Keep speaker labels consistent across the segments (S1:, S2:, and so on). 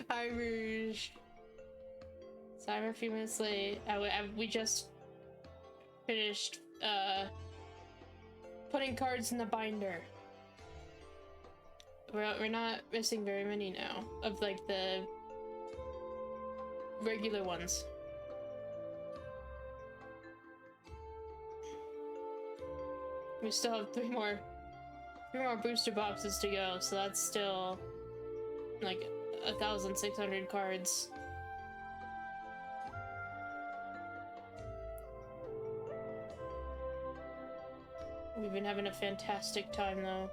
S1: Hi, Rouge. Sorry, I'm a few minutes late. We just finished putting cards in the binder. We're not missing very many now of like the regular ones. We still have three more booster boxes to go, so that's still like 1,600 cards. We've been having a fantastic time though.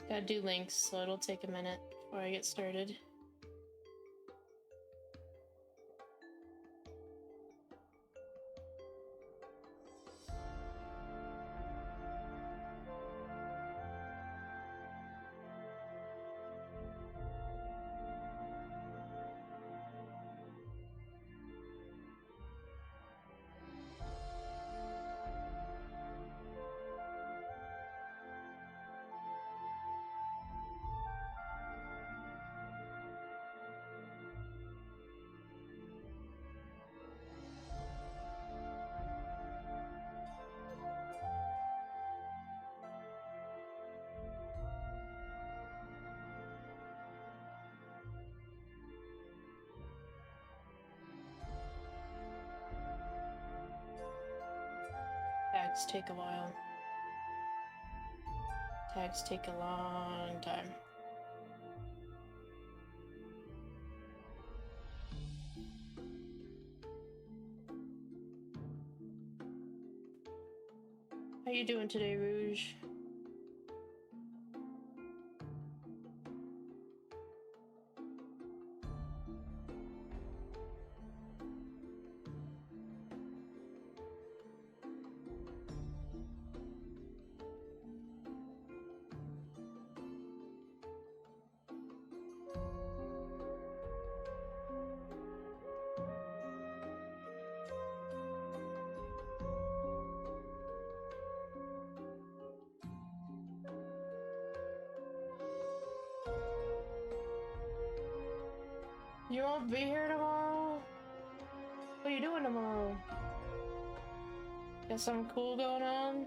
S1: Gotta do links, so it'll take a minute before I get started. Tags take a while. Tags take a long time. How you doing today, Rouge? You won't be here tomorrow? What are you doing tomorrow? Got something cool going on?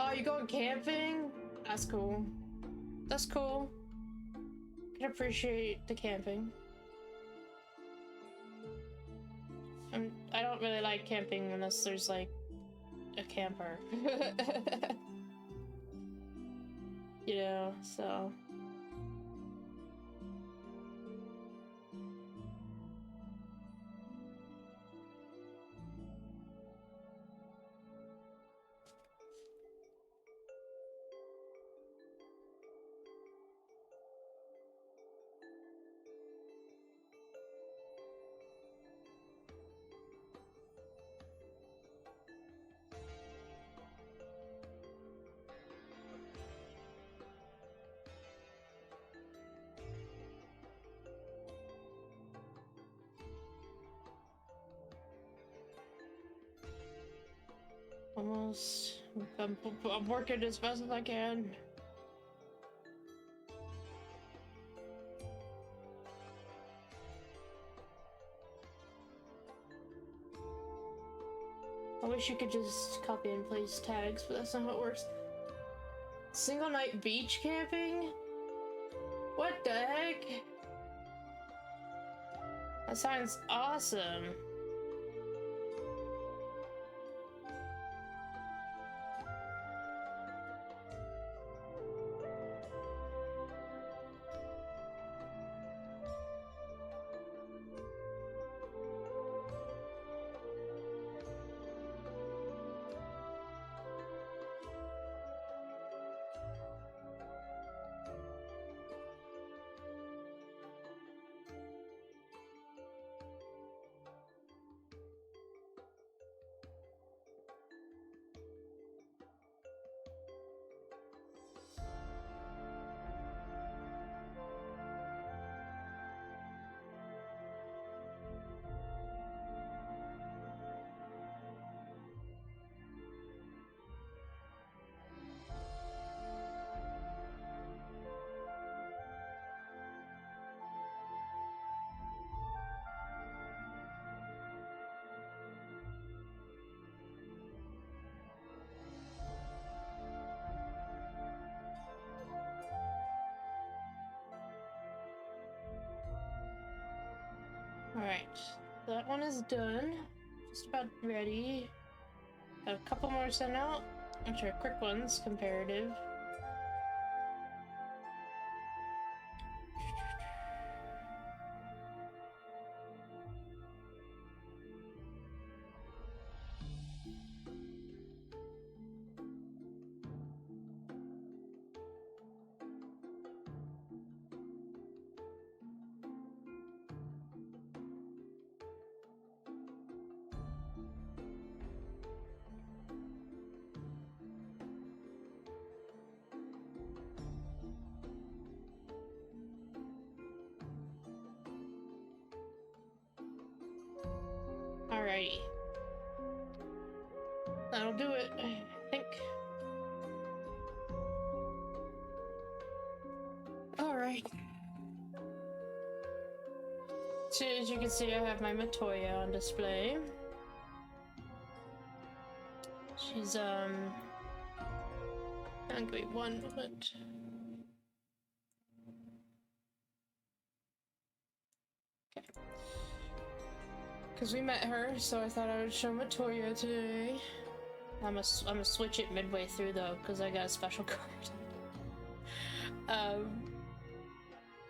S1: Oh, you going camping? That's cool. That's cool. Can appreciate the camping. I don't really like camping unless there's like a camper. You know, so. Almost. I'm working as best as I can. I wish you could just copy and paste tags, but that's not how it works. Single night beach camping? What the heck? That sounds awesome. Alright, that one is done. Just about ready. Got a couple more sent out, which are quick ones, comparative. Alrighty. That'll do it, I think. Alright. So as you can see, I have my Matoya on display. She's, I'm gonna wait one moment. Okay. Because we met her, so I thought I would show Matoya today. I'm gonna switch it midway through though, because I got a special card.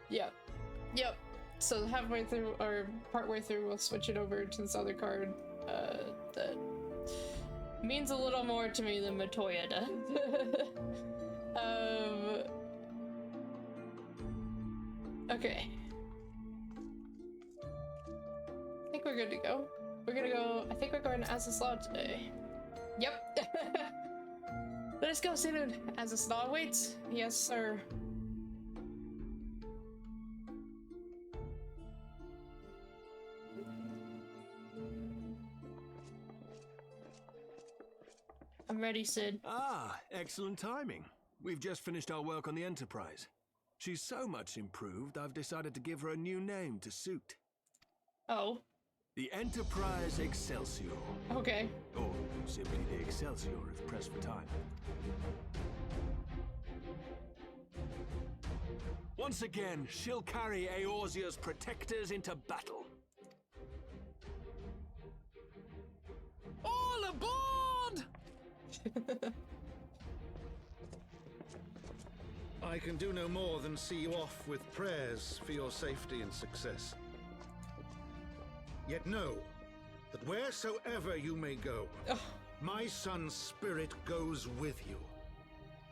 S1: Yep. So halfway through, or partway through, we'll switch it over to this other card, that means a little more to me than Matoya does. Okay. I think we're good to go. I think we're going to Azys Lla today. Yep. Let us go, Simon. Azys Lla waits. Yes, sir. I'm ready, Sid.
S2: Ah, excellent timing. We've just finished our work on the Enterprise. She's so much improved, I've decided to give her a new name to suit.
S1: Oh.
S2: The Enterprise Excelsior.
S1: Okay.
S2: Or simply the Excelsior if pressed for time. Once again, she'll carry Eorzea's protectors into battle. All aboard!
S3: I can do no more than see you off with prayers for your safety and success. Yet know that wheresoever you may go, my son's spirit goes with you.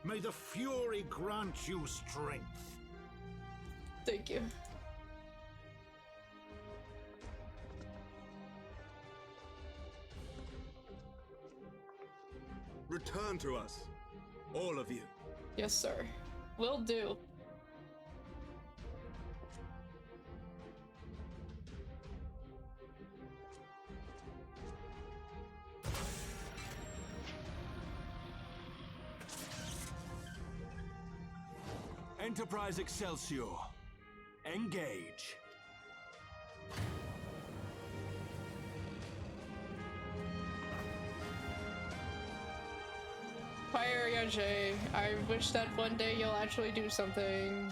S3: May the Fury grant you strength.
S1: Thank you.
S2: Return to us, all of you.
S1: Yes, sir. Will do.
S2: Enterprise Excelsior. Engage.
S1: Fire Yajay. I wish that one day you'll actually do something.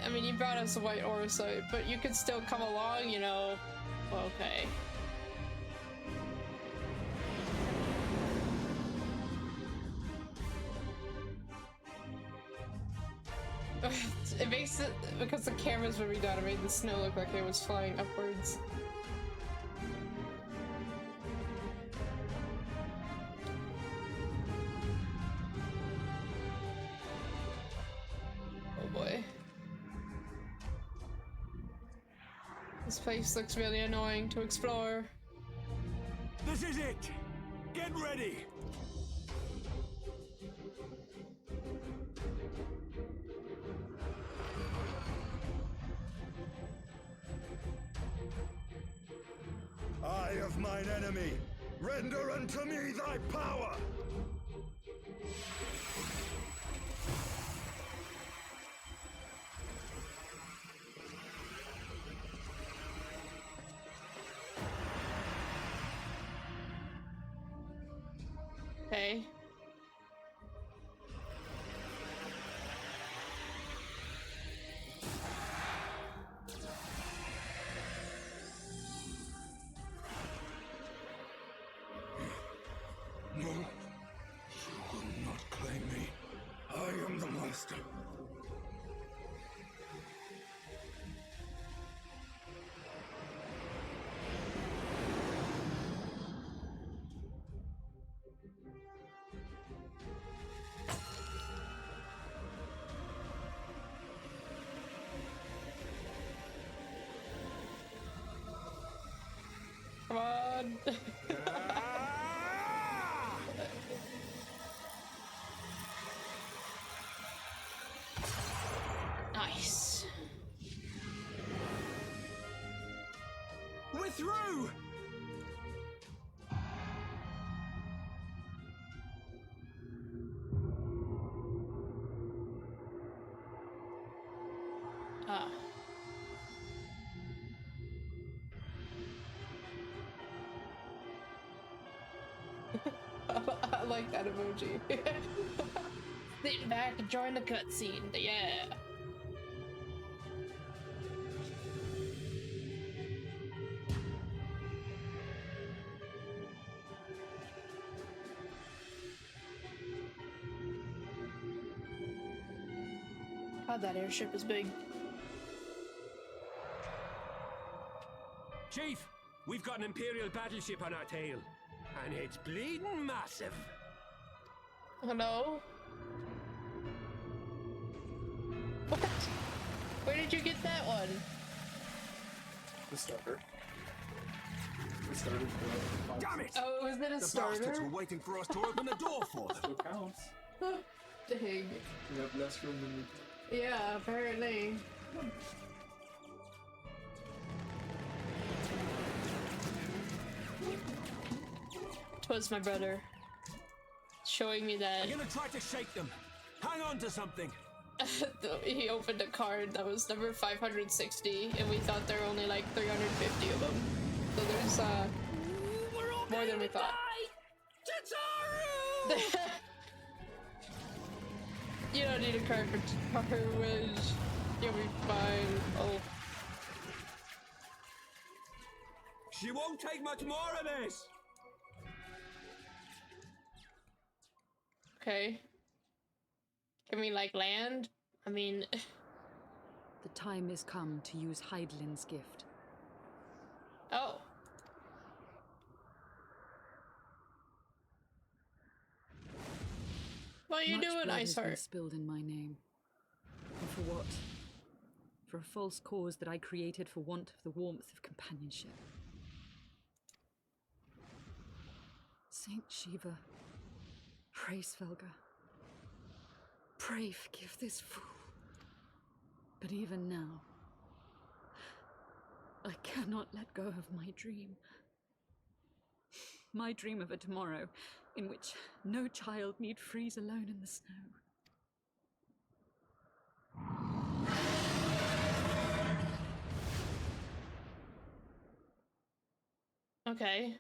S1: I mean, you brought us a white Orsite, but you could still come along, you know. Well, okay. It makes it, because the cameras were redone, it made the snow look like it was flying upwards. Oh boy. This place looks really annoying to explore.
S2: This is it! Get ready!
S4: Eye of mine enemy, render unto me thy power!
S1: Okay.
S4: No, you will not claim me. I am the master.
S1: Come on. Nice.
S2: We're through!
S1: Ah. I like that emoji. Sitting back, enjoying the cutscene. Yeah. God, that airship is big.
S2: Chief, we've got an Imperial battleship on our tail. And it's bleeding massive.
S1: Oh no. What? Where did you get that one?
S5: The starter. The starter for
S2: Damn it!
S1: Oh, was that a
S2: The
S1: starter?
S2: bastards were waiting for us to open the door for them.
S5: Still counts.
S1: Dang.
S5: You have less room than you.
S1: Yeah, apparently. Twas my brother showing me that.
S2: I'm gonna try to shake them. Hang on to something.
S1: He opened a card that was number 560, and we thought there were only like 350 of them. So there's more than we thought. You don't need to cry for Tataru, Wedge. You'll be fine. Oh.
S2: She won't take much more of this.
S1: Okay. Can we like land? I mean,
S6: The time is come to use Hydaelyn's gift.
S1: oh. What are you
S6: Much
S1: doing,
S6: blood has been
S1: Iceheart?
S6: spilled in my name. And for what? For a false cause that I created for want of the warmth of companionship. Saint Shiva, pray Svelga. Pray forgive this fool. But even now, I cannot let go of my dream. My dream of a tomorrow in which no child need freeze alone in the snow.
S1: Okay.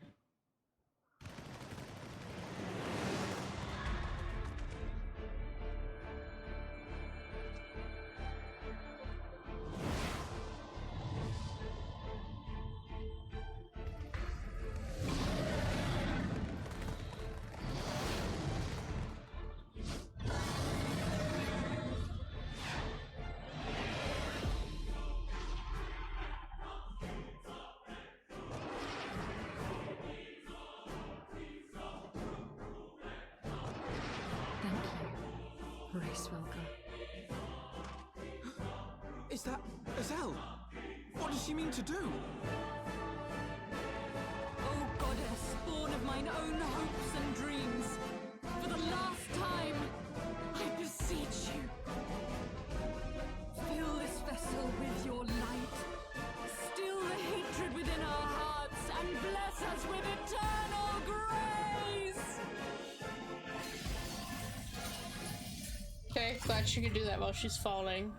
S7: Is that Azys? What does she mean to do?
S6: Oh goddess, born of mine own hopes and dreams, for the last time, I beseech you, fill this vessel with your light, still the hatred within our hearts, and bless us with eternal grace!
S1: Okay, glad she could do that while she's falling.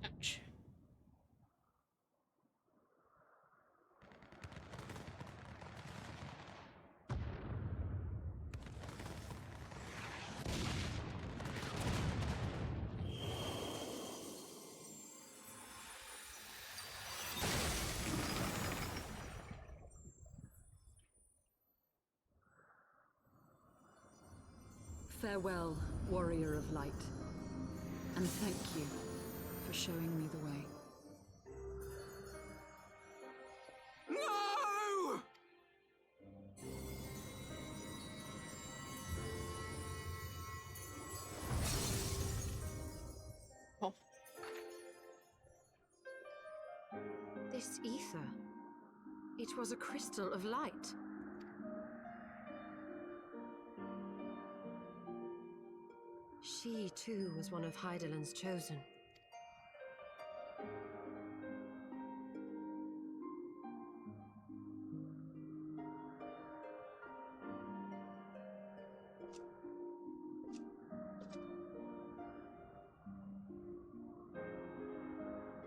S1: Ouch.
S6: Farewell, warrior of light, and thank you for showing me the way.
S7: No!
S1: Oh.
S8: This ether. It was a crystal of light. She, too, was one of Hydaelyn's chosen.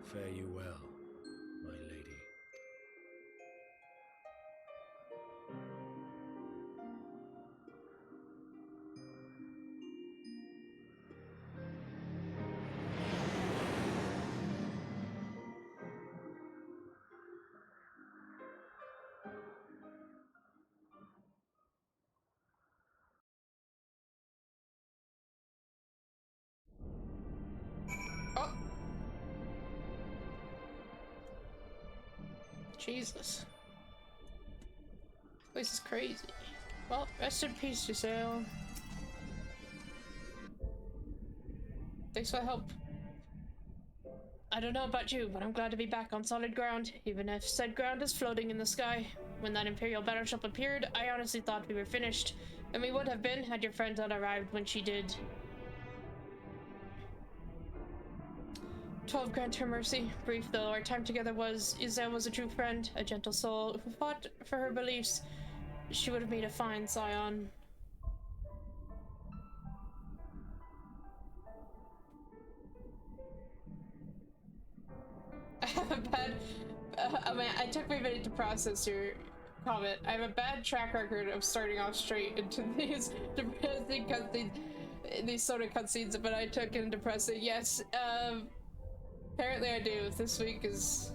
S3: Fare you well, my lady.
S1: Oh. Jesus. This is crazy. Well, rest in peace, Giselle. Thanks for the help. I don't know about you, but I'm glad to be back on solid ground, even if said ground is floating in the sky. When that Imperial battleship appeared, I honestly thought we were finished, and we would have been had your friend not arrived when she did. 12 grant her mercy. Brief though our time together was, Azys was a true friend, a gentle soul who fought for her beliefs. She would have made a fine scion. have a bad. I mean, I took me a minute to process your comment. I have a bad track record of starting off straight into these depressing cutscenes, these sort of cutscenes, but I took in depressing. Yes, apparently I do. This week is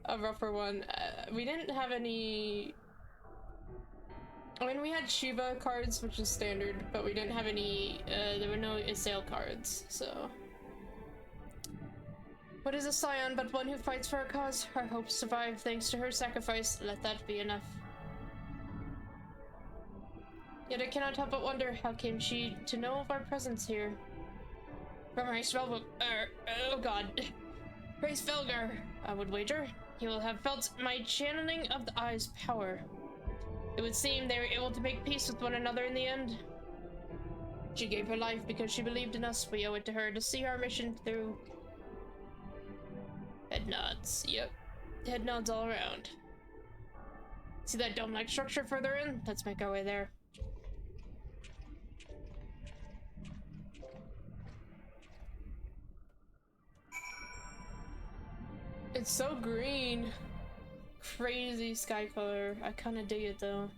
S1: a rougher one. We didn't have any. I mean, we had Shiva cards, which is standard, but we didn't have any. There were no Azys cards, so. What is a scion but one who fights for a cause? Our hopes survive thanks to her sacrifice. Let that be enough. Yet I cannot help but wonder, how came she to know of our presence here? From Race Velgar. Oh god. Race Velgar, I would wager. He will have felt my channeling of the eye's power. It would seem they were able to make peace with one another in the end. She gave her life because she believed in us. We owe it to her to see our mission through. Head nods. Yep. Head nods all around. See that dome-like structure further in? Let's make our way there. It's so green. Crazy sky color. I kind of dig it though.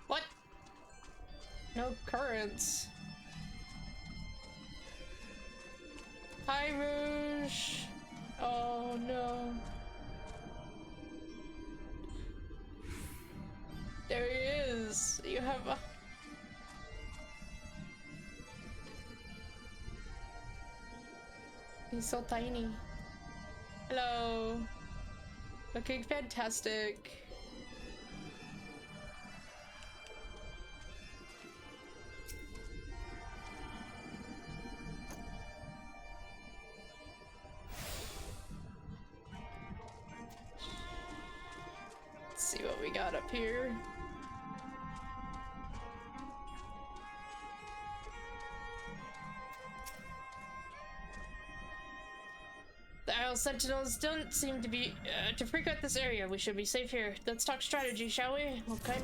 S1: What? No currents. Hi, Rouge. Oh no. There he is. You have a. He's so tiny. Hello. Looking fantastic. Let's see what we got up here. The Isle Sentinels don't seem to be to frequent this area. We should be safe here. Let's talk strategy, shall we? Okay.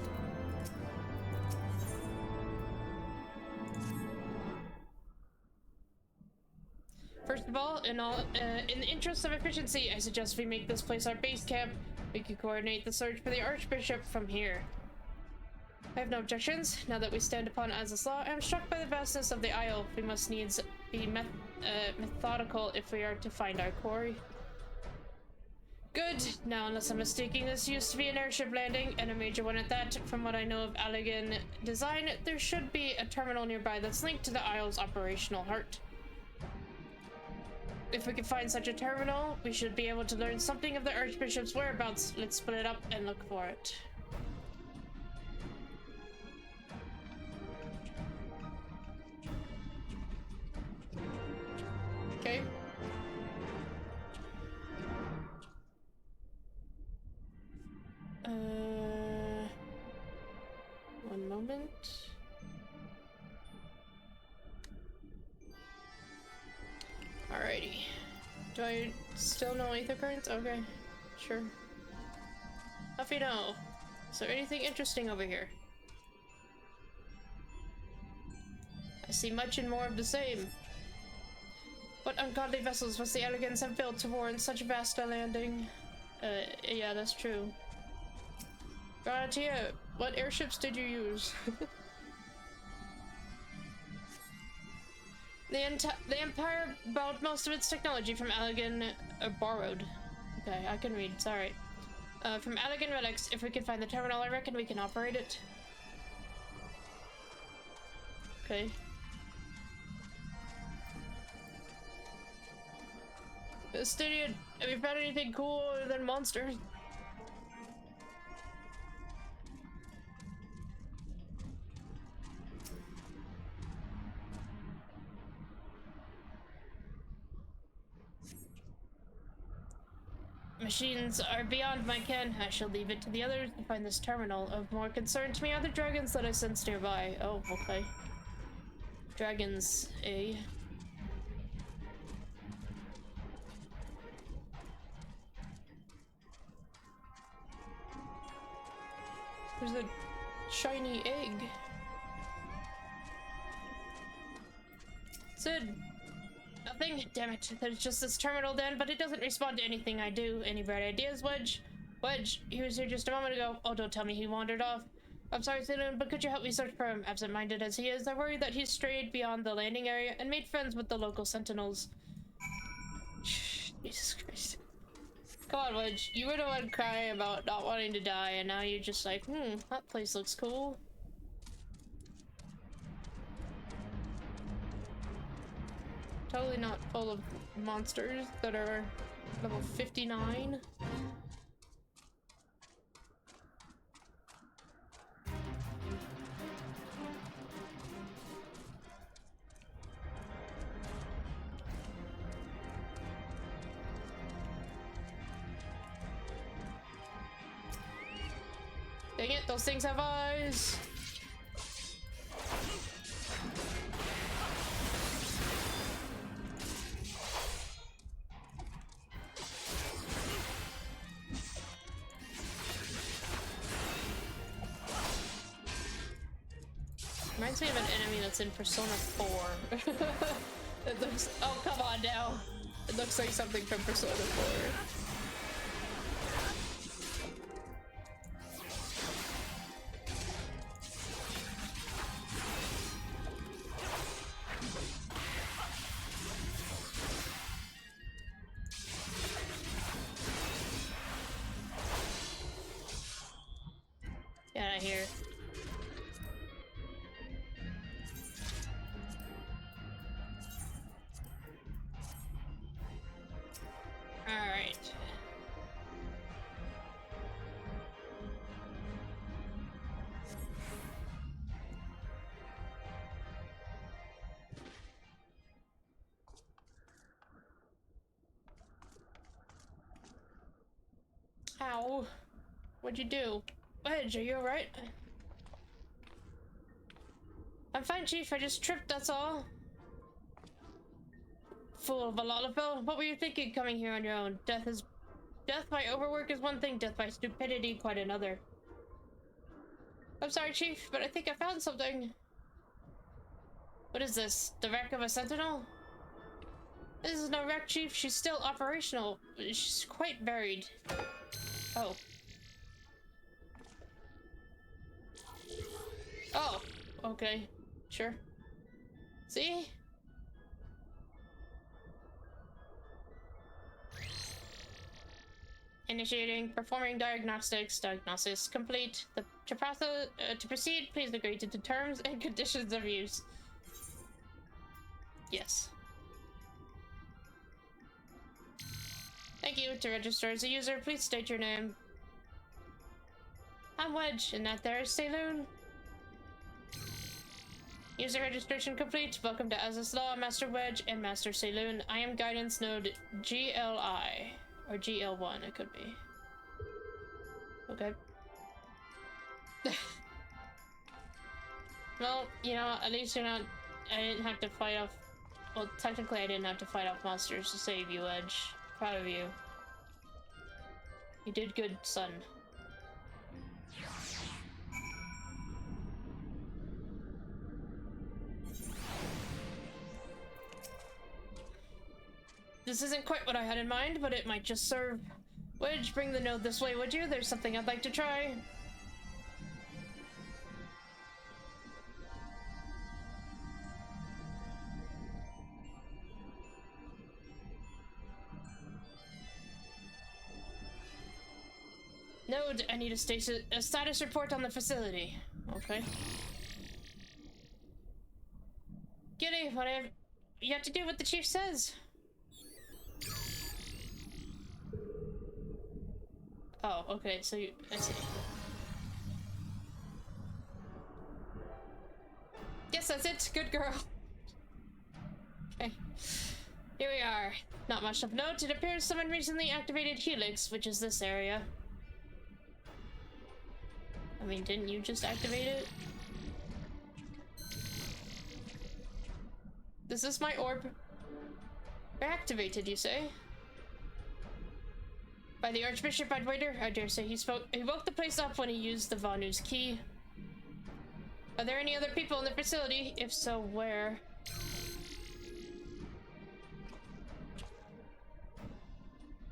S1: First of all, in the interest of efficiency, I suggest we make this place our base camp. We can coordinate the search for the Archbishop from here. I have no objections. Now that we stand upon Azys Lla, I am struck by the vastness of the Isle. We must needs be methodical if we are to find our quarry. Good. Now, unless I'm mistaken, this used to be an airship landing, and a major one at that. From what I know of Allegan design, there should be a terminal nearby that's linked to the Isle's operational heart. If we can find such a terminal, we should be able to learn something of the Archbishop's whereabouts. Let's split it up and look for it. Okay. One moment. Alrighty. Do I still know ether currents? Okay, sure. How you know? Is there anything interesting over here? I see much and more of the same. What ungodly vessels must the Allegans have built to warrant such vast a landing? Yeah, that's true. Granatia, what airships did you use? The Empire bought most of its technology from Allegan, borrowed. Okay, I can read, sorry. From Allegan relics. If we can find the terminal, I reckon we can operate it. Okay. Styrian, have you found anything cooler than monsters? Machines are beyond my ken. I shall leave it to the others to find this terminal. Of more concern to me are the dragons that I sense nearby. Oh, okay. Dragons, eh? There's a shiny egg. Sid. Nothing? Damn it. There's just this terminal then, but it doesn't respond to anything I do. Any bright ideas, Wedge? Wedge, he was here just a moment ago. Oh, don't tell me he wandered off. I'm sorry, Saloon, but could you help me search for him? Absent-minded as he is, I worry that he's strayed beyond the landing area and made friends with the local sentinels. Jesus Christ. Come on, Wedge. You were the one crying about not wanting to die, and now you're just like, that place looks cool. Totally not full of monsters that are level 59. Dang it, those things have eyes! Reminds me of an enemy that's in Persona 4. It looks- oh, come on now! It looks like something from Persona 4. Get out of here. Alright. Ow. What'd you do? Wedge, are you alright? I'm fine, Chief. I just tripped, that's all. Fool of a Lollapel. What were you thinking coming here on your own? Death by overwork is one thing, death by stupidity quite another. I'm sorry, Chief, but I think I found something. What is this? The wreck of a sentinel? This is no wreck, Chief. She's still operational. She's quite buried. Oh. Oh, okay. Sure. See? Initiating, performing diagnostics. Diagnosis complete. To proceed, please agree to the terms and conditions of use. Yes. Thank you. To register as a user, please state your name. I'm Wedge, and that there is Saloon. User registration complete. Welcome to Azys Lla, Master Wedge, and Master Saloon. I am guidance node GLI. Or GL1, it could be. Okay. Well, you know, at least you're not... I didn't have to fight off... Well, technically I didn't have to fight off monsters to save you, Edge. Proud of you. You did good, son. This isn't quite what I had in mind, but it might just serve. Wedge, bring the node this way, would you? There's something I'd like to try. Node, I need a status report on the facility. Okay. Giddy, you have to do what the chief says. Oh, okay, so I see. Yes, that's it. Good girl. Okay. Here we are. Not much of note. It appears someone recently activated Helix, which is this area. I mean, didn't you just activate it? This is my orb. Reactivated, you say? By the Archbishop Adwaiter, I dare say he woke the place up when he used the Vanu's key. Are there any other people in the facility? If so, where?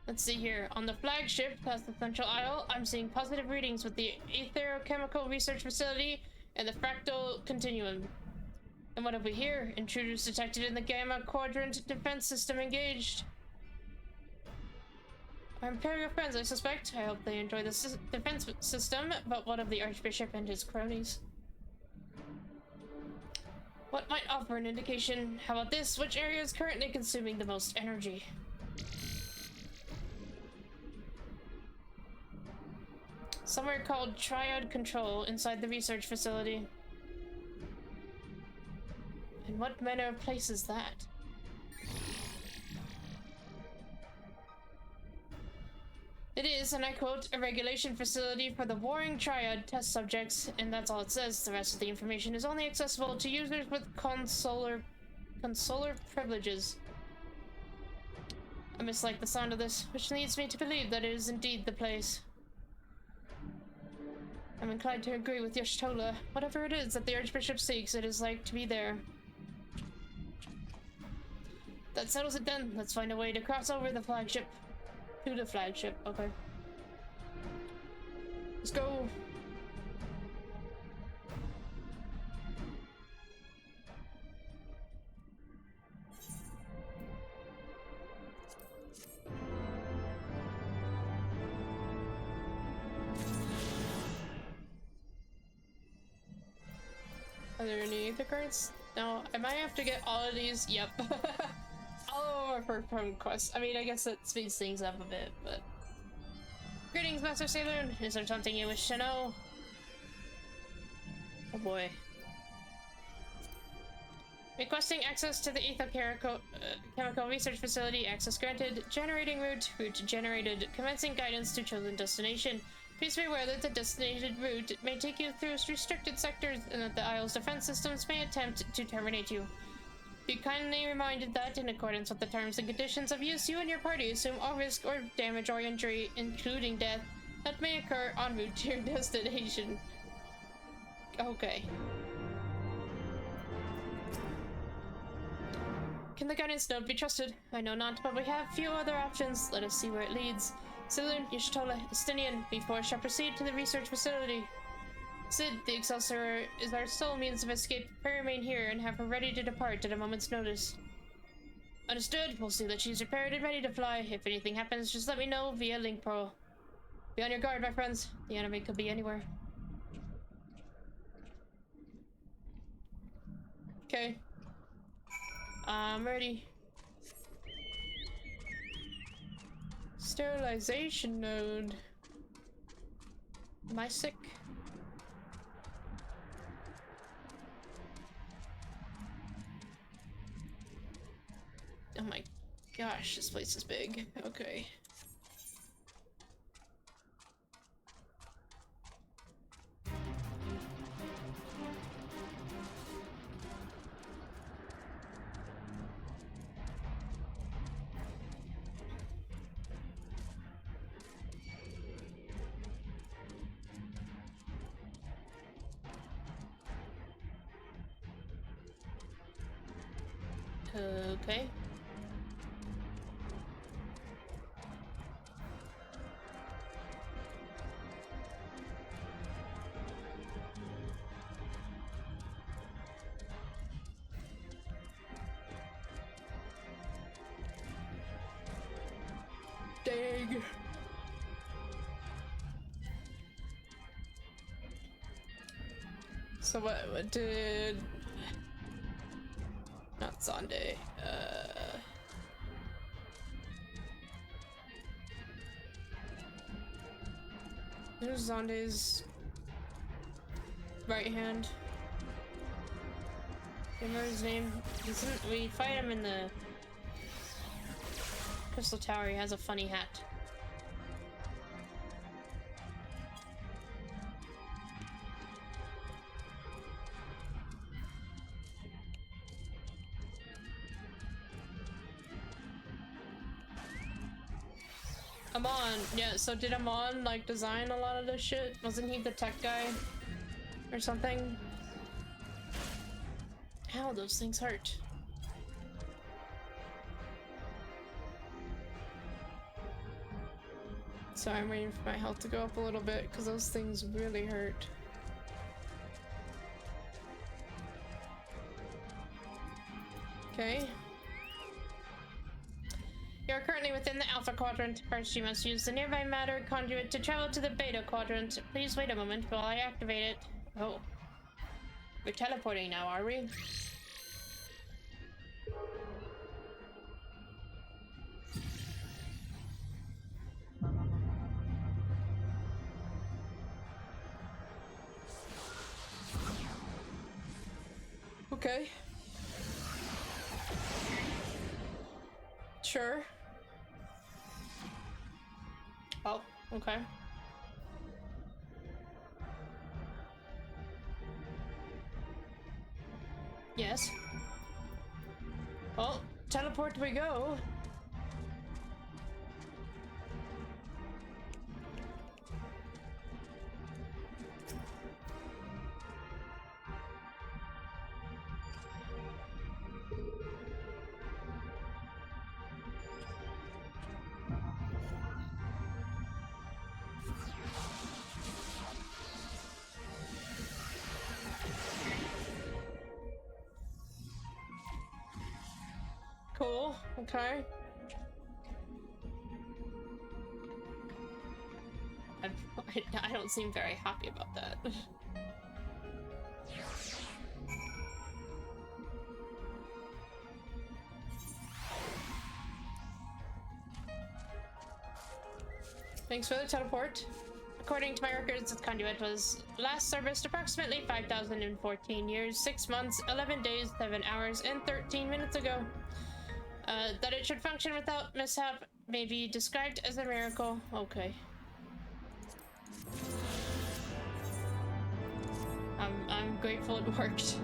S1: Let's see here. On the flagship past the Central Isle, I'm seeing positive readings with the Aetherochemical Research Facility and the Fractal Continuum. And what have we here? Intruders detected in the Gamma Quadrant defense system engaged. Our Imperial friends, I suspect. I hope they enjoy the defense system, but what of the Archbishop and his cronies? What might offer an indication? How about this? Which area is currently consuming the most energy? Somewhere called Triad Control inside the research facility. And what manner of place is that? It is, and I quote, a regulation facility for the warring triad test subjects, and that's all it says. The rest of the information is only accessible to users with consular privileges. I mislike the sound of this, which leads me to believe that it is indeed the place. I'm inclined to agree with Y'shtola. Lla. Whatever it is that the Archbishop seeks, it is like to be there. That settles it then. Let's find a way to cross over the flagship. To the flagship, okay. Let's go. Are there any ether cards? No, I might have to get all of these. Yep. All of our from quests. I mean, I guess that speeds things up a bit, but... Greetings, Master Saloon. Is there something you wish to know? Oh boy. Requesting access to the Chemical Research Facility. Access granted. Generating route. Route generated. Commencing guidance to chosen destination. Please be aware that the designated route may take you through restricted sectors and that the Isle's defense systems may attempt to terminate you. Be kindly reminded that, in accordance with the terms and conditions of use, you and your party assume all risk or damage or injury, including death, that may occur en route to your destination. Okay. Can the guidance note be trusted? I know not, but we have few other options. Let us see where it leads. Saloon, Y'shtola Lla, Estinian, before shall proceed to the research facility. Sid, the Excelsior is our sole means of escape. Pray remain here and have her ready to depart at a moment's notice. Understood. We'll see that she's prepared and ready to fly. If anything happens, just let me know via link pro. Be on your guard, my friends. The enemy could be anywhere. Okay. I'm ready. Sterilization node. Am I sick? Oh my gosh, this place is big. Okay. Okay. Dang. So what did... Not Zonde. There's Zonde's right hand. Remember his name? We fight him in the Crystal Tower. He has a funny hat. Amon, yeah, so did Amon like design a lot of this shit? Wasn't he the tech guy? Or something? Ow, those things hurt. So I'm waiting for my health to go up a little bit because those things really hurt. Okay. You are currently within the Alpha Quadrant. First, you must use the nearby matter conduit to travel to the Beta Quadrant. Please wait a moment while I activate it. Oh. We're teleporting now, are we? Okay. Sure. Oh, okay. Yes. Well, teleport we go. Cool, okay. I don't seem very happy about that. Thanks for the teleport. According to my records, the conduit was last serviced approximately 5,014 years, 6 months, 11 days, 7 hours, and 13 minutes ago. That it should function without mishap may be described as a miracle. Okay. I'm grateful it worked.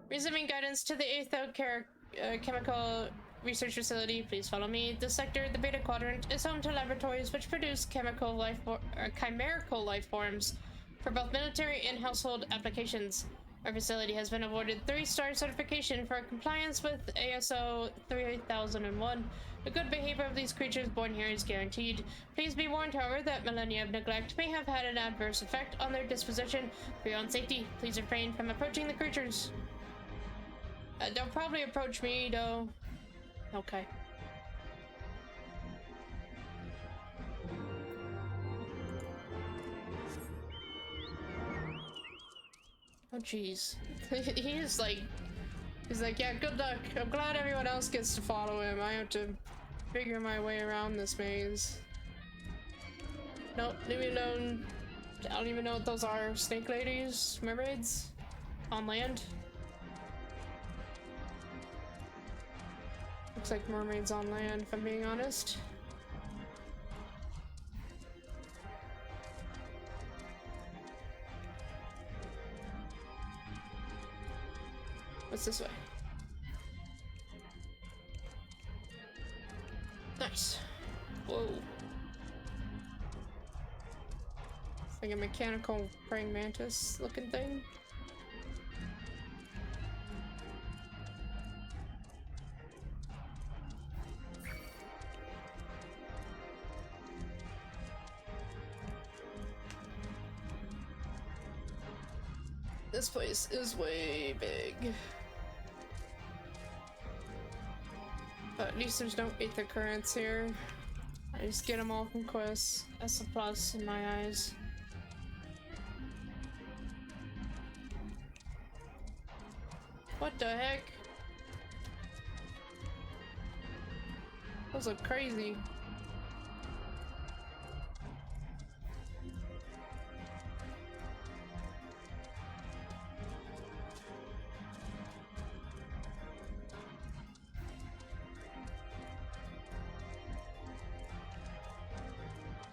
S1: Resuming guidance to the chemical research facility, please follow me. This sector, the Beta Quadrant, is home to laboratories which produce chimerical life forms for both military and household applications. Our facility has been awarded 3-star certification for compliance with ASO 3001. The good behavior of these creatures born here is guaranteed. Please be warned, however, that millennia of neglect may have had an adverse effect on their disposition. For your own safety, please refrain from approaching the creatures. They'll probably approach me, though. Okay. Oh jeez. He's like, yeah, good luck. I'm glad everyone else gets to follow him. I have to figure my way around this maze. Nope, leave me alone. I don't even know what those are. Snake ladies? Mermaids? On land? Looks like mermaids on land, if I'm being honest. What's this way? Nice. Whoa. It's like a mechanical praying mantis looking thing. This place is way big. But at least there's no ether currents here. I just get them all from quests. That's a plus in my eyes. What the heck? Those look crazy.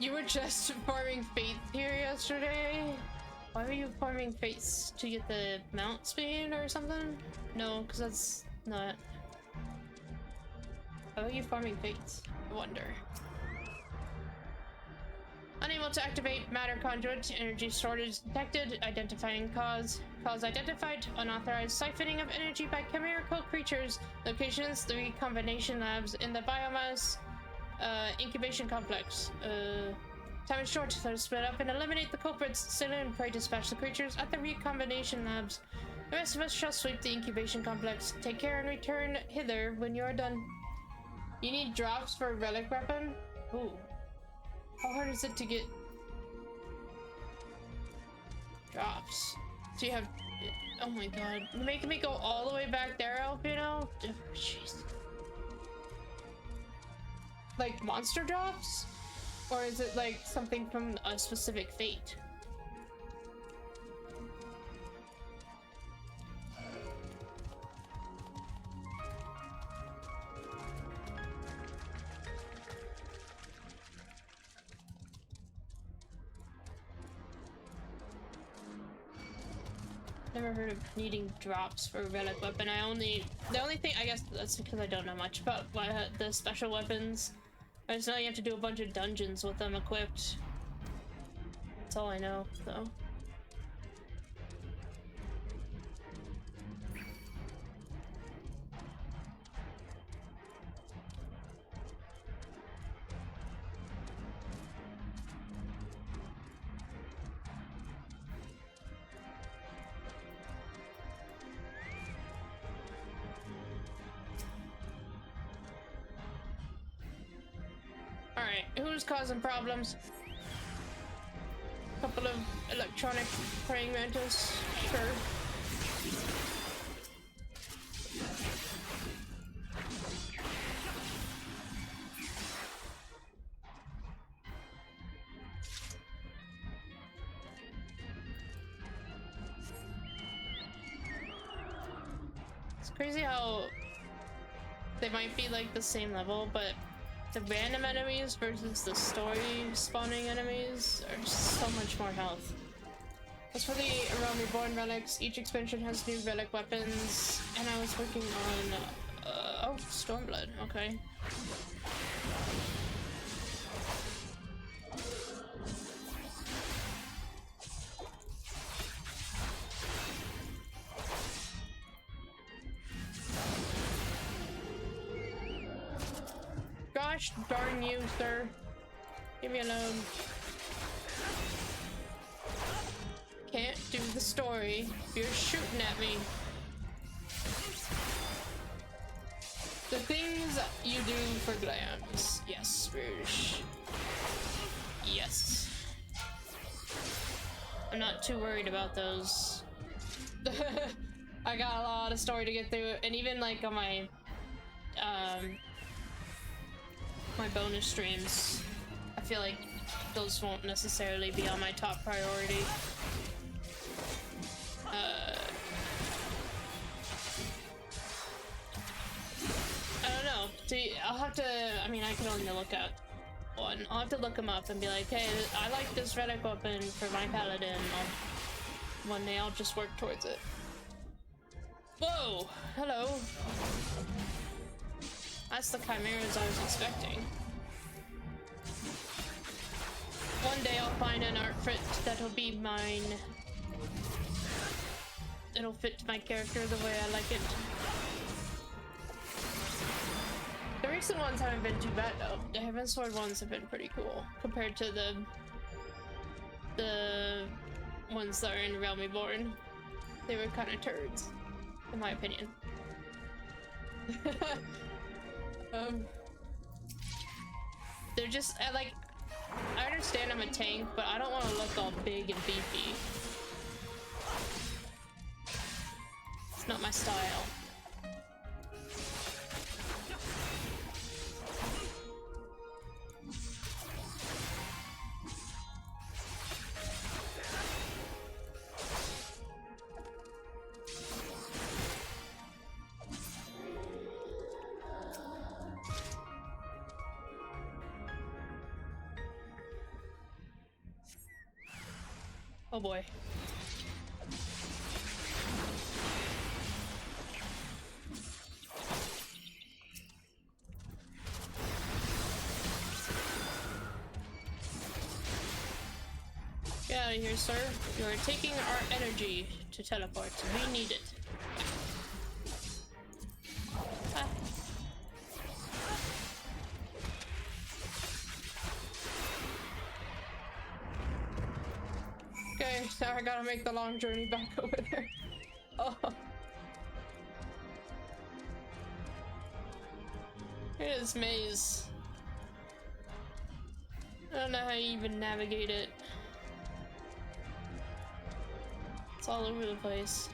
S1: You were just farming faith here yesterday? Why were you farming faiths? To get the mount speed or something? No, because that's not. Why were you farming faiths? I wonder. Unable to activate matter conduit. Energy shortage detected. Identifying cause. Cause identified. Unauthorized siphoning of energy by chimerical creatures. Locations: the recombination labs in the biomass incubation complex. Time is short. Let us split up and eliminate the culprits. Saloon, pray dispatch the creatures at the recombination labs. The rest of us shall sweep the incubation complex. Take care and return hither when you are done. You need drops for a relic weapon? Ooh. How hard is it to get drops? Do you have... Oh my god. You're making me go all the way back there, Albino? Oh, jeez. Like monster drops? Or is it like something from a specific fate? Never heard of needing drops for a relic weapon. The only thing, I guess that's because I don't know much about the special weapons. I just know you have to do a bunch of dungeons with them equipped. That's all I know, though. Alright, who's causing problems? Couple of electronic praying mantis, sure. It's crazy how they might be like the same level, but the random enemies versus the story spawning enemies are so much more health. As for the Realm Reborn relics, each expansion has new relic weapons, and I was working on oh, Stormblood, okay. Gosh darn you, sir. Leave me alone. Can't do the story. You're shooting at me. The things you do for glams. Yes, Rouge. Yes. I'm not too worried about those. I got a lot of story to get through, and even like on my my bonus streams, I feel like those won't necessarily be on my top priority. I don't know. See, I'll have to, I mean, I can only look at one. I'll have to look them up and be like, hey, I like this relic weapon for my paladin. One day I'll just work towards it. Whoa! Hello. That's the chimeras I was expecting. One day I'll find an outfit that'll be mine. It'll fit my character the way I like it. The recent ones haven't been too bad though. The Heavensward ones have been pretty cool compared to the ones that are in Realm Reborn. They were kind of turds, in my opinion. They're just like, I understand I'm a tank, but I don't want to look all big and beefy. It's not my style. Oh boy. here, sir. You are taking our energy to teleport. We need it. Ah. Okay, so I gotta make the long journey back over there. Oh. It is maze. I don't know how you even navigate it. It's all over the place.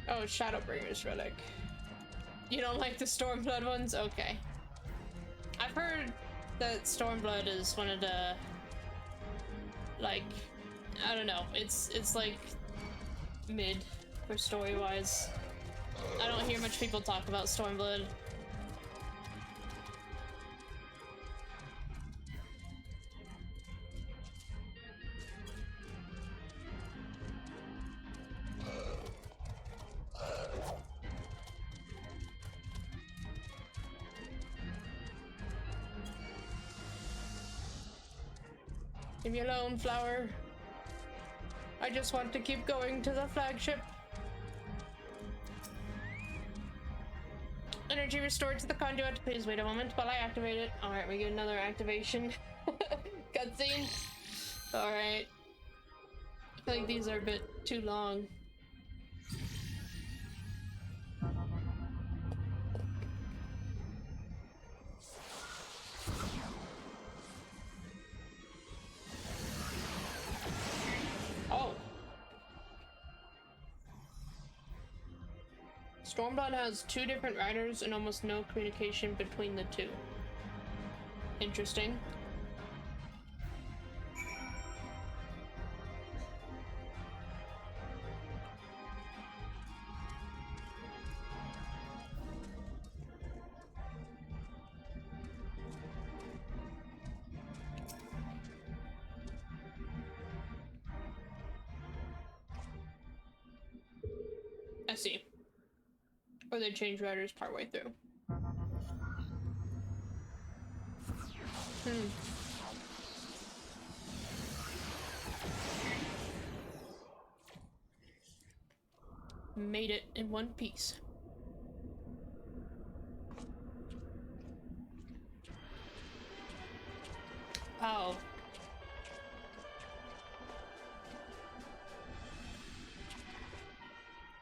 S1: Oh, Shadowbringer's relic. You don't like the Stormblood ones? Okay. I've heard that Stormblood is one of the, like, I don't know, it's like mid for story-wise. I don't hear much people talk about Stormblood. Leave me alone, flower. I just want to keep going to the flagship. Energy restored to the conduit. Please wait a moment while I activate it. Alright, we get another activation. Cutscene. Alright. I feel like these are a bit too long. Stormblood has 2 different riders and almost no communication between the 2. Interesting. I see. Or they change riders partway through. Made it in one piece. Oh.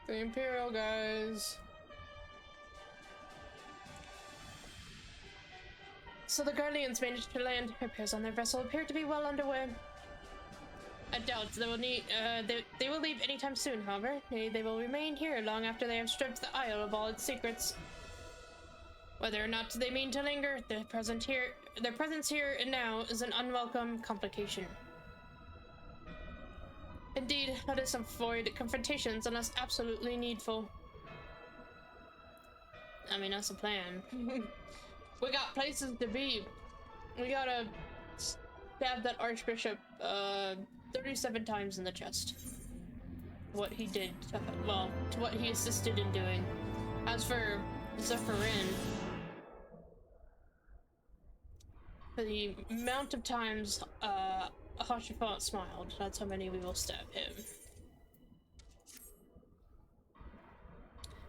S1: The Imperial guys. So the Guardians managed to land. Repairs on their vessel appear to be well underway. I doubt they will need. They will leave anytime soon. However, they will remain here long after they have stripped the Isle of all its secrets. Whether or not they mean to linger, their presence here and now is an unwelcome complication. Indeed, let us avoid confrontations unless absolutely needful. I mean, that's a plan. We got places to be. We gotta stab that Archbishop 37 times in the chest. What he did, well, to what he assisted in doing. As for Zephyrin, for the amount of times House Fortemps smiled, that's how many we will stab him.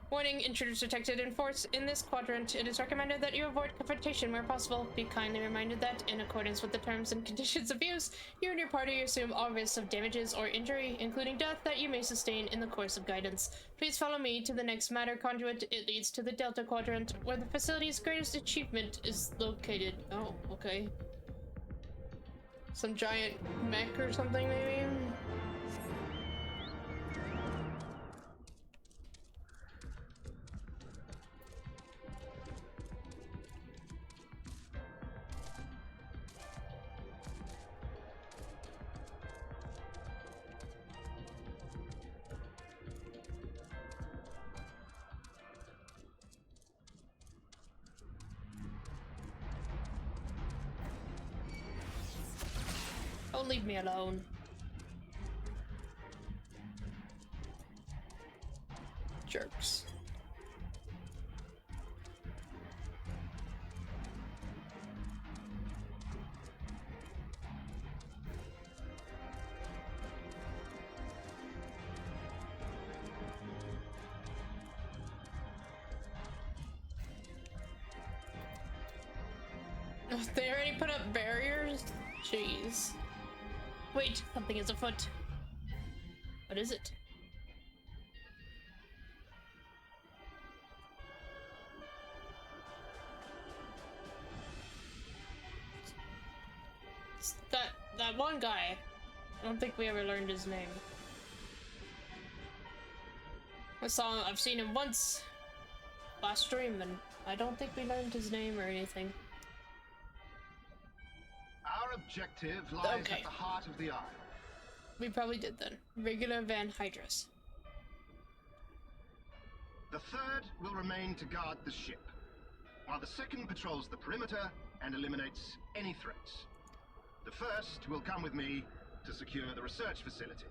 S1: Warning, intruders detected in force in this quadrant. It is recommended that you avoid confrontation where possible. Be kindly reminded that, in accordance with the terms and conditions of use, you and your party assume all risks of damages or injury, including death, that you may sustain in the course of guidance. Please follow me to the next matter conduit. It leads to the Delta Quadrant, where the facility's greatest achievement is located. Oh, okay. Some giant mech or something, maybe? Don't leave me alone. Jerks. Oh, they already put up barriers? Jeez. Wait, something is afoot. What is it? It's that one guy. I don't think we ever learned his name. I've seen him once last stream, and I don't think we learned his name or anything.
S9: Our objective lies at the heart of the isle.
S1: We probably did then. Regular Van Hydras.
S9: The third will remain to guard the ship, while the second patrols the perimeter and eliminates any threats. The first will come with me to secure the research facility.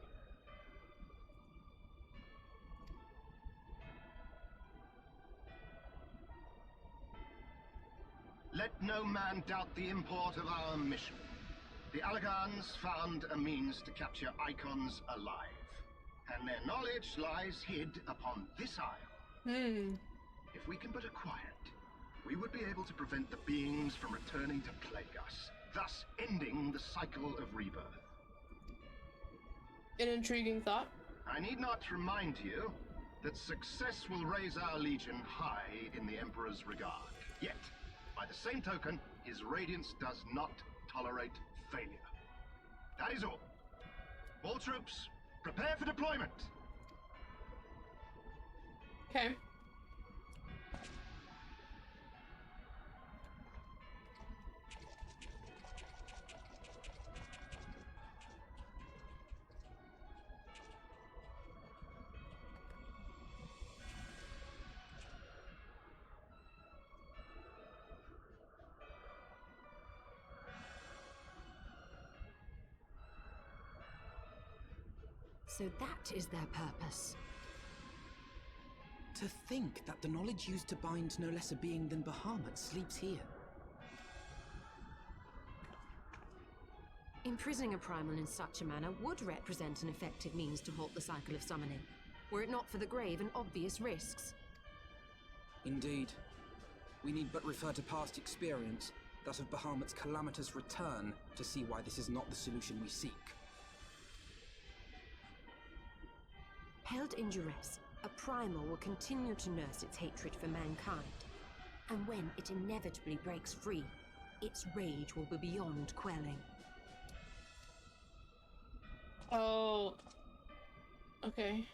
S9: Let no man doubt the import of our mission. The Allagans found a means to capture icons alive, and their knowledge lies hid upon this isle. If we can but acquire it, we would be able to prevent the beings from returning to plague us, thus ending the cycle of rebirth.
S1: An intriguing thought.
S9: I need not remind you that success will raise our legion high in the Emperor's regard. Yet, by the same token, his radiance does not tolerate failure. That is all. All troops, prepare for deployment.
S1: Okay.
S8: So that is their purpose.
S7: To think that the knowledge used to bind no less a being than Bahamut sleeps here.
S8: Imprisoning a primal in such a manner would represent an effective means to halt the cycle of summoning, were it not for the grave and obvious risks.
S7: Indeed. We need but refer to past experience, that of Bahamut's calamitous return, to see why this is not the solution we seek.
S8: Held in duress, a primal will continue to nurse its hatred for mankind. And when it inevitably breaks free, its rage will be beyond quelling.
S1: Oh. Okay.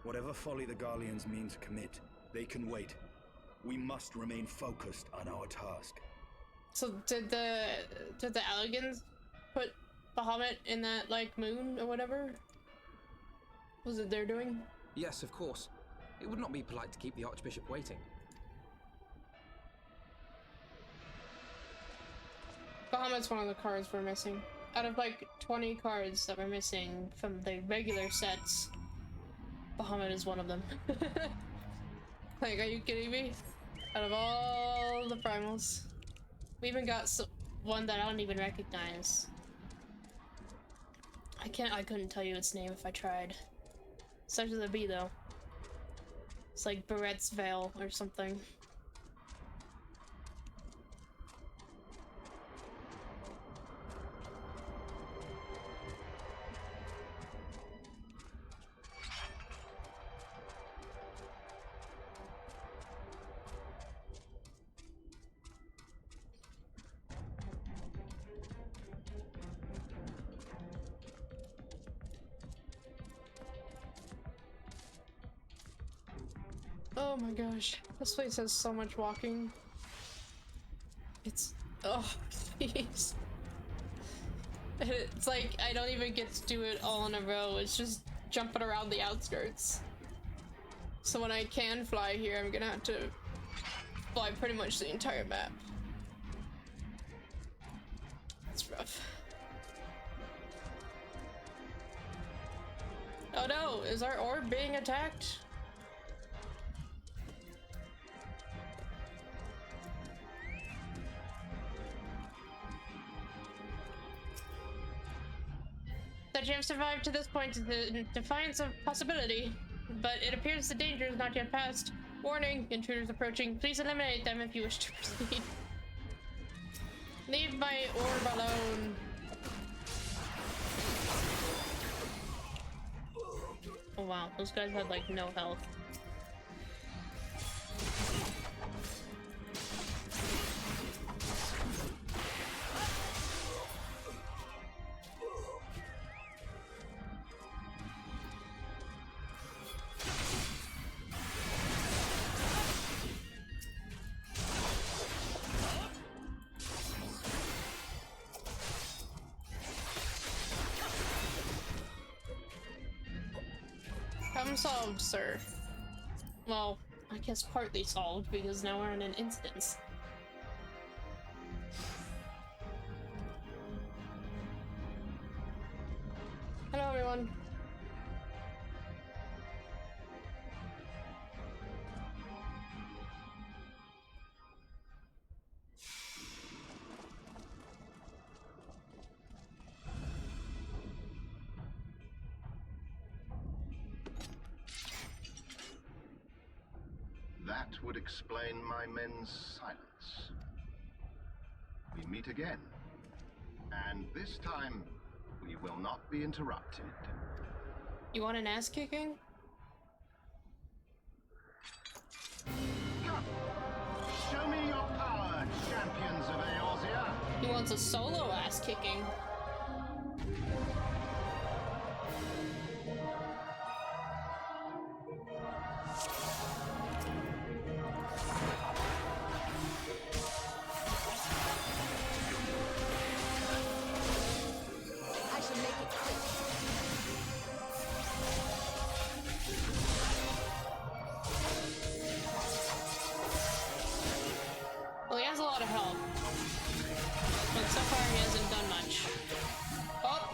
S4: Whatever folly the Garleans mean to commit, they can wait. We must remain focused on our task.
S1: So did the Allagans put Bahamut in that, like, moon or whatever? Was it their doing?
S7: Yes, of course. It would not be polite to keep the Archbishop waiting.
S1: Bahamut's one of the cards we're missing. Out of like 20 cards that we're missing from the regular sets, Bahamut is one of them. Like, are you kidding me? Out of all the primals. We even got one that I don't even recognize. I couldn't tell you its name if I tried. Starts with a B though. It's like Barrett's Veil or something. Oh my gosh, this place has so much walking. It's, oh, jeez. It's like, I don't even get to do it all in a row, it's just jumping around the outskirts. So when I can fly here, I'm gonna have to fly pretty much the entire map. It's rough. Oh no, is our orb being attacked? that you have survived to this point is the defiance of possibility, but it appears the danger is not yet past. Warning, intruders approaching. Please eliminate them if you wish to proceed. Leave my orb alone. Oh wow, those guys had like no health. Problem solved, sir. Well, I guess partly solved because now we're in an instance. Hello, everyone.
S9: That would explain my men's silence. We meet again. And this time, we will not be interrupted.
S1: You want an ass kicking?
S9: Come! Show me your power, champions of Eorzea!
S1: He wants a solo ass kicking. Well, he has a lot of health, but so far he hasn't done much. Oh!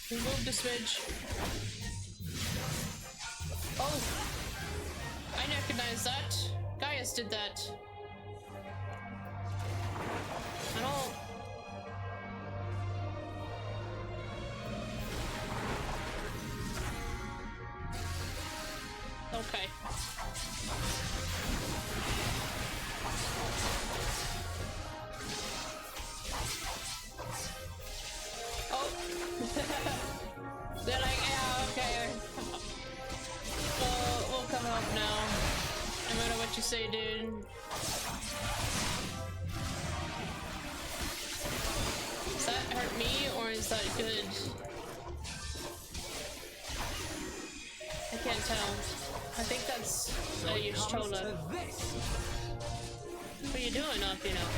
S1: He moved a smidge. Oh! I recognize that. Gaius did that. I don't... Okay. Oh. They're like, yeah, okay. We'll come help now. No matter what you say, dude. Does that hurt me, or is that good? I can't tell. I think that's Y'shtola. What are you doing up, you know?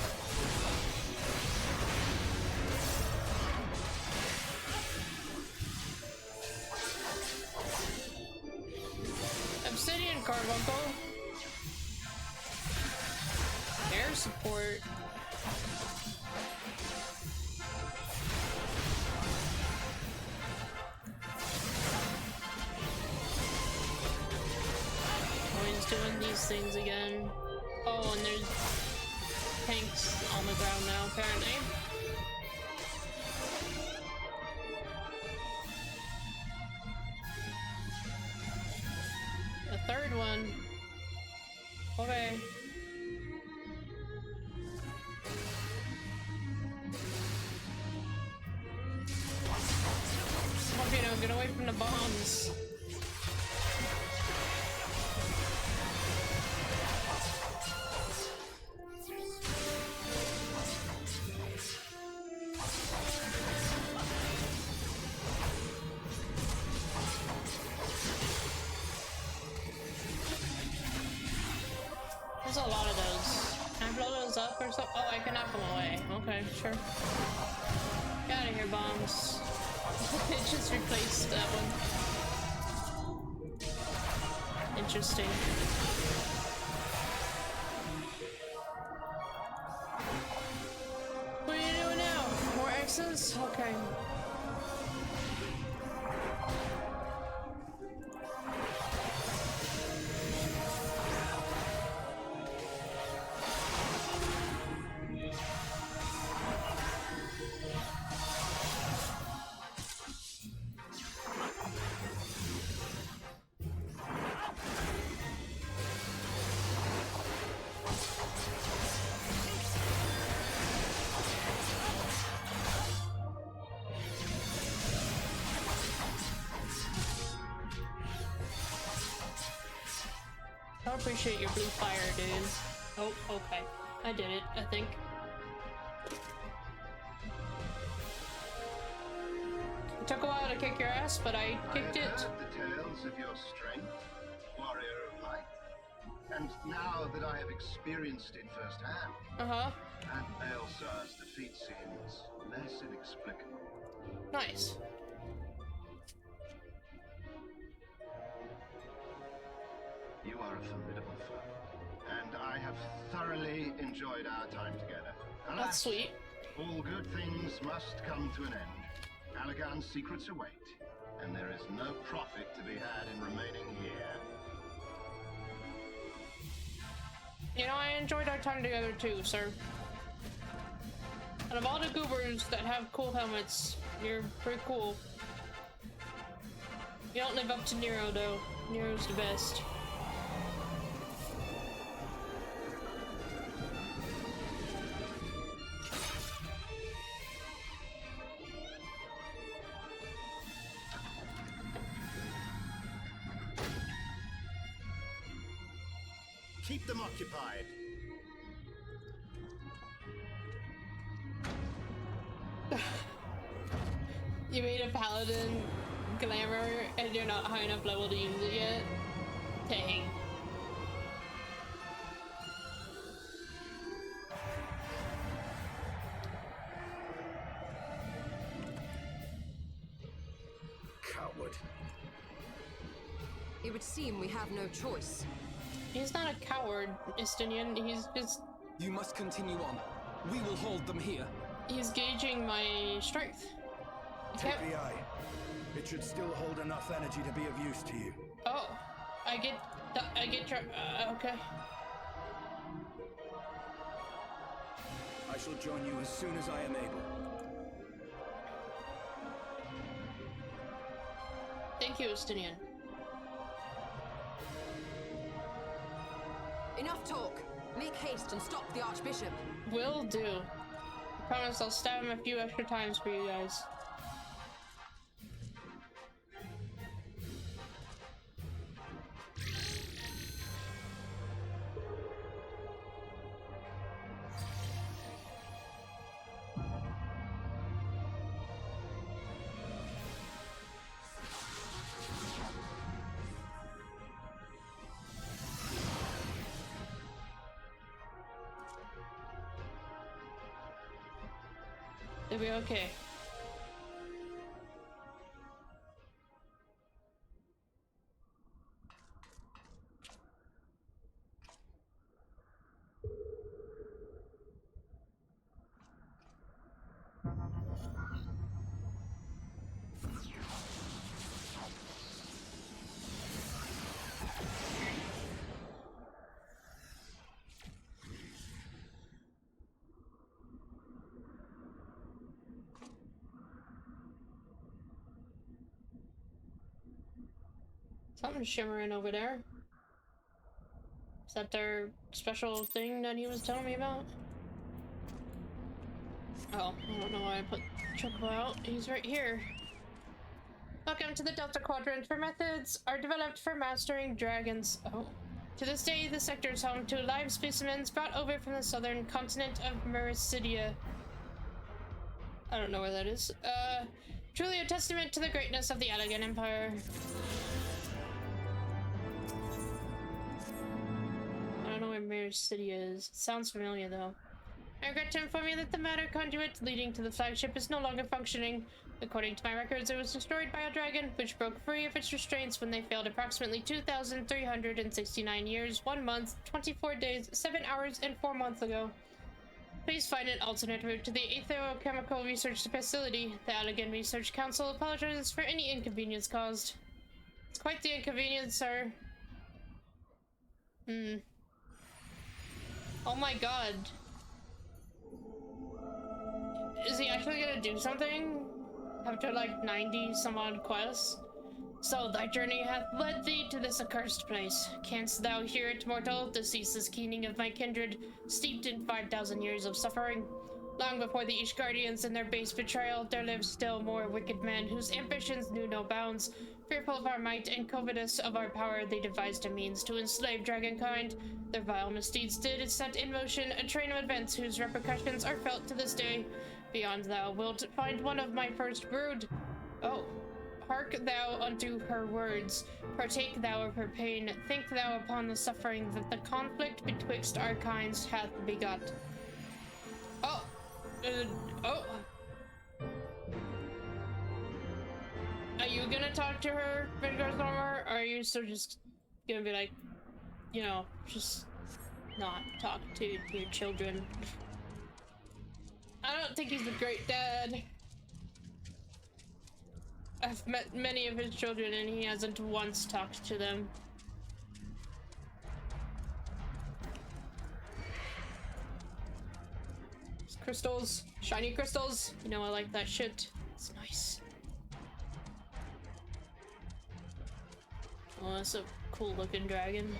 S1: Obsidian Carbuncle. Air support. Doing these things again. Oh, and there's tanks on the ground now, apparently. A third one. Okay. Scorpio, get away from the bombs. There's a lot of those. Can I blow those up or something? Oh, I can knock them away. Okay, sure. Get out of here, bombs. It just replaced that one. Interesting. What are you doing now? More X's? Okay. don't appreciate your blue fire, dude. Oh, okay. I did it, I think. It took a while to kick your ass, but I kicked it.
S9: I have heard the tales of your strength, warrior of light. And now that I have experienced it firsthand, Aunt Ailsa's defeat seems less inexplicable.
S1: Nice.
S9: You are a formidable foe, and I have thoroughly enjoyed our time together. Alas,
S1: That's sweet.
S9: all good things must come to an end. Allagan's secrets await, and there is no profit to be had in remaining here.
S1: You know, I enjoyed our time together too, sir. And of all the goobers that have cool helmets, you're pretty cool. You don't live up to Nero, though. Nero's the best.
S3: Keep them occupied.
S1: You made a paladin glamour and you're not high enough level to use it yet? Dang.
S3: Coward.
S8: It would seem we have no choice.
S1: He's not a coward, Istinian. He's just...
S7: You must continue on. We will hold them here.
S1: He's gauging my strength.
S4: Take the eye. It should still hold enough energy to be of use to you.
S1: Oh, I get your, okay.
S4: I shall join you as soon as I am able.
S1: Thank you, Istinian.
S8: Enough talk. Make haste and stop the Archbishop.
S1: Will do. I promise I'll stab him a few extra times for you guys. It'll be okay. Something's shimmering over there. Is that their special thing that he was telling me about? Oh, I don't know why I put Chocobo out. He's right here. Welcome to the Delta Quadrant, where methods are developed for mastering dragons. Oh. To this day, the sector is home to live specimens brought over from the southern continent of Mericidia. I don't know where that is. Truly a testament to the greatness of the Allagan Empire. I don't know where Mericidia is. It sounds familiar, though. I regret to inform you that the matter conduit leading to the flagship is no longer functioning. According to my records, it was destroyed by a dragon, which broke free of its restraints when they failed approximately 2,369 years, 1 month, 24 days, 7 hours, and 4 months ago. Please find an alternate route to the Aetherochemical Research Facility. The Allagan Research Council apologizes for any inconvenience caused. It's quite the inconvenience, sir. Oh my god. Is he actually gonna do something? After like 90 some odd quests? So thy journey hath led thee to this accursed place. Canst thou hear it, mortal? The ceaseless keening of my kindred, steeped in 5,000 years of suffering. Long before the Ishgardians and their base betrayal, there lived still more wicked men whose ambitions knew no bounds, Fearful of our might and covetous of our power, they devised a means to enslave dragonkind. Their vile misdeeds did set in motion a train of events whose repercussions are felt to this day. Beyond thou wilt find one of my first brood. Oh. Hark thou unto her words, partake thou of her pain, think thou upon the suffering that the conflict betwixt our kinds hath begot. Oh! Oh! Are you gonna talk to her, Midgardsormr, or are you still just gonna be like, you know, just not talk to your children? I don't think he's a great dad. I've met many of his children and he hasn't once talked to them. Crystals, shiny crystals. You know I like that shit. It's nice. Oh, that's a cool looking dragon.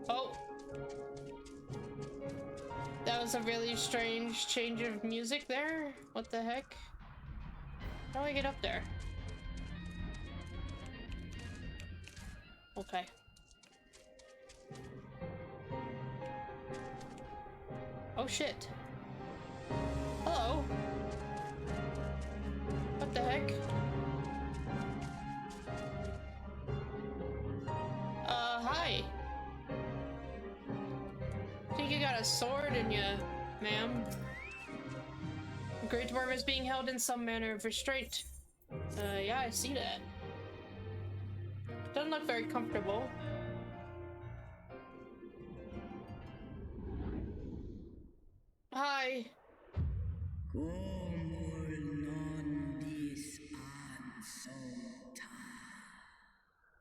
S1: Oh. That was a really strange change of music there. What the heck? How do I get up there? Okay. Oh shit. Hello. What the heck? Hi. Think you got a sword in you, ma'am? The Great Dwarf is being held in some manner of restraint. Yeah, I see that. Doesn't look very comfortable. Hi.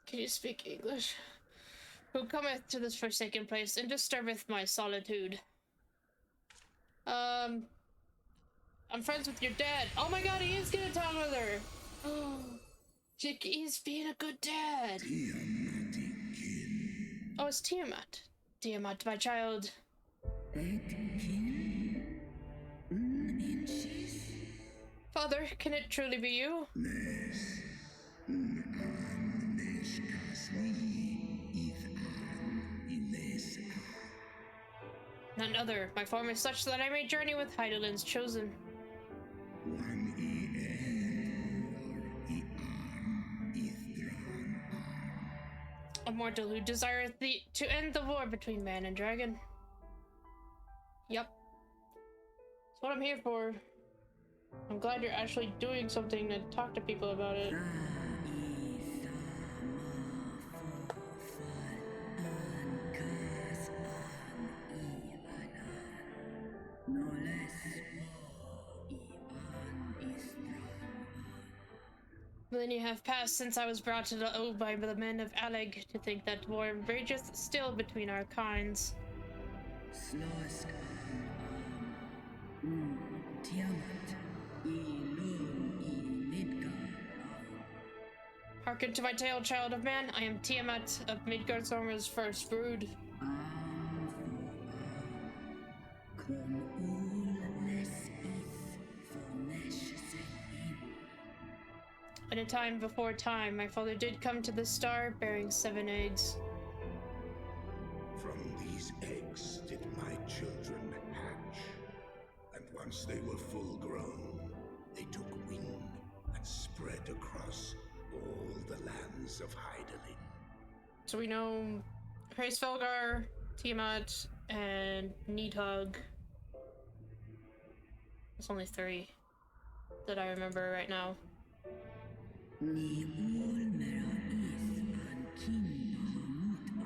S1: Can you speak English? Who cometh to this forsaken place and disturbeth my solitude? I'm friends with your dad. Oh my god, he is gonna talk with her. Oh, he's being a good dad. Oh, it's Tiamat. Tiamat, my child. Father, can it truly be you? None other. My form is such that I may journey with Heidelin's chosen. A mortal who desireth to end the war between man and dragon. Yep. That's what I'm here for. I'm glad you're actually doing something to talk to people about it. Millennia have passed since I was brought to the oath by the men of Aleg to think that war rageth still between our kinds. Hearken to my tale, child of man. I am Tiamat of Midgardsormr's first brood. At a time before time, my father did come to the star, bearing 7 eggs.
S3: From these eggs did my children hatch. And once they were full grown, they took wing and spread across all the lands of Heidelin.
S1: So we know Hraesvelgar, Tiamat, and Nidhogg. There's only 3 that I remember right now.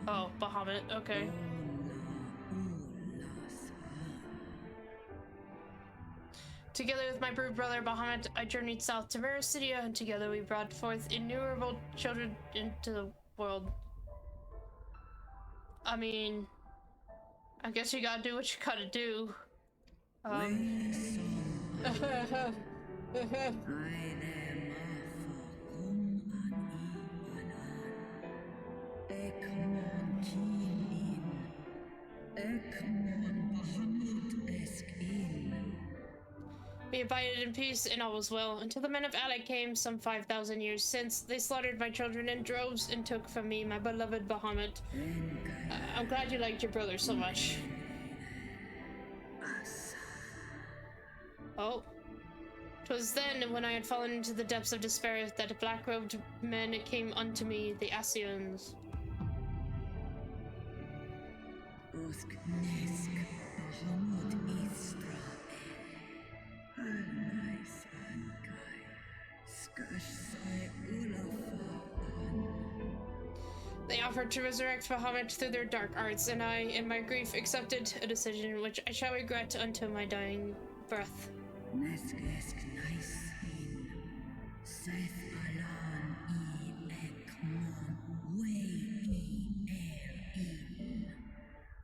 S1: Oh, Bahamut, okay. Together with my brood brother Bahamut, I journeyed south to Vericidia, and together we brought forth innumerable children into the world. I mean, I guess you gotta do what you gotta do. Be abided in peace, and all was well, until the men of Alec came some 5,000 years since. They slaughtered my children in droves and took from me my beloved Bahamut. I'm glad you liked your brother so much. Oh. 'Twas then, when I had fallen into the depths of despair, that black-robed men came unto me, the Asians. They offered to resurrect Bahamut through their dark arts, and I, in my grief, accepted a decision which I shall regret until my dying breath.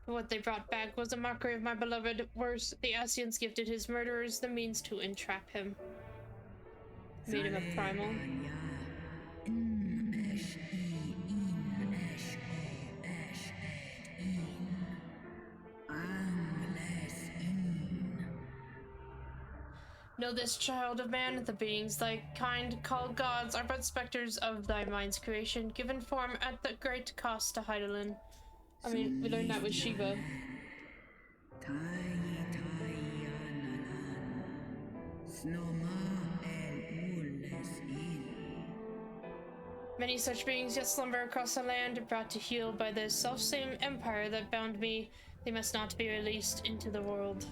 S1: What they brought back was a mockery of my beloved. Worse, the Asians gifted his murderers the means to entrap him. Made him a primal. Know this, child of man, the beings thy kind called gods are but specters of thy mind's creation, given form at the great cost to Heidelin. I mean, we learned that with Shiva. Many such beings yet slumber across the land, brought to heel by the selfsame empire that bound me. They must not be released into the world.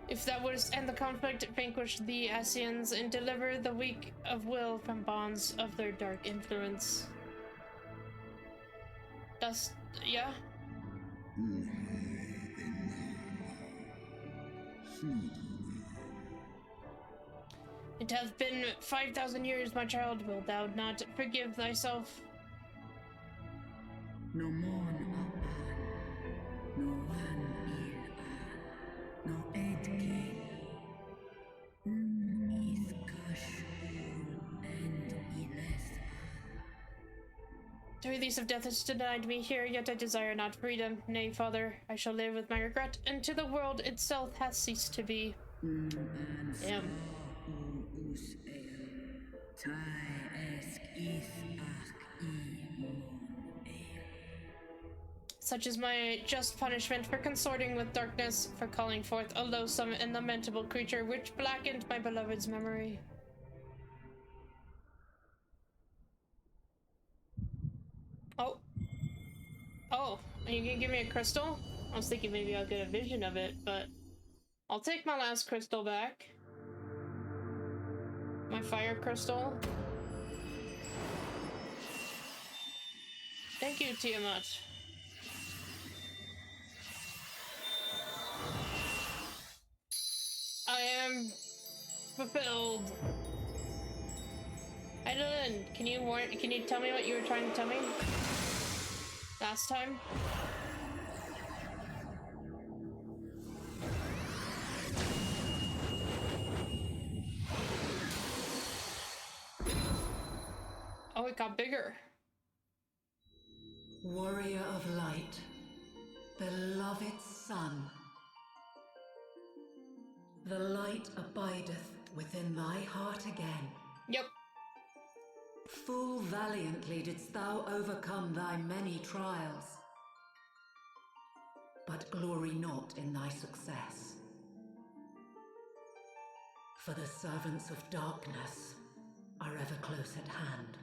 S1: If thou wouldst end the conflict, vanquish the Asians, and deliver the weak of will from bonds of their dark influence. That's... yeah? It hath been 5,000 years, my child. Wilt thou not forgive thyself? No more. The release of death has denied me here, yet I desire not freedom. Nay, father, I shall live with my regret until the world itself hath ceased to be. Damn. Such is my just punishment for consorting with darkness, for calling forth a loathsome and lamentable creature which blackened my beloved's memory. Oh. Oh, are you gonna give me a crystal? I was thinking maybe I'll get a vision of it, but I'll take my last crystal back. My fire crystal. Thank you, Tiamat. I am fulfilled. Heidelin, can you tell me what you were trying to tell me last time? Oh, it got bigger.
S6: Warrior of light, beloved son. The light abideth within thy heart again.
S1: Yep.
S6: Full valiantly didst thou overcome thy many trials, but glory not in thy success. For the servants of darkness are ever close at hand.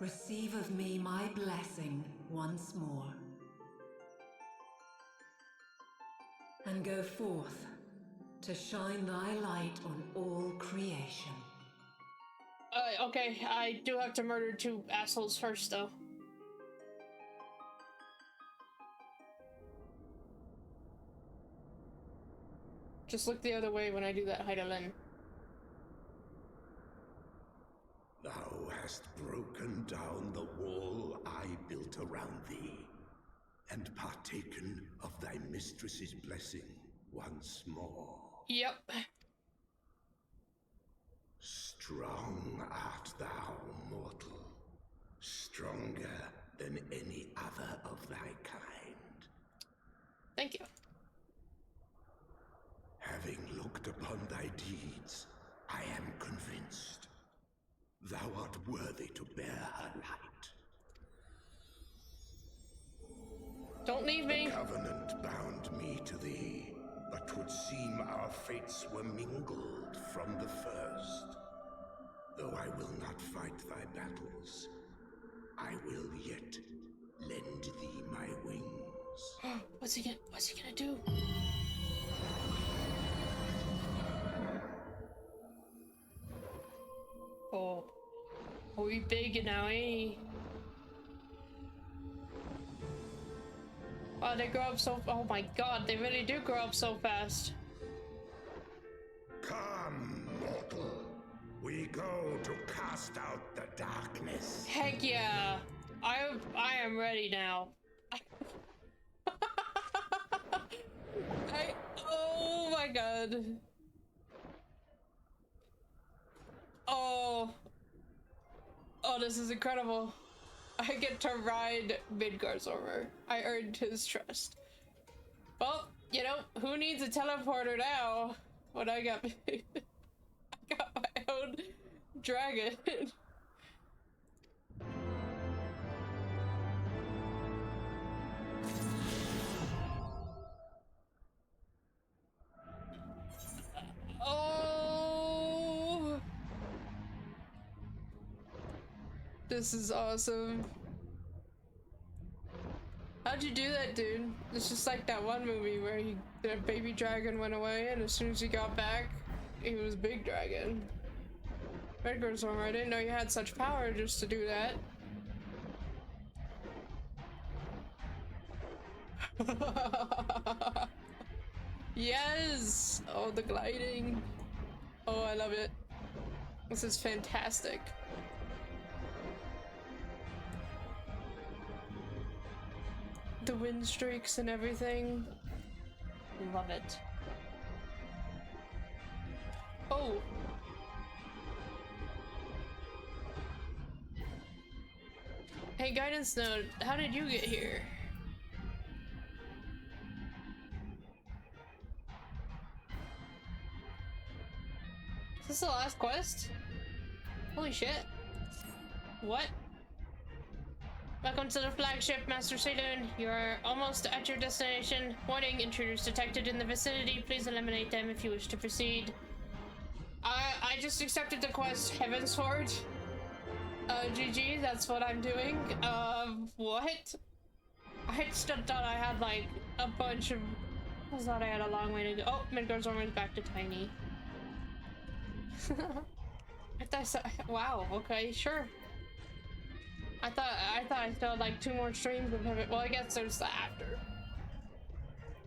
S6: Receive of me my blessing once more, and go forth to shine thy light on all creation.
S1: Okay, I do have to murder 2 assholes first, though. Just look the other way when I do that, Heidelin.
S3: Thou hast broken down the wall I built around thee, and partaken of thy mistress's blessing once more.
S1: Yep.
S3: Strong art thou, mortal. Stronger than any other of thy kind.
S1: Thank you.
S3: Having looked upon thy deeds, I am convinced thou art worthy to bear her light.
S1: Don't leave me.
S3: The covenant bound me to thee, but 'twould seem our fates were mingled from the first. Though I will not fight thy battles, I will yet lend thee my wings.
S1: What's he gonna do? Oh, we big now, ain't he? Oh, they grow up so. Oh my God, they really do grow up so fast.
S3: Come, mortal. We go to cast out the darkness.
S1: Heck yeah, I am ready now. Oh my God. Oh, this is incredible. I get to ride Midgard's armor. I earned his trust. Well, you know, who needs a teleporter now? When I got my own dragon. Oh, this is awesome. How'd you do that, dude? It's just like that one movie where the baby dragon went away, and as soon as he got back, he was big dragon. Midgard's armor, I didn't know you had such power just to do that. Yes! Oh, the gliding. Oh, I love it. This is fantastic. The wind streaks and everything. Love it. Oh! Hey, guidance note, how did you get here? Is this the last quest? Holy shit. What? Welcome to the flagship, Master Saloon. You are almost at your destination. Warning, intruders detected in the vicinity. Please eliminate them if you wish to proceed. I just accepted the quest, Heavensward. GG, that's what I'm doing. What? I still thought I had, like, a bunch of... I thought I had a long way to go. Oh, Midgard's armor is back to tiny. I thought I saw... Wow, okay, sure. I thought I still had, like, 2 more streams of Heaven... Well, I guess there's the after.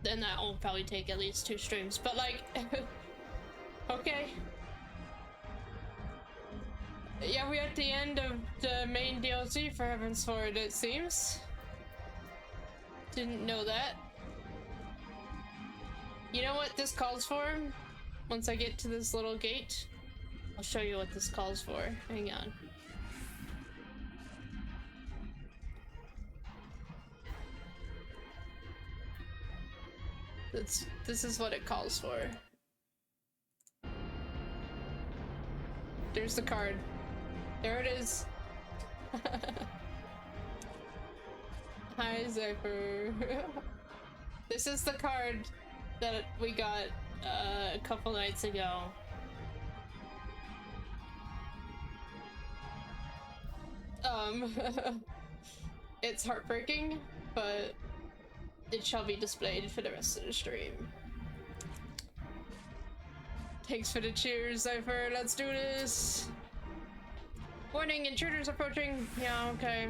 S1: Then that will probably take at least 2 streams, but, like... Okay. Yeah, we're at the end of the main DLC for Heavensward, it seems. Didn't know that. You know what this calls for? Once I get to this little gate, I'll show you what this calls for. Hang on. This is what it calls for. There's the card. There it is. Hi, Zephyr. This is the card that we got a couple nights ago. It's heartbreaking, but it shall be displayed for the rest of the stream. Thanks for the cheers, Zephyr. Let's do this. Warning, intruders approaching. Yeah, okay.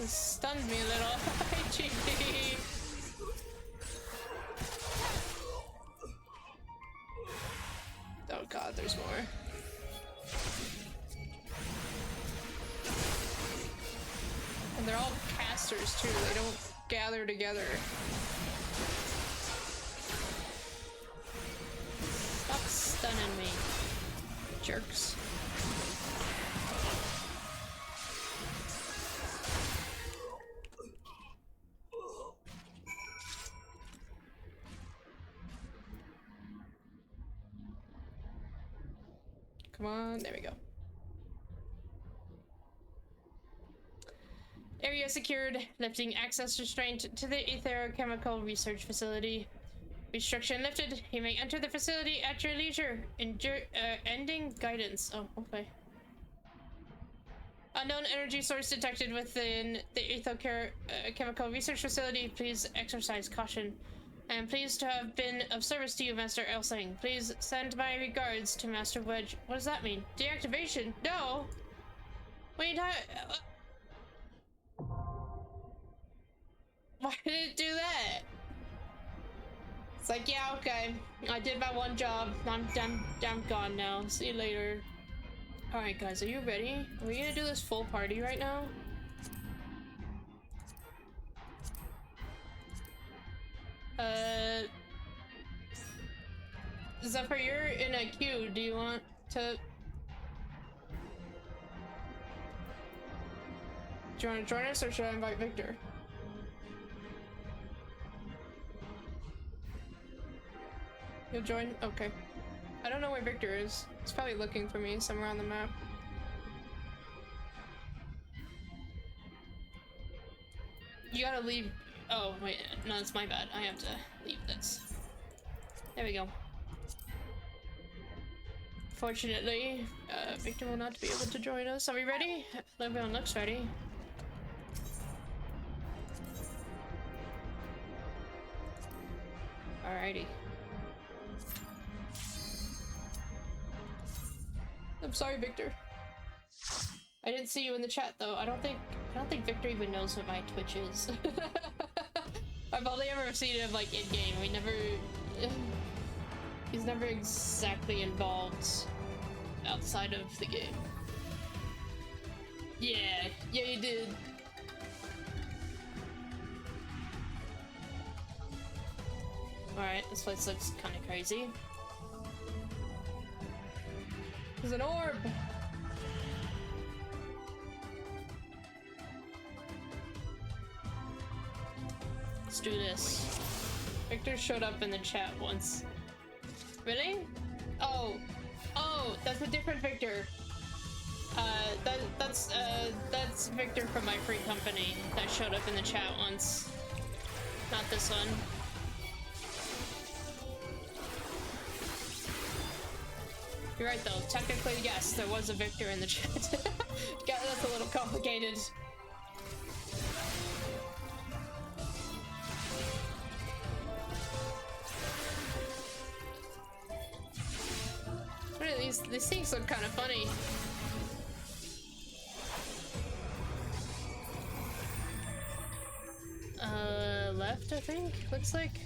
S1: It stunned me a little. GG. Oh god, there's more. And they're all casters too, they don't gather together. Stop stunning me, jerks. Come on, there we go. Area secured, lifting access restraint to the etherochemical research facility. Restriction lifted. You may enter the facility at your leisure. Ending guidance. Oh, okay. Unknown energy source detected within the etherochemical research facility. Please exercise caution. I am pleased to have been of service to you, Master Elsing. Please send my regards to Master Wedge. What does that mean? Deactivation? No! What are you talking? Why did it do that? It's like, yeah, okay. I did my one job. I'm gone now. See you later. Alright, guys, are you ready? Are we gonna do this full party right now? Zephyr, you're in a queue. Do you want to... Do you want to join us, or should I invite Victor? You'll join? Okay. I don't know where Victor is. He's probably looking for me somewhere on the map. You gotta leave. Oh, wait. No, it's my bad. I have to leave this. There we go. Fortunately, Victor will not be able to join us. Are we ready? Everyone looks ready. Alrighty. I'm sorry, Victor. I didn't see you in the chat though. I don't think Victor even knows what my Twitch is. I've only ever seen him like in game. We never. He's never exactly involved outside of the game. Yeah, you did. Alright, this place looks kind of crazy. There's an orb! Let's do this. Victor showed up in the chat once. Really? Oh, that's a different Victor. That's Victor from my free company that showed up in the chat once. Not this one. You're right though, technically yes, there was a Victor in the chat. Yeah, that's a little complicated. These things look kind of funny. Left, I think? Looks like.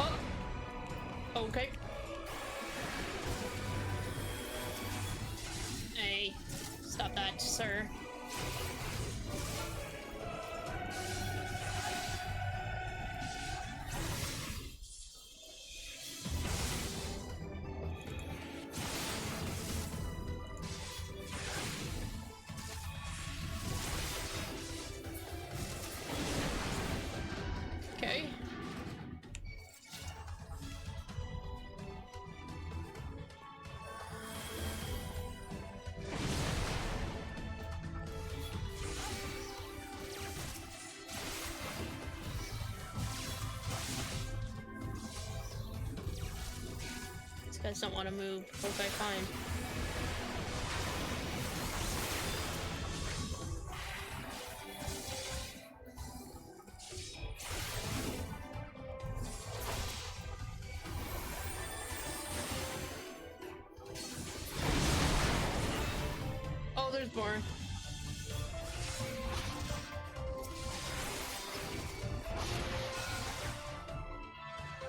S1: Oh! Okay. Hey, stop that, sir. Guys don't want to move. Okay, fine. more.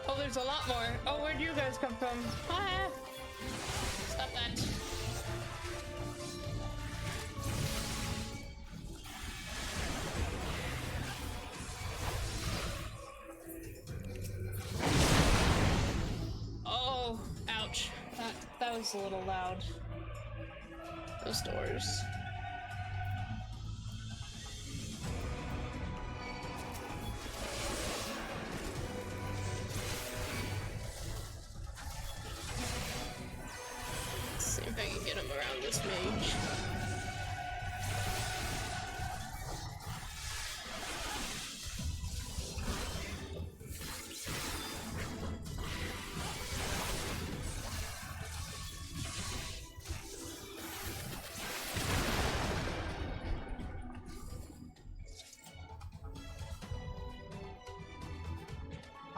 S1: Oh, there's a lot more. Oh, where'd you guys come from? Ah! Stop that. Oh, ouch. That was a little loud. Those doors. Let's see if I can get him around this mage.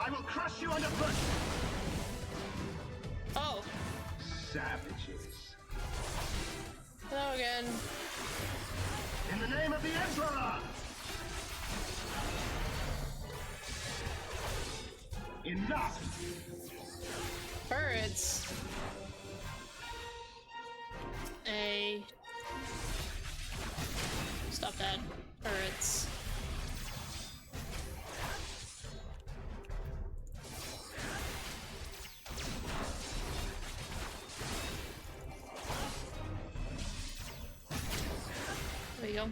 S9: I will crush you underfoot!
S1: Oh,
S9: Savages.
S1: hello again.
S9: In the name of the Emperor! Enough!
S1: Birds. Stop that. Birds. There you go.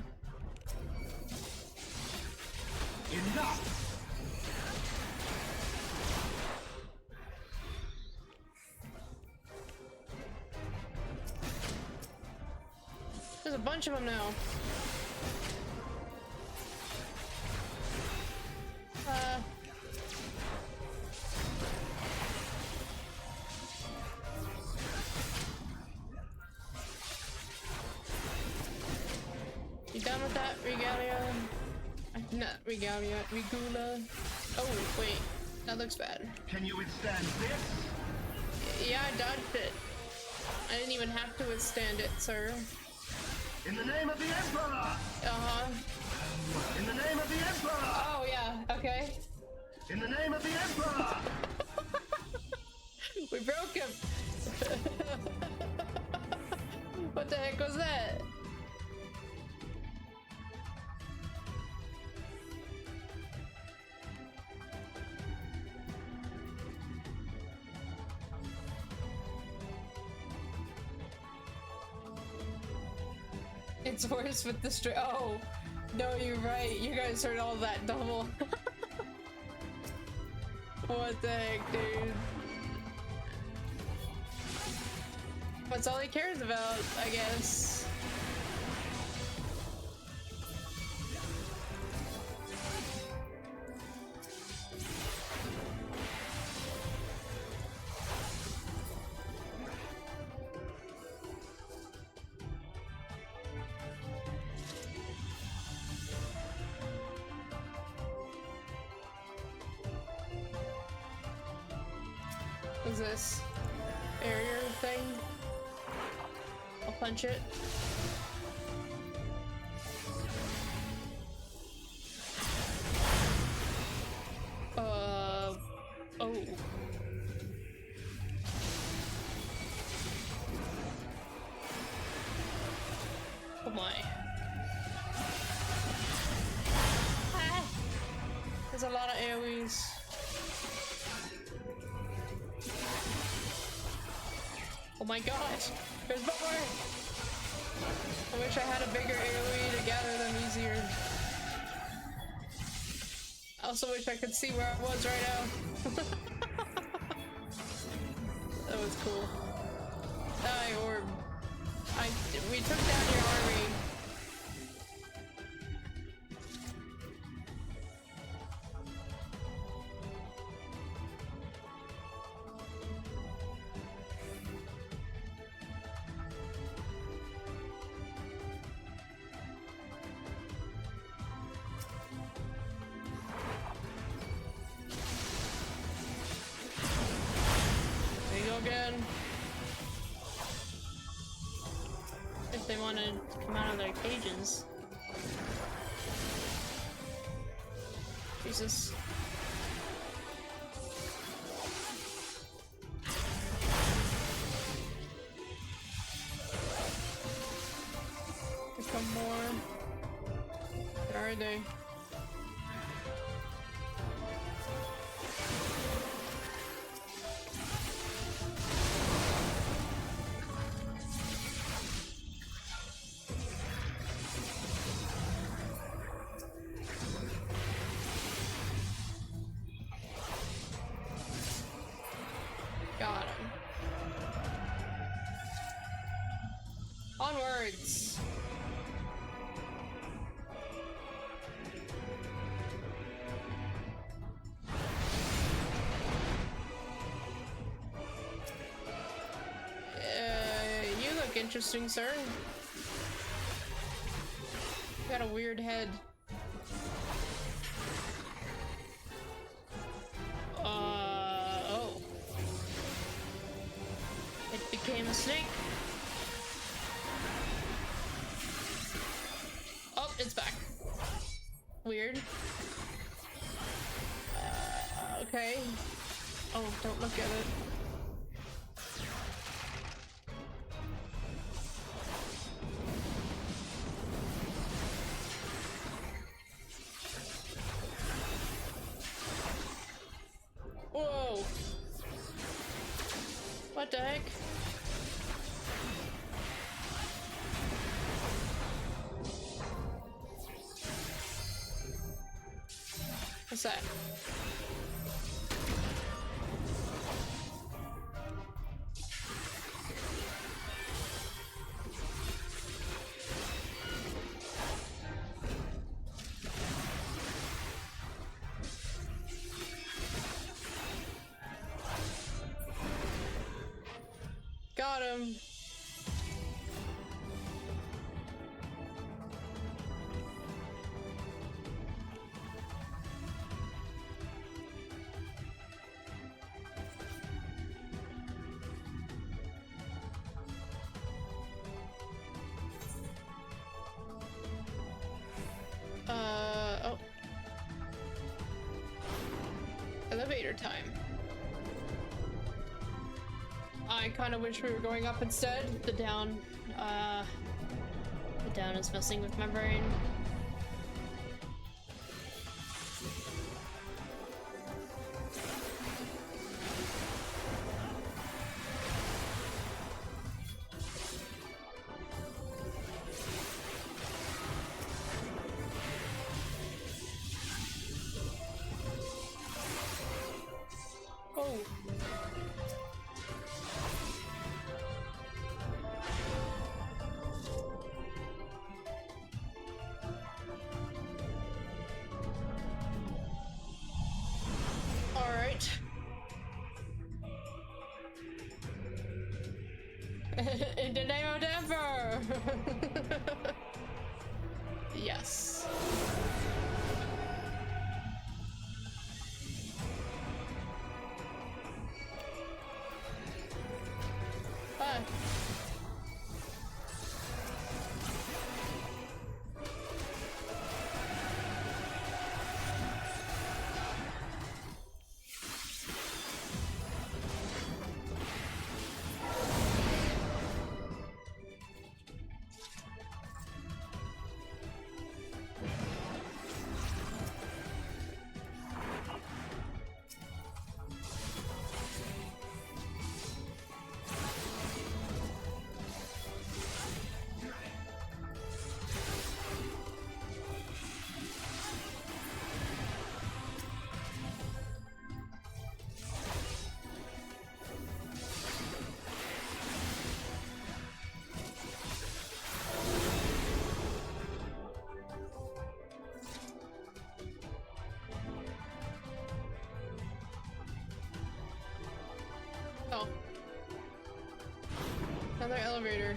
S9: Enough!
S1: There's a bunch of them now. You done with that, Regalia? Not Regalia, Regula. Oh, wait. That looks bad.
S9: Can you withstand this?
S1: Yeah, I dodged it. I didn't even have to withstand it, sir.
S9: In the name of the Emperor!
S1: Uh-huh.
S9: In the name of the Emperor!
S1: Oh, yeah, okay.
S9: In the name of the Emperor!
S1: We broke him! What the heck was that? It's worse with the oh, no, you're right. You guys heard all that double. What the heck, dude? That's all he cares about, I guess. What's this? Barrier thing? I'll punch it. Oh. Oh my. Ah. There's a lot of AoEs. Oh my gosh, there's more! I wish I had a bigger AoE to gather them easier. I also wish I could see where I was right now. That was cool. Die, orb. We took down your army. Again. If they want want to come out of their cages. Jesus. There's one more. Where are they? Got him. Onwards. You look interesting, sir. You got a weird head. Oh. It became a snake. Oh, it's back. Weird. Okay. Oh, don't look at it. Whoa! What the heck? What's that? Got him. Oh. Elevator time. I kind of wish we were going up instead. The down is messing with my brain. Oh. In the name of the Emperor! Yes. Ah. Oh. Another elevator.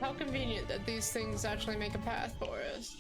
S1: How convenient that these things actually make a path for us.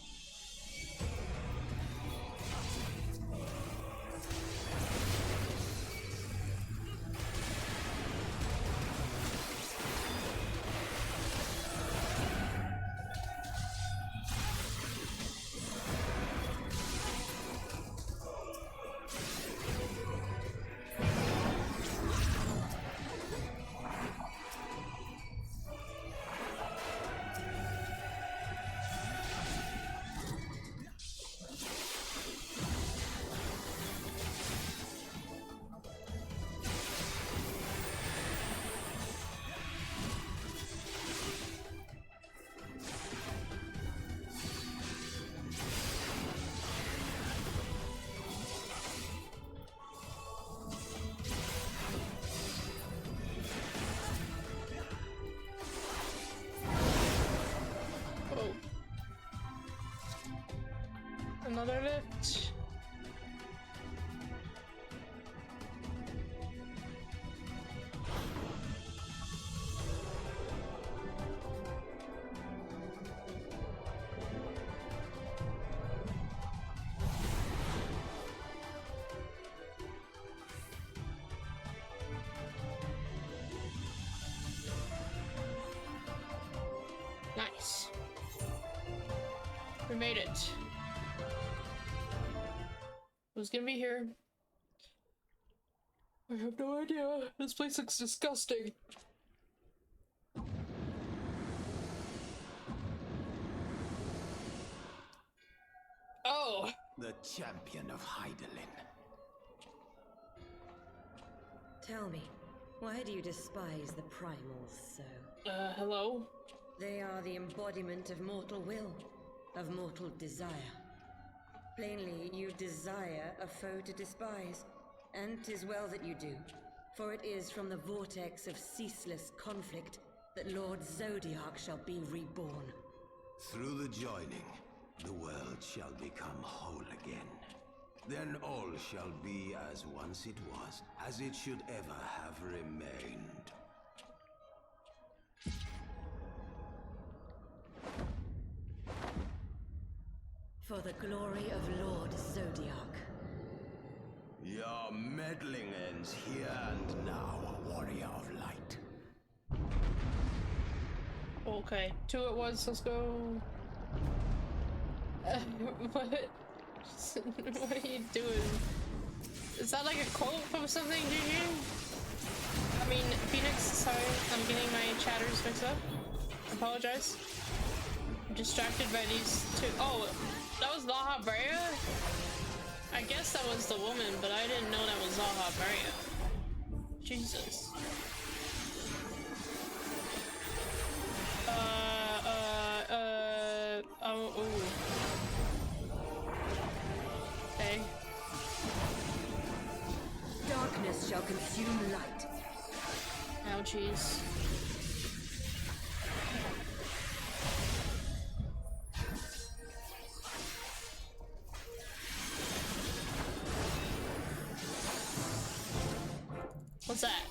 S1: Another lift. Nice. We made it. Who's gonna be here? I have no idea. This place looks disgusting. Oh!
S3: The champion of Hydaelyn.
S8: Tell me, why do you despise the primals so?
S1: Hello?
S8: They are the embodiment of mortal will, of mortal desire. Plainly, you desire a foe to despise, and 'tis well that you do, for it is from the vortex of ceaseless conflict that Lord Zodiac shall be reborn.
S3: Through the joining, the world shall become whole again. Then all shall be as once it was, as it should ever have remained.
S8: For the glory of Lord Zodiac.
S3: Your meddling ends here and now, warrior of light.
S1: Okay, 2 at once, let's go. What? What are you doing? Is that like a quote from something, Gigi? I mean, Phoenix, sorry, I'm getting my chatters mixed up. Apologize. I'm distracted by these 2. Oh, that was Laha Brea? I guess that was the woman, but I didn't know that was Laha Brea. Jesus. Oh, ooh. Okay.
S8: Darkness shall consume light.
S1: Ouchies. What's that?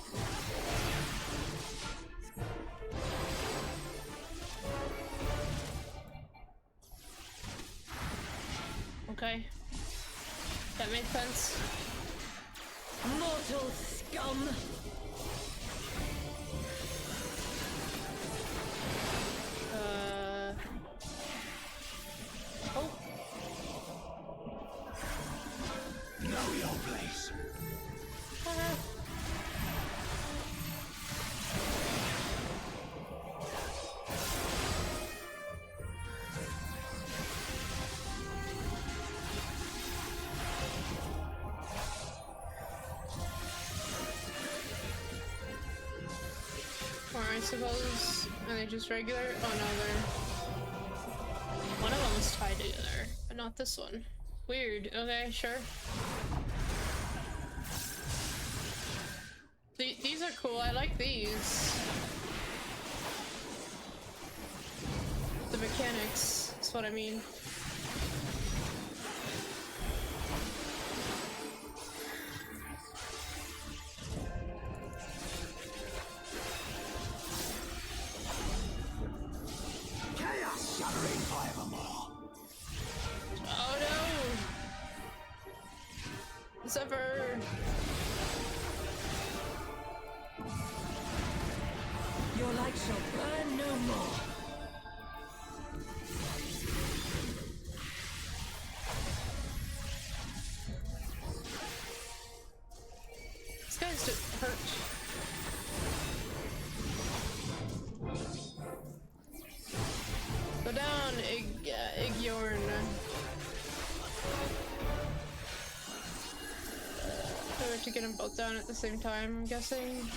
S1: Okay. That makes sense.
S8: Mortal scum!
S1: Oh.
S3: Know your place.
S1: Or I suppose, are they just regular? Oh no, they're... One of them is tied together, but not this one. Weird. Okay, sure. These are cool. I like these. The mechanics, that's what I mean. as ever.
S6: Your light shall burn no more.
S1: These guys just hurt. Go down, Igyorn. To get them both down at the same time, I'm guessing.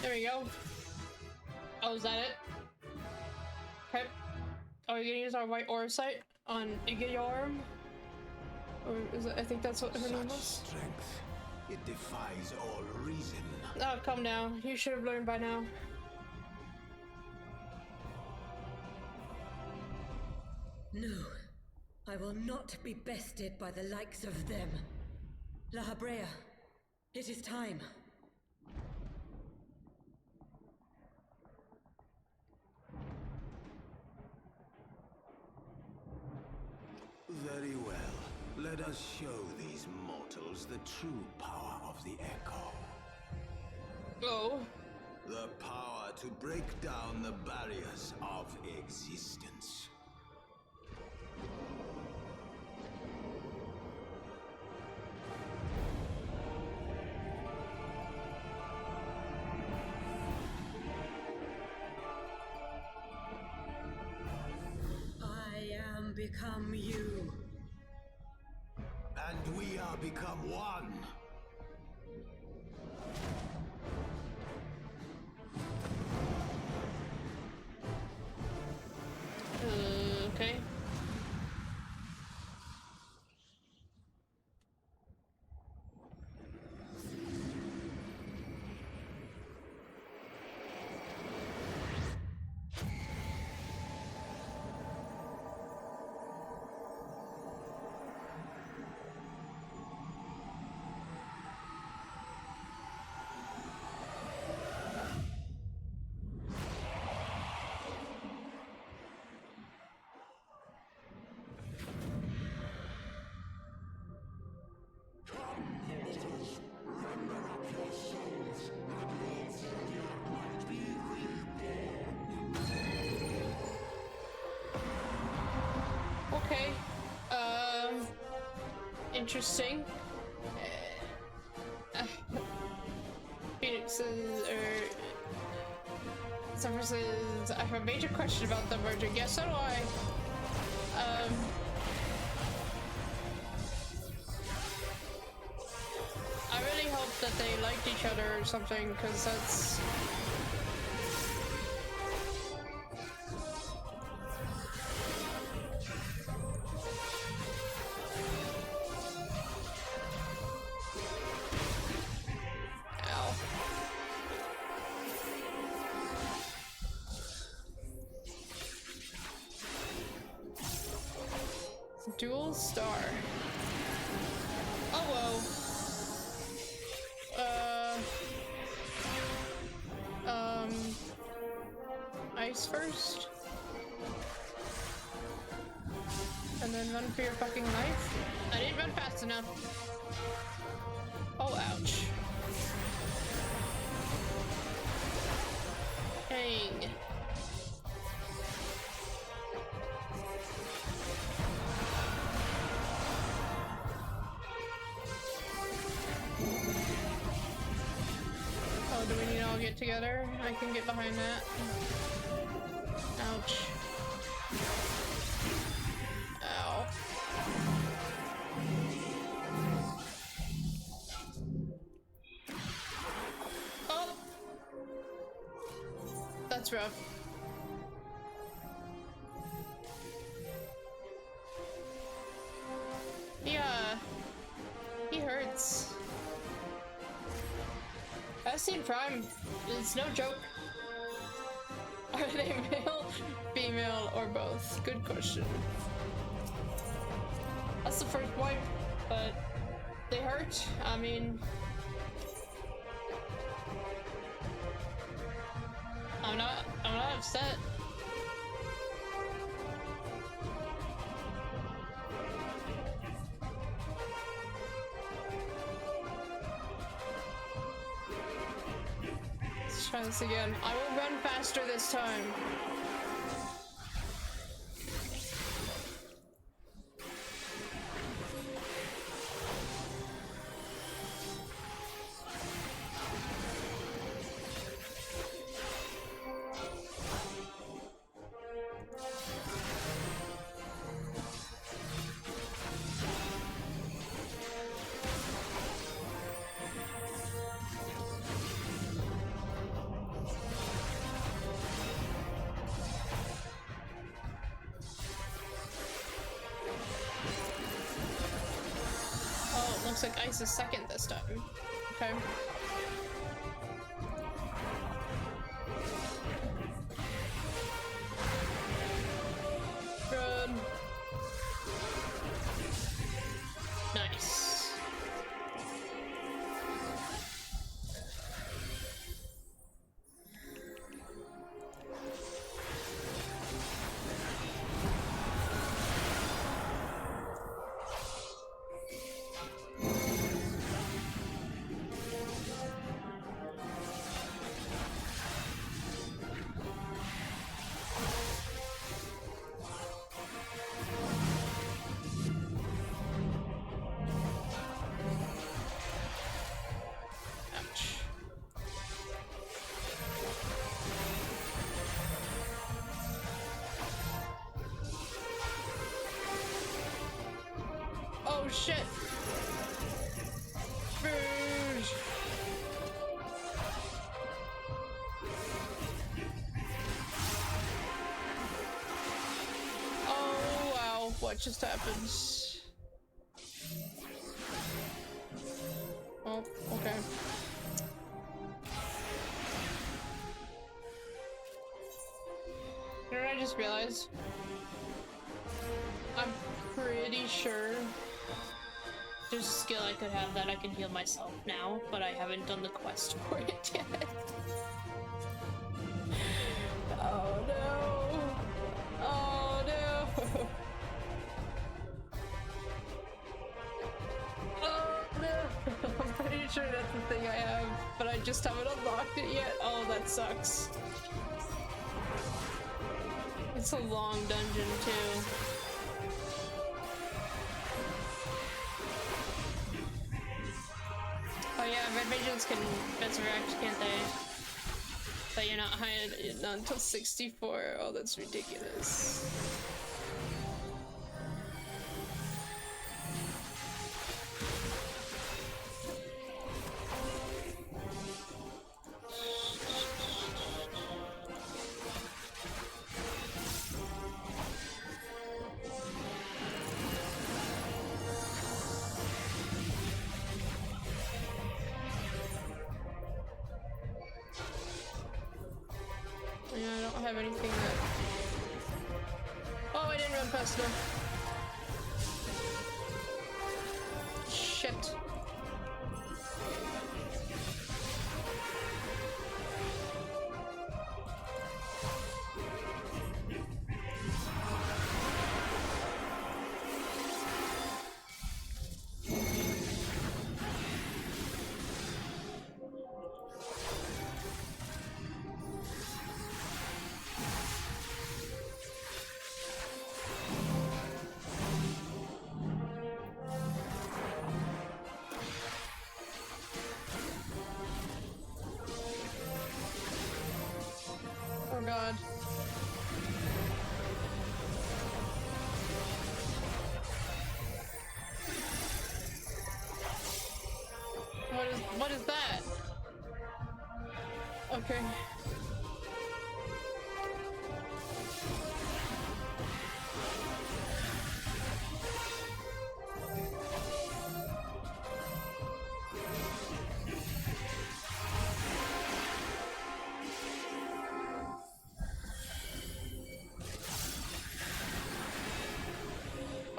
S1: There we go. Oh, is that it? Okay. Are we gonna use our white aura sight on Igyorn? Or is it, I think that's what her name was.
S3: Strength. It defies all reason.
S1: Oh, come now. You should have learned by now.
S6: No, I will not be bested by the likes of them. La Habrea, it is time.
S3: Very well. Let us show these mortals the true power of the Echo.
S1: Oh.
S3: The power to break down the barriers of existence.
S6: I am become you.
S3: And we are become one.
S1: Okay. Okay. Interesting. Phoenixes or I have a major question about them merging. Yes, so do I. I really hope that they liked each other or something, because that's... Dual star. Oh, whoa. Ice first. And then run for your fucking life. I didn't run fast enough. Oh, ouch. Dang. Oh, do we need to all get together? I can get behind that. Ouch. Ow. Oh! That's rough. Yeah. He hurts. I've seen Prime. It's no joke. Are they male, female, or both? Good question. That's the first wipe, but they hurt. I mean, I'm not upset. Let's try this again. I will run faster this time. Looks like Ice is second this time. Okay. Run. Nice. Oh shit! Boosh. Oh wow, what just happened? Oh, okay. You know what I just realized? I'm pretty sure there's a skill I could have that I can heal myself now, but I haven't done the quest for it yet. Oh no! Oh no! Oh no! I'm pretty sure that's the thing I have, but I just haven't unlocked it yet. Oh, that sucks. It's a long dungeon too. Oh yeah, red mages can resurrect, can't they? But you're not not until 64. Oh, that's ridiculous. Yeah, I don't have anything that... Oh, I didn't run fast enough. Shit. Oh god. What is that? Okay.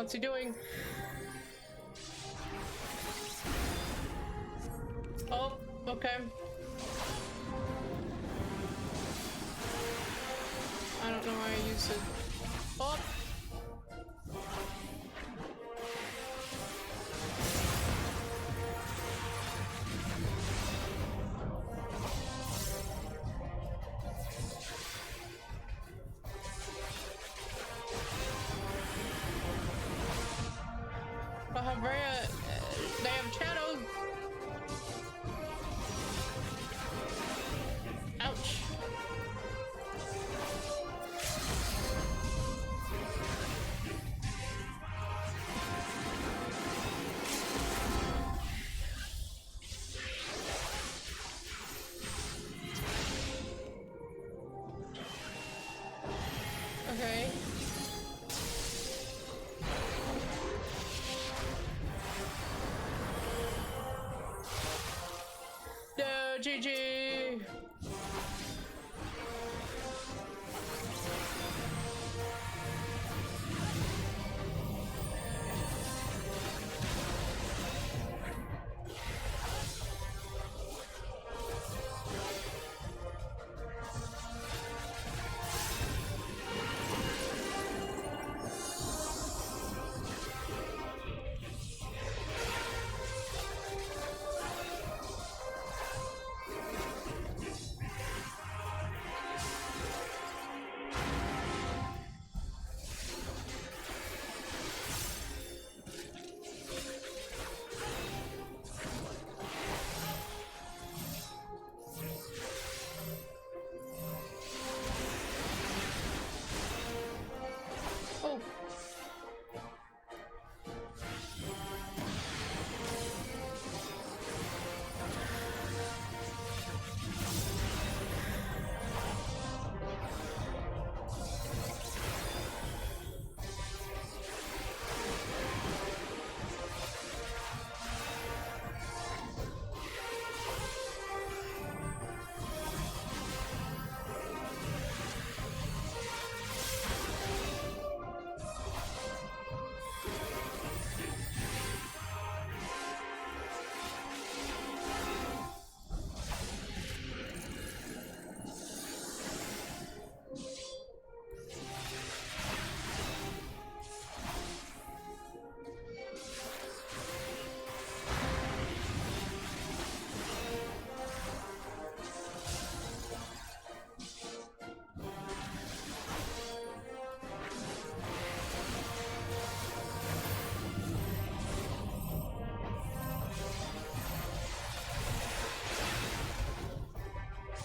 S1: What's he doing? Oh, okay. I don't know why I used it. Oh! Bahavria, they have shadows. Ouch. Okay. No, GG. Oh.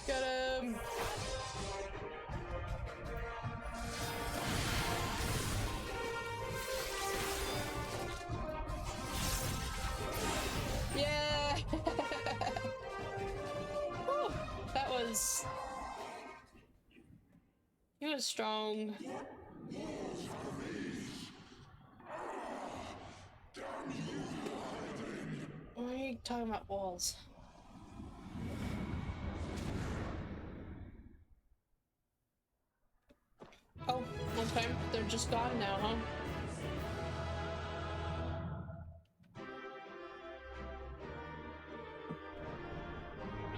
S1: Get him! Yeah! Whew, that was... He was strong. Why are you talking about walls? Oh, okay. They're just gone now, huh?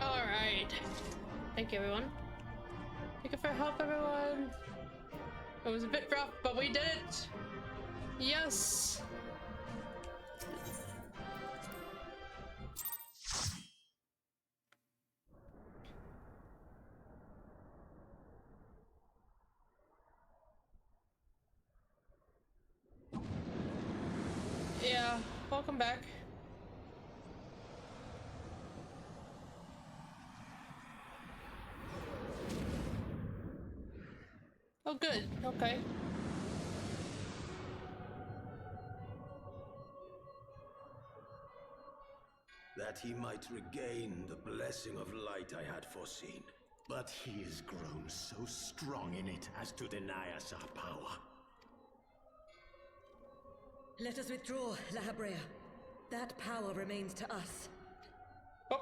S1: Alright. Thank you, everyone. Thank you for help, everyone. It was a bit rough, but we did it! Yes! Yeah, welcome back. Oh, good. Okay.
S3: That he might regain the blessing of light I had foreseen. But he is grown so strong in it as to deny us our power.
S10: Let us withdraw, La Habrea. That power remains to us.
S1: Oh.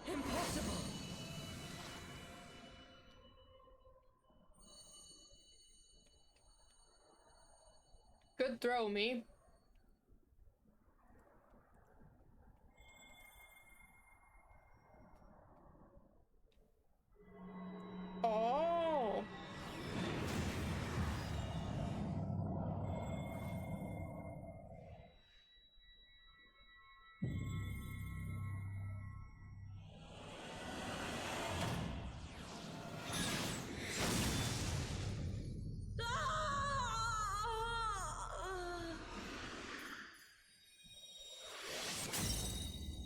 S10: Impossible!
S1: Good throw, me. Oh.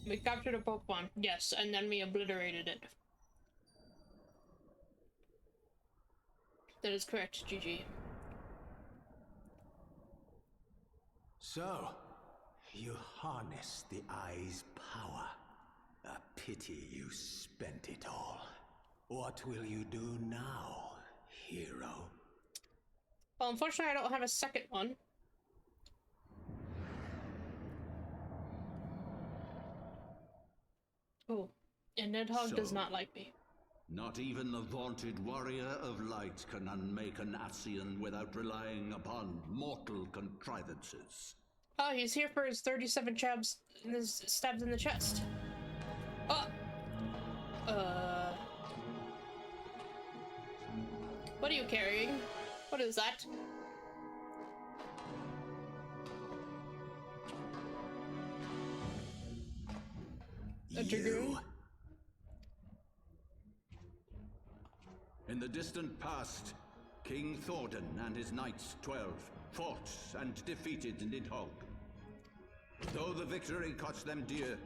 S1: We captured a Pokemon, yes, and then we obliterated it. That is correct, GG.
S11: So, you harness the eye's power. A pity you spent it all. What will you do now, hero?
S1: Well, unfortunately, I don't have a second one. Oh, and Nidhogg does not like me.
S12: Not even the vaunted warrior of light can unmake an Ascian without relying upon mortal contrivances.
S1: Oh, he's here for his 37 stabs in the chest. Oh! What are you carrying? What is that? A dragoon?
S12: In the distant past, King Thordan and his knights 12 fought and defeated Nidhogg. Though the victory cost them dear,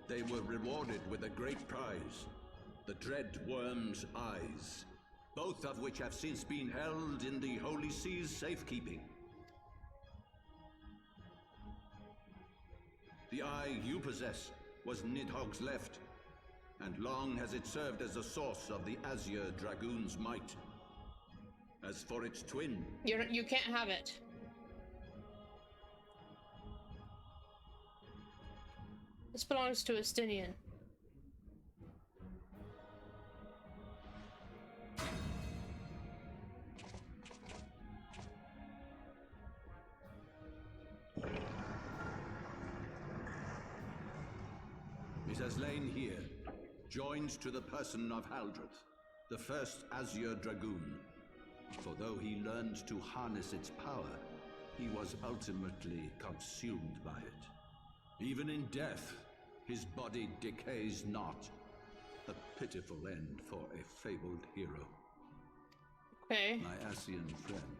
S12: they were rewarded with a great prize, the Dread Worm's eyes, both of which have since been held in the Holy Sea's safekeeping. The eye you possess was Nidhogg's left, and long has it served as the source of the Azure Dragoon's might. As for its twin...
S1: You can't have it. This belongs to Estinian.
S12: It has lain here, joined to the person of Haldreth, the first Azure Dragoon. For though he learned to harness its power, he was ultimately consumed by it. Even in death, his body decays not. A pitiful end for a fabled hero.
S1: Okay.
S12: My Ascian friend,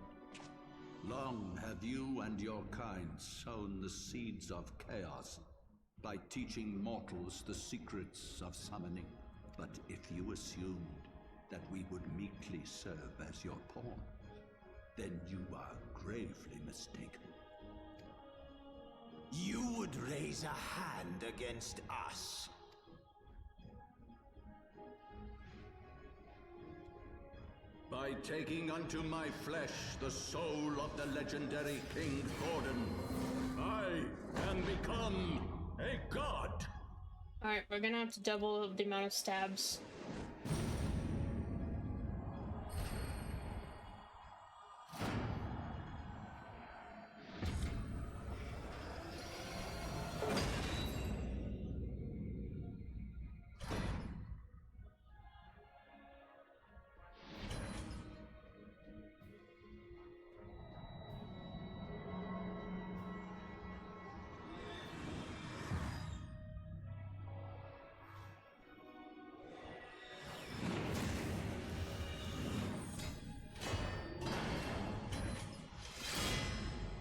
S12: long have you and your kind sown the seeds of chaos by teaching mortals the secrets of summoning. But if you assumed that we would meekly serve as your pawn, then you are gravely mistaken.
S11: You would raise a hand against us.
S12: By taking unto my flesh the soul of the legendary King Thordan, I can become a god!
S1: Alright, we're gonna have to double the amount of stabs.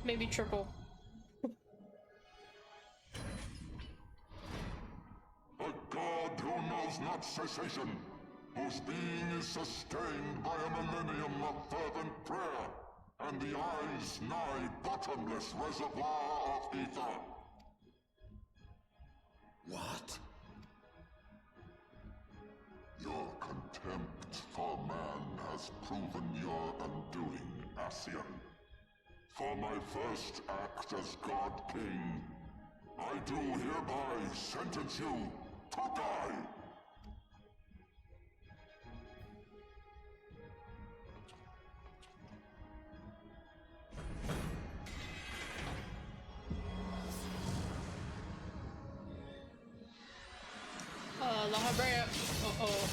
S1: Maybe triple.
S3: A god who knows not cessation, whose being is sustained by a millennium of fervent prayer, and the eye's nigh bottomless reservoir of ether.
S11: What?
S3: Your contempt for man has proven your undoing, Ascian. For my first act as God King, I do hereby sentence you to die!
S1: Brea. Uh-oh.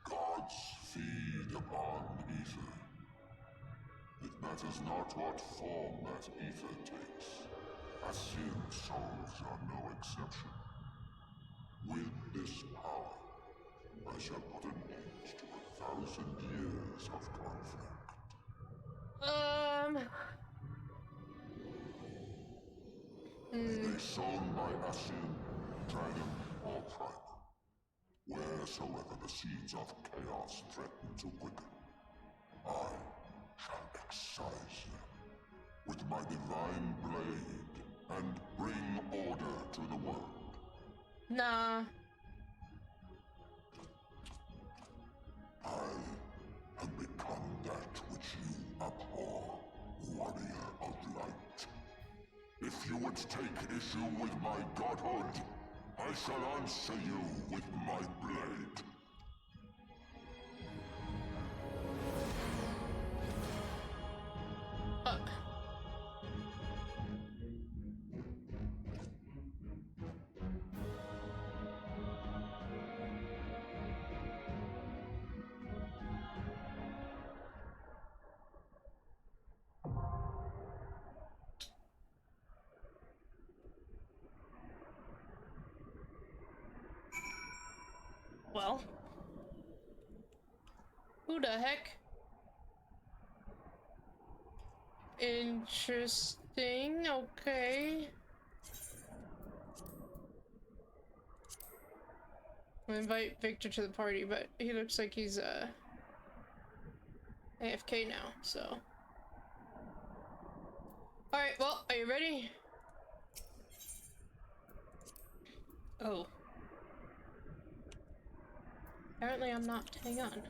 S3: Gods feed upon ether. It matters not what form that ether takes. Asyn souls are no exception. With this power, I shall put an end to 1,000 years of conflict. Be they sown by Asyn, dragon, or primal. Wheresoever the seeds of chaos threaten to quicken, I shall excise them with my divine blade and bring order to the world.
S1: Nah.
S3: I have become that which you abhor, warrior of light. If you would take issue with my godhood, I shall answer you with my blade.
S1: Well. Who the heck? Interesting, okay. I'll invite Victor to the party, but he looks like he's AFK now, so. Alright, well, are you ready? Oh. Apparently I'm not. Hang on.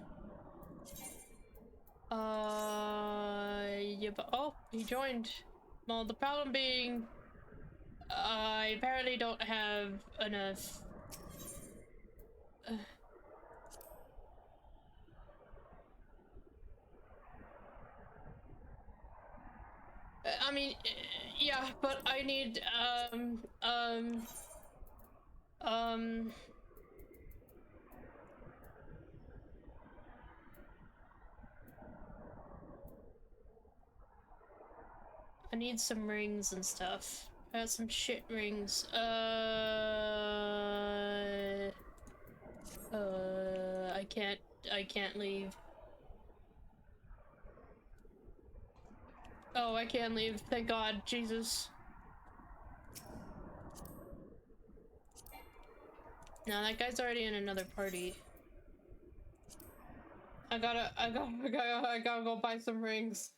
S1: Yeah, but oh, he joined. Well, the problem being, I apparently don't have enough. I mean, yeah, but I need, I need some rings and stuff. I got some shit rings. I can't leave. Oh, I can't leave. Thank God, Jesus. No, that guy's already in another party. I gotta go buy some rings.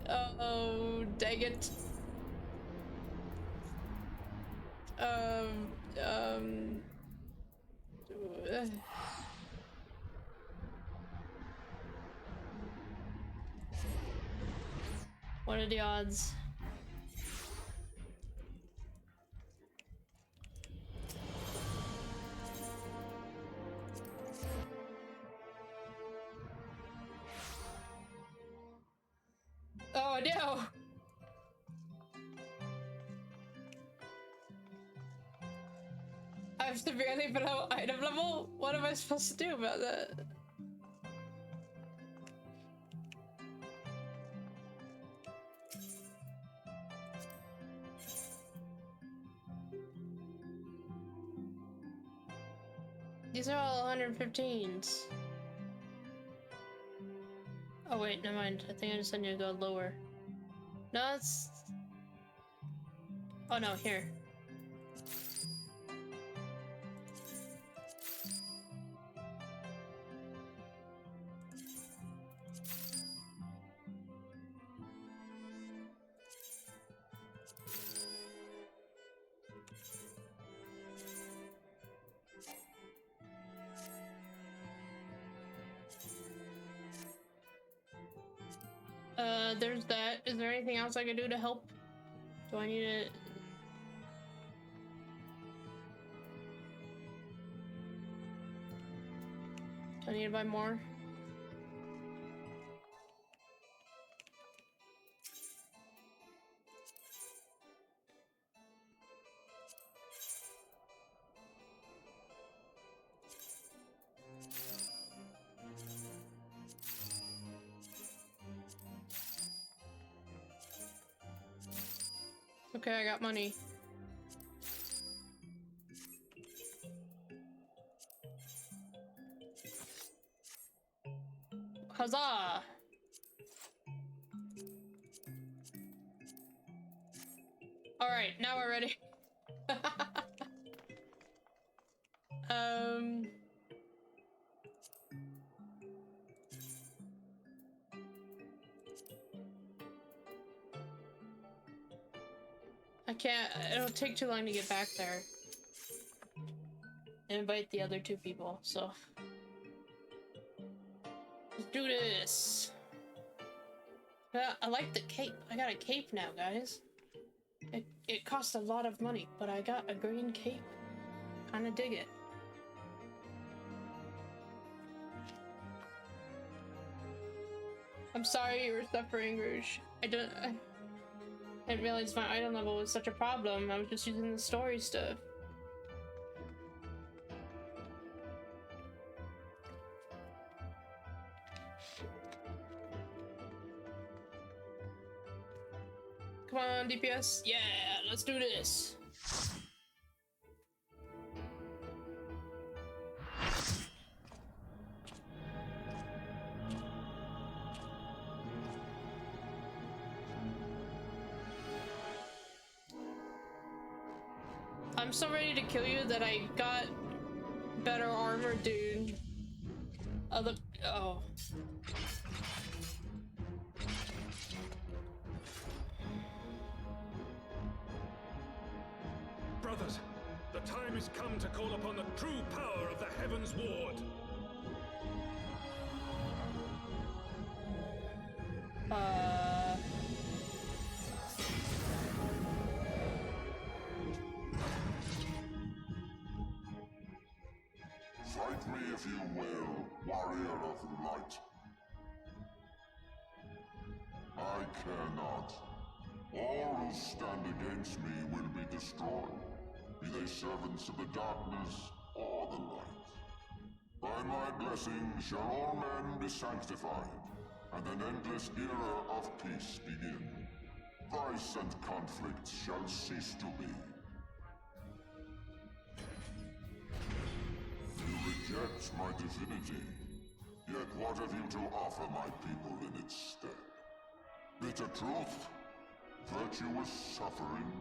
S1: Oh, dang it. What are the odds? Oh no! I'm severely below item level? What am I supposed to do about that? These are all 115s. Oh wait, never mind. I think I just need to go lower. No, it's... Oh no, here. There's that. Is there anything else I can do to help? Do I need to I need to buy more. Okay, I got money. Huzzah! Alright, now we're ready. I can't, it'll take too long to get back there. And invite the other two people, so. Let's do this. I like the cape. I got a cape now, guys. It cost a lot of money, but I got a green cape. Kinda dig it. I'm sorry you were suffering, Rouge. I didn't realize my item level was such a problem. I was just using the story stuff. Come on, DPS. Yeah, let's do this. I'm so ready to kill you that I got better armor, dude. Oh.
S13: Brothers, the time has come to call upon the true power of the Heavensward.
S3: Fight me if you will, warrior of light. I care not. All who stand against me will be destroyed, be they servants of the darkness or the light. By my blessing shall all men be sanctified, and an endless era of peace begin. Vice and conflict shall cease to be. You reject my divinity, yet what have you to offer my people in its stead? Bitter truth? Virtuous suffering?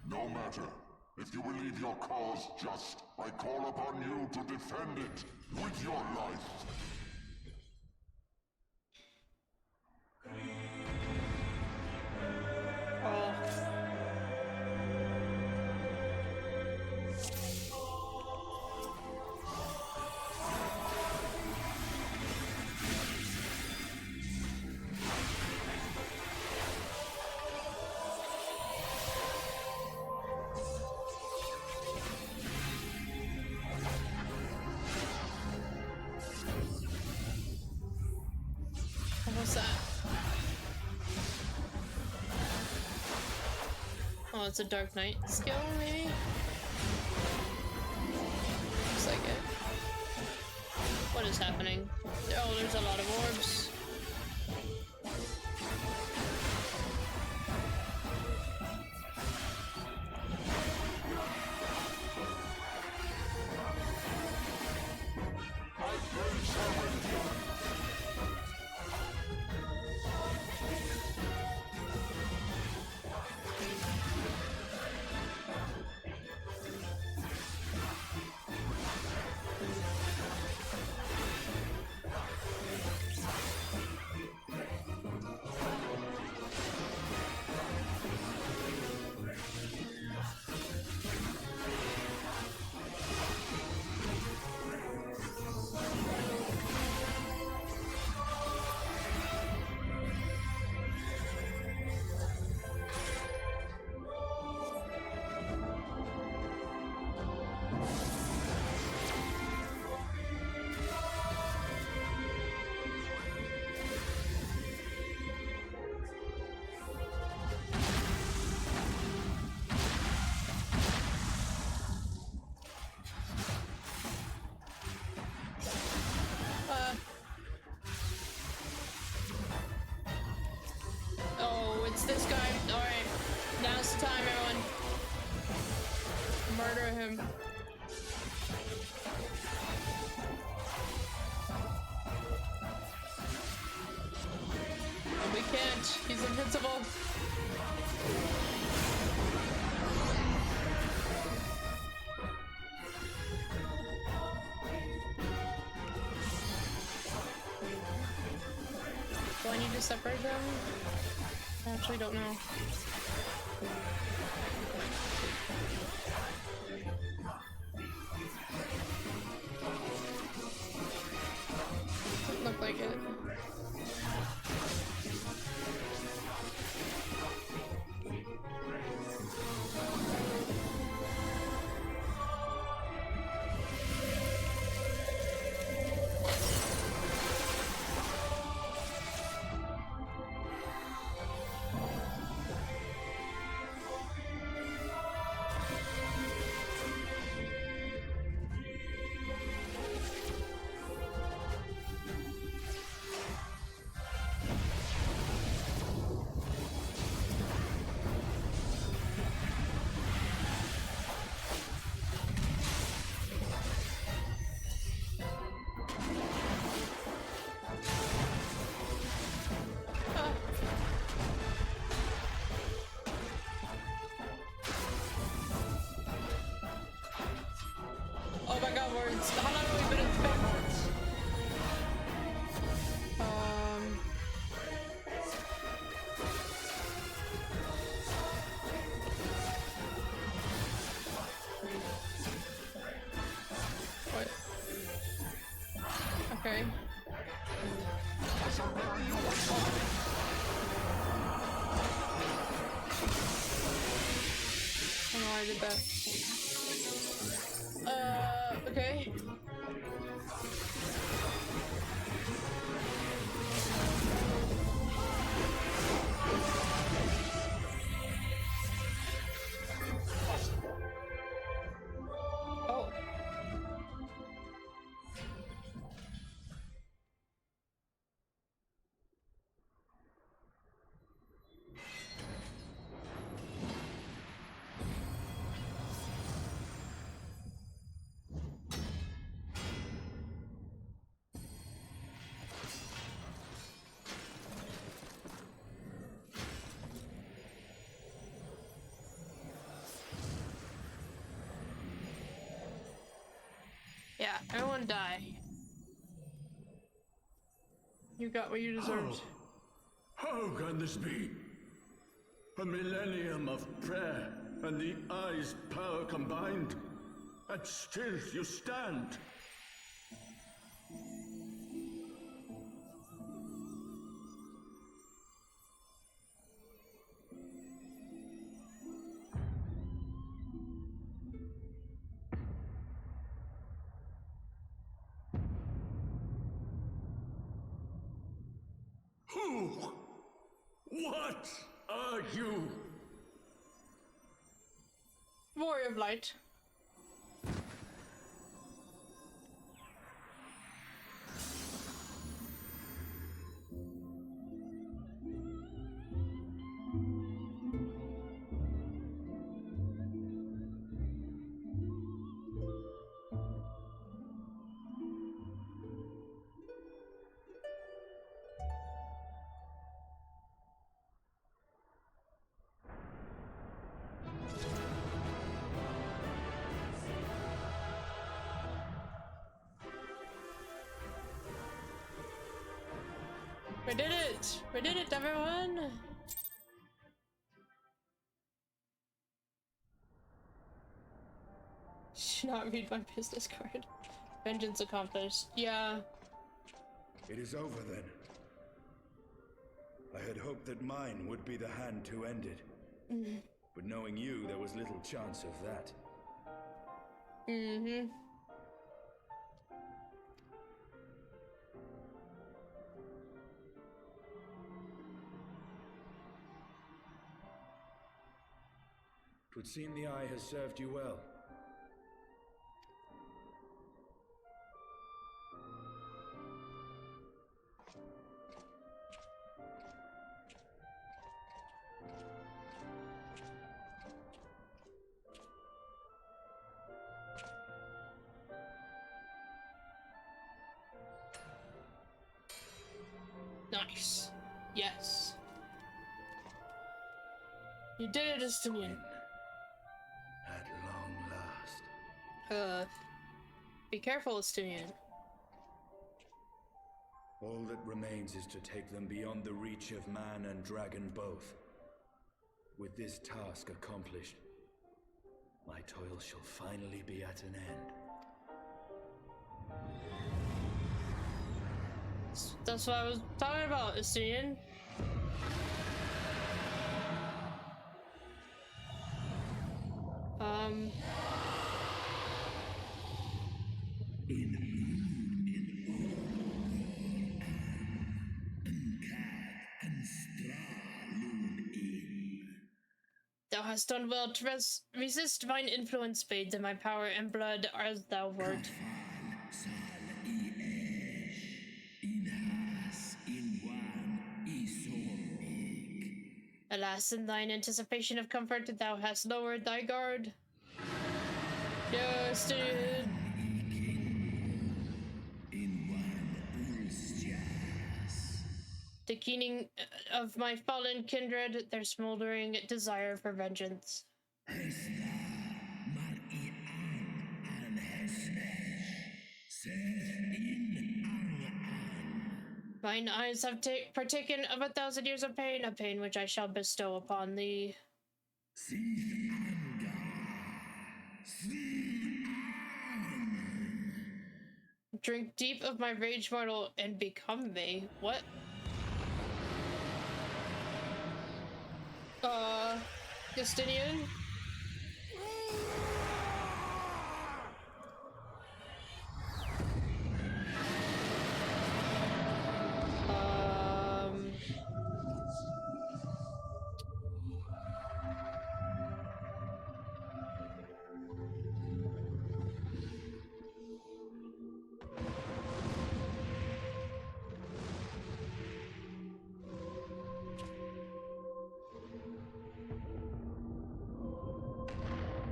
S3: No matter. If you believe your cause just, I call upon you to defend it with your life.
S1: What's that? Oh, it's a Dark Knight skill, maybe? Looks like it. What is happening? Oh, there's a lot of orbs. him. We can't. He's invincible. Do I need to separate them? I actually don't know. Doesn't look like it. Oh my god, words. How long have we been in space? What? Okay. I don't know why I did that. Okay. Oh. Yeah, everyone die. You got what you deserved.
S12: How can this be? A millennium of prayer and the eye's power combined, and still you stand. Who? What are you?
S1: Warrior of Light. We did it! We did it, everyone! Should not read my business card. Vengeance accomplished. Yeah.
S4: It is over then. I had hoped that mine would be the hand to end it. But knowing you, there was little chance of that.
S1: Mm-hmm.
S4: Twould seem the eye has served you well.
S1: Nice. Yes. You did it, Estinian.
S3: At long last.
S1: Be careful, Estinian.
S4: All that remains is to take them beyond the reach of man and dragon both. With this task accomplished, my toil shall finally be at an end.
S1: That's what I was talking about, Estinian. Thou hast done well to resist mine influence, bathed in my power and blood as thou wert. Alas, in thine anticipation of comfort, thou hast lowered thy guard. Yes, dude. The keening of my fallen kindred, their smoldering desire for vengeance. Mine eyes have partaken of 1,000 years of pain, a pain which I shall bestow upon thee. Drink deep of my rage, mortal, and become me. What? Justinian?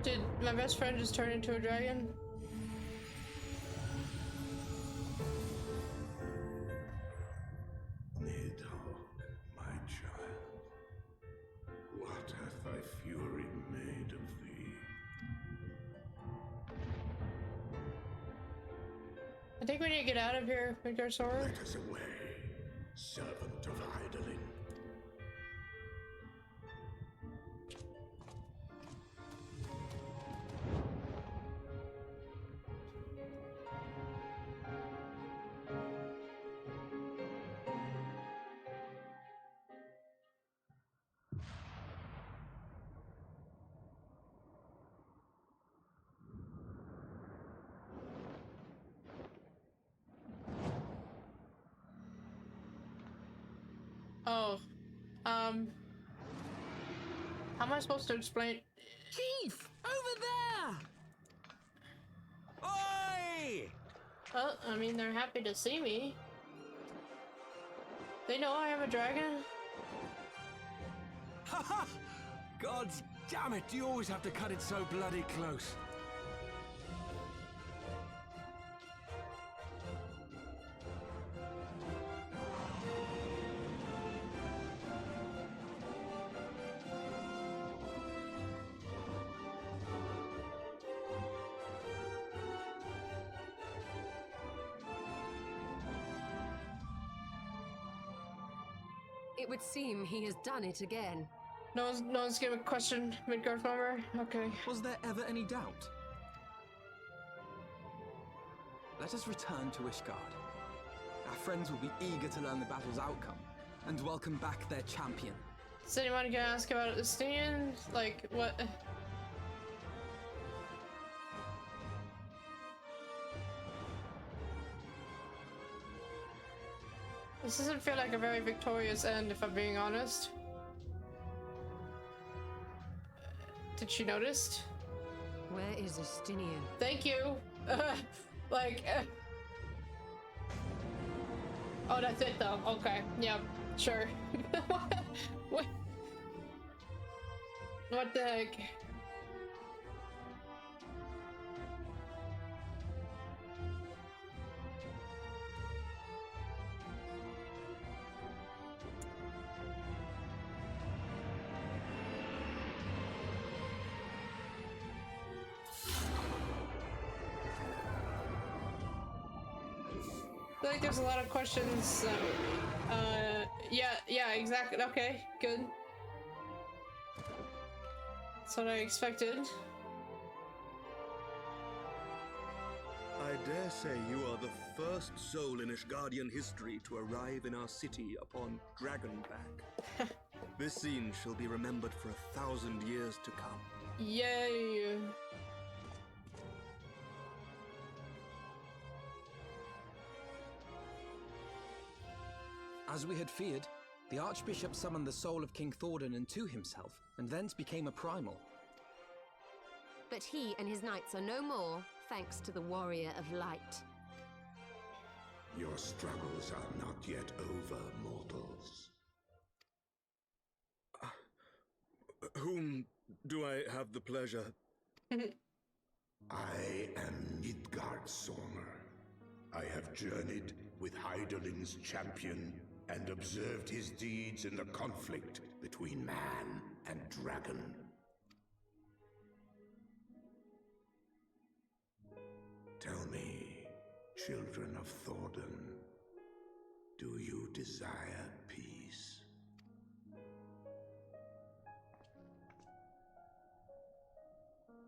S1: Did my best friend just turn into a dragon?
S3: Nidhogg, my child, what hath thy fury made of thee?
S1: I think we need to get out of here, Midgard.
S3: Let us away, servant of Hydaelyn.
S1: Oh, how am I supposed to explain?
S7: Chief, over there!
S11: Oi!
S1: Well, I mean, they're happy to see me. They know I am a dragon.
S2: Haha! God damn it, you always have to cut it so bloody close.
S8: It would seem he has done it again.
S1: No one's gonna question Midgard Farmer. Okay.
S7: Was there ever any doubt? Let us return to Ishgard. Our friends will be eager to learn the battle's outcome and welcome back their champion.
S1: Is anyone gonna ask about the stand? Like, what? This doesn't feel like a very victorious end, if I'm being honest. Did she notice?
S8: Where is Estinian?
S1: Thank you. Oh, that's it though. Okay. Yeah. Sure. What? What the heck? feel like there's a lot of questions. Yeah, exactly. Okay, good. That's what I expected.
S2: I dare say you are the first soul in Ishgardian history to arrive in our city upon Dragonback. This scene shall be remembered for 1,000 years to come.
S1: Yay!
S7: As we had feared, the Archbishop summoned the soul of King Thordan into himself, and thence became a primal.
S8: But he and his knights are no more, thanks to the Warrior of Light.
S3: Your struggles are not yet over, mortals.
S2: Whom do I have the pleasure?
S3: I am Midgardsormr. I have journeyed with Hydalin's champion and observed his deeds in the conflict between man and dragon. Tell me, children of Thordan, do you desire peace?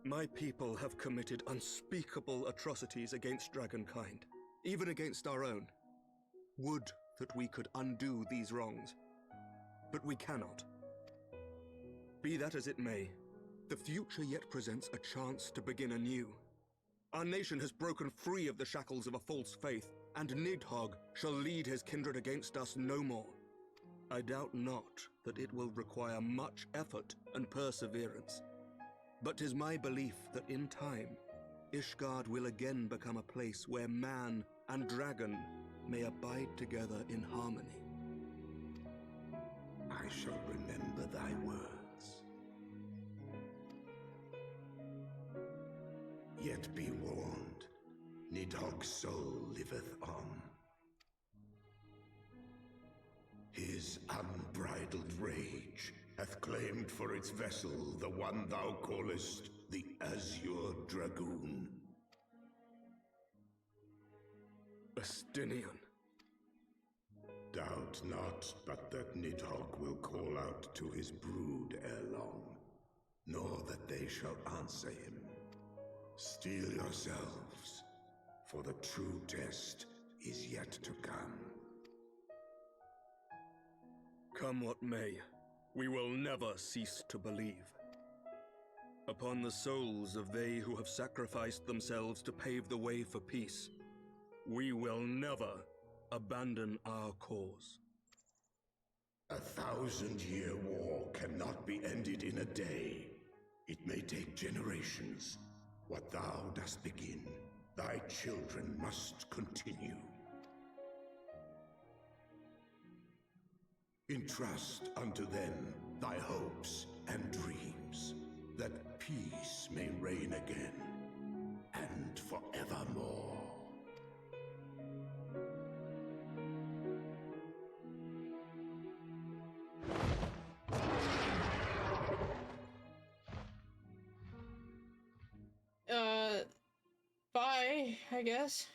S2: My people have committed unspeakable atrocities against dragonkind, even against our own. Would that we could undo these wrongs, but we cannot. Be that as it may, the future yet presents a chance to begin anew. Our nation has broken free of the shackles of a false faith, and Nidhogg shall lead his kindred against us no more. I doubt not that it will require much effort and perseverance, but 'tis my belief that in time, Ishgard will again become a place where man and dragon may abide together in harmony.
S3: I shall remember thy words. Yet be warned, Nidhogg's soul liveth on. His unbridled rage hath claimed for its vessel the one thou callest the Azure Dragoon.
S2: Estinian.
S3: Doubt not but that Nidhogg will call out to his brood ere long, nor that they shall answer him. Steel yourselves, for the true test is yet to come.
S2: Come what may, we will never cease to believe. Upon the souls of they who have sacrificed themselves to pave the way for peace, we will never abandon our cause.
S3: 1,000-year war cannot be ended in a day. It may take generations. What thou dost begin, thy children must continue. Entrust unto them thy hopes and dreams, that peace may reign again, and forevermore.
S1: Bye, I guess.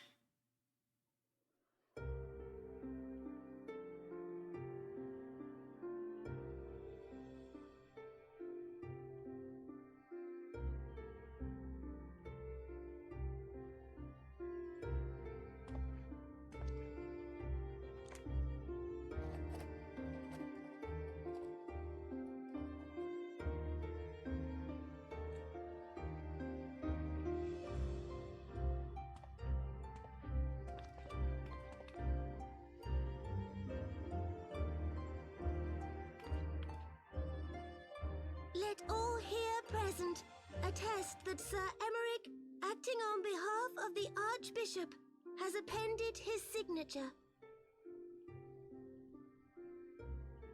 S14: Let all here present attest that Sir Emmerich, acting on behalf of the Archbishop, has appended his signature.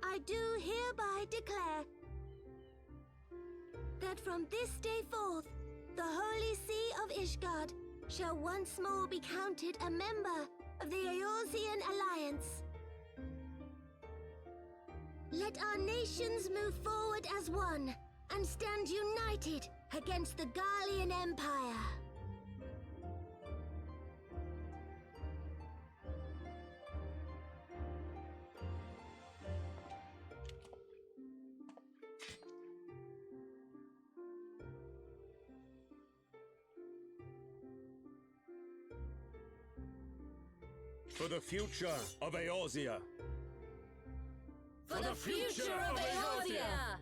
S14: I do hereby declare that from this day forth, the Holy See of Ishgard shall once more be counted a member of the Eorzean Alliance. Let our nations move forward as one and stand united against the Garlean Empire.
S13: For the future of Eorzea.
S10: For the future of Eorzea!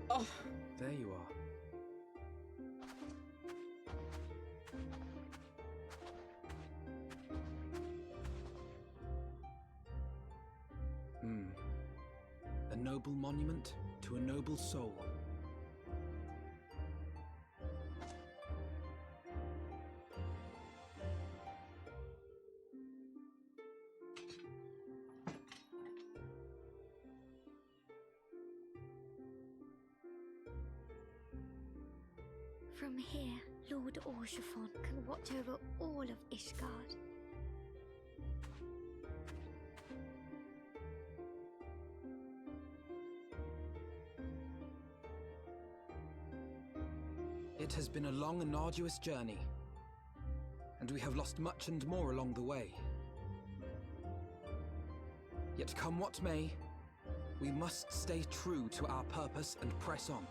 S1: Oh.
S7: There you are. A noble monument to a noble soul.
S14: From here, Lord Orshafon can watch over all of Ishgard.
S7: It has been a long and arduous journey, and we have lost much and more along the way. Yet come what may, we must stay true to our purpose and press on.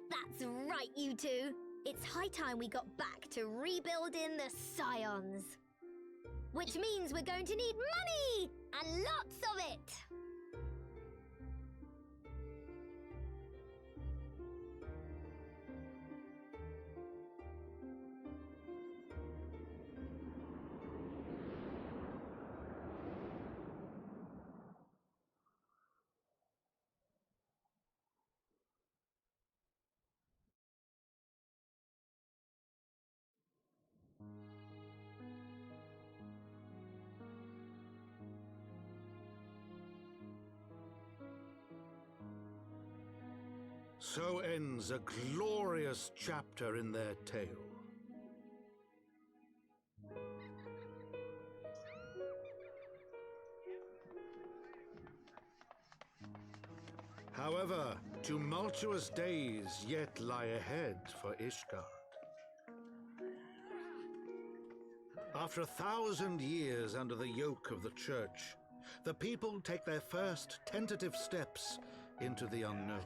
S14: That's right, you two. It's high time we got back to rebuilding the Scions. Which means we're going to need money! And lots of it!
S13: So ends a glorious chapter in their tale. However, tumultuous days yet lie ahead for Ishgard. After 1,000 years under the yoke of the Church, the people take their first tentative steps into the unknown.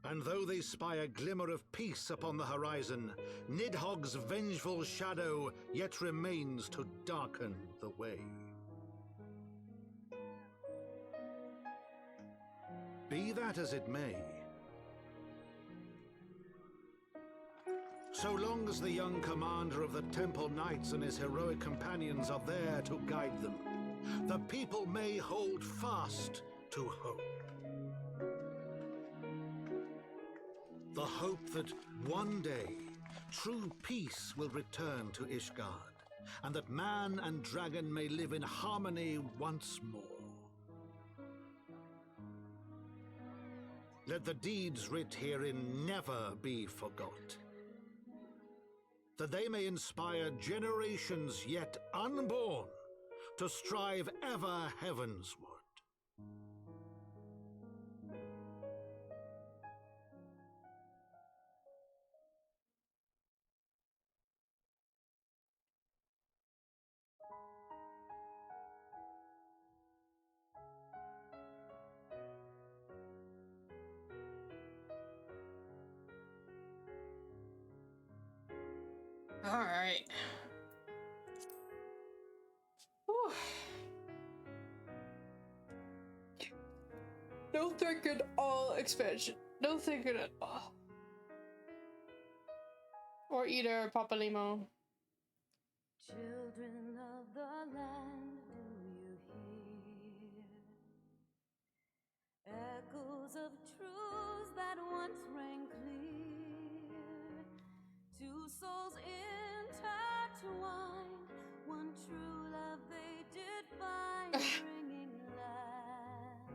S13: And though they spy a glimmer of peace upon the horizon, Nidhogg's vengeful shadow yet remains to darken the way. Be that as it may, so long as the young commander of the Temple Knights and his heroic companions are there to guide them, the people may hold fast to hope. The hope that one day true peace will return to Ishgard, and that man and dragon may live in harmony once more. Let the deeds writ herein never be forgot, that they may inspire generations yet unborn to strive ever heavensward.
S1: All right. Whew. No thinking all expansion. No thinking at all. Or either Papa Limo.
S6: Children of the land, do you hear echoes of truths that once rang clear? Two souls in time. intertwined. One true love they did find, bringing light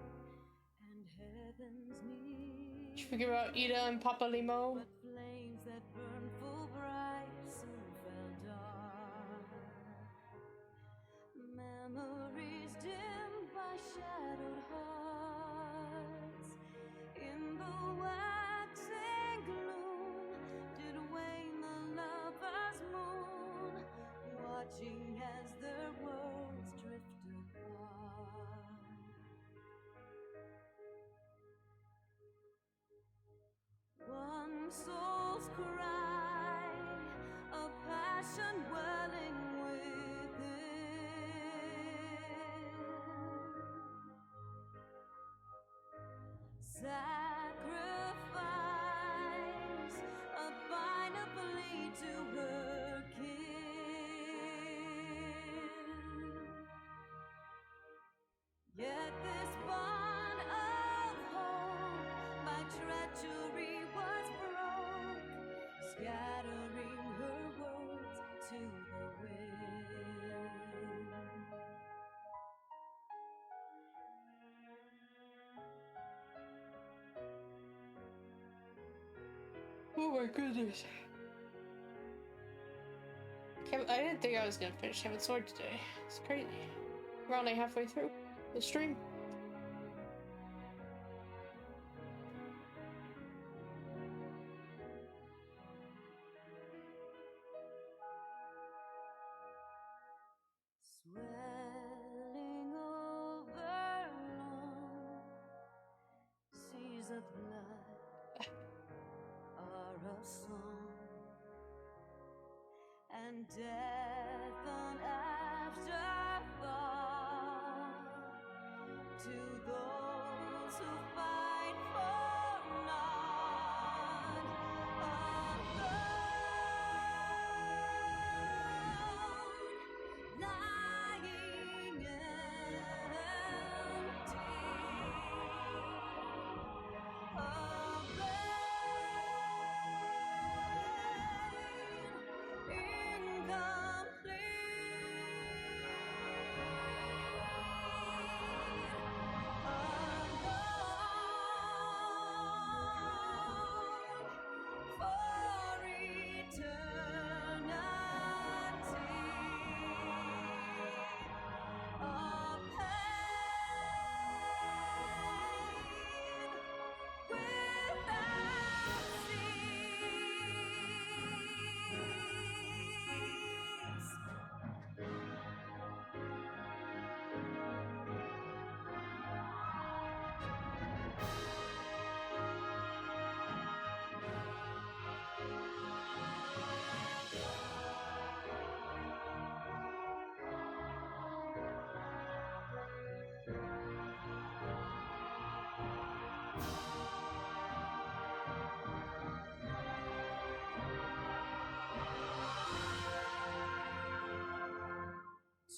S6: and heaven's need.
S1: Did you forget about Ida and Papa Limo?
S6: But flames that burn full bright soon fell dark. Memories dimmed by shadowed hearts. In the waxing gloom did wane the lover's moon, watching as their worlds drift apart. One soul's cry, a passion welling within. Sacrifice, a final plea to her kin. Yet this bond of hope by treachery was broke, scattering her words to the wind.
S1: Oh my goodness. I didn't think I was gonna finish Heavensward today. It's crazy. We're only halfway through the stream.
S6: Swelling over long seas of blood are a song, and death an afterthought to those who fight for naught. Alone, lying empty,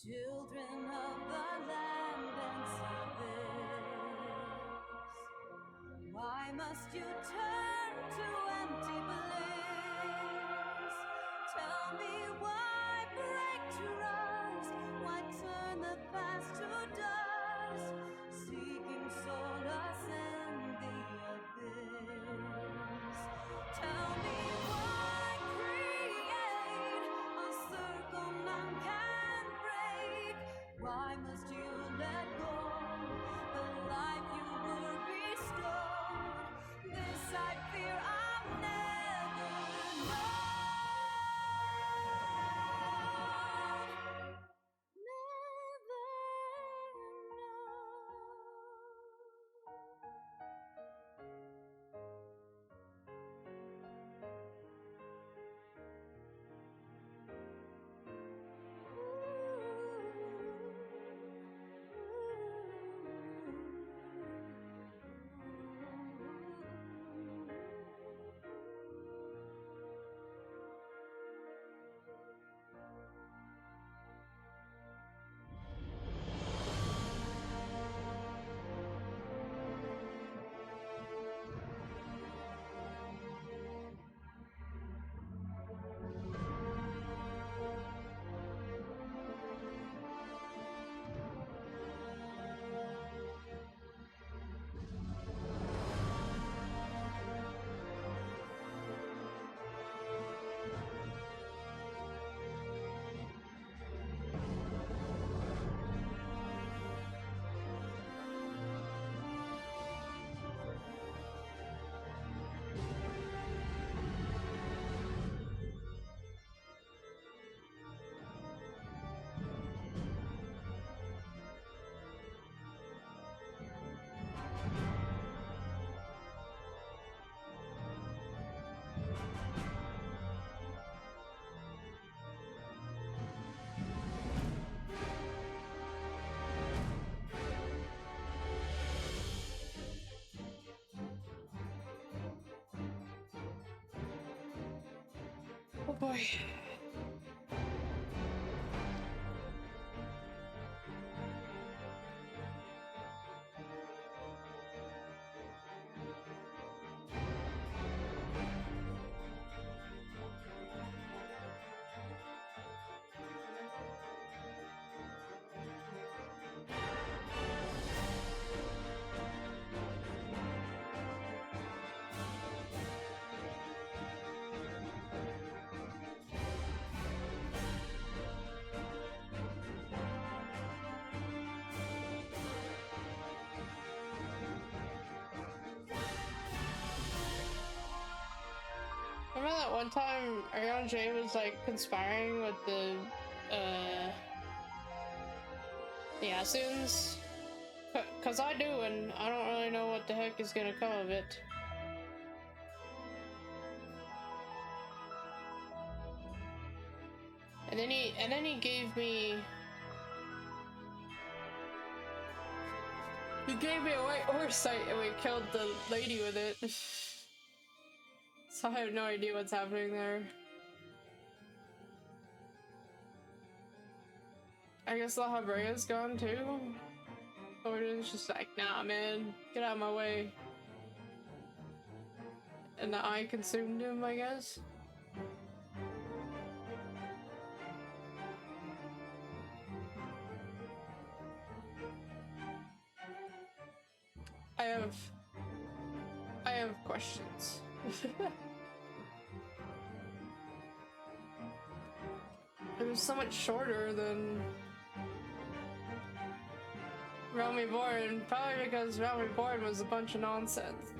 S6: children of the land and service, why must you turn to empty bliss? Tell me why break trust, why turn the past to dust, seeking solace in the abyss. Tell me why create a circle none can break. Why must you let go the life you were bestowed? This I fear I'll never know. Never
S1: boy. Remember that one time Ariana J was like conspiring with the Assyrians? Cause I do, and I don't really know what the heck is gonna come of it. And then he gave me a white horse sight and we killed the lady with it. So I have no idea what's happening there. I guess La Habrea's gone too? Or it's just like, nah man, get out of my way. And the eye consumed him, I guess? I have questions. It was so much shorter than Realm Reborn, probably because Realm Reborn was a bunch of nonsense.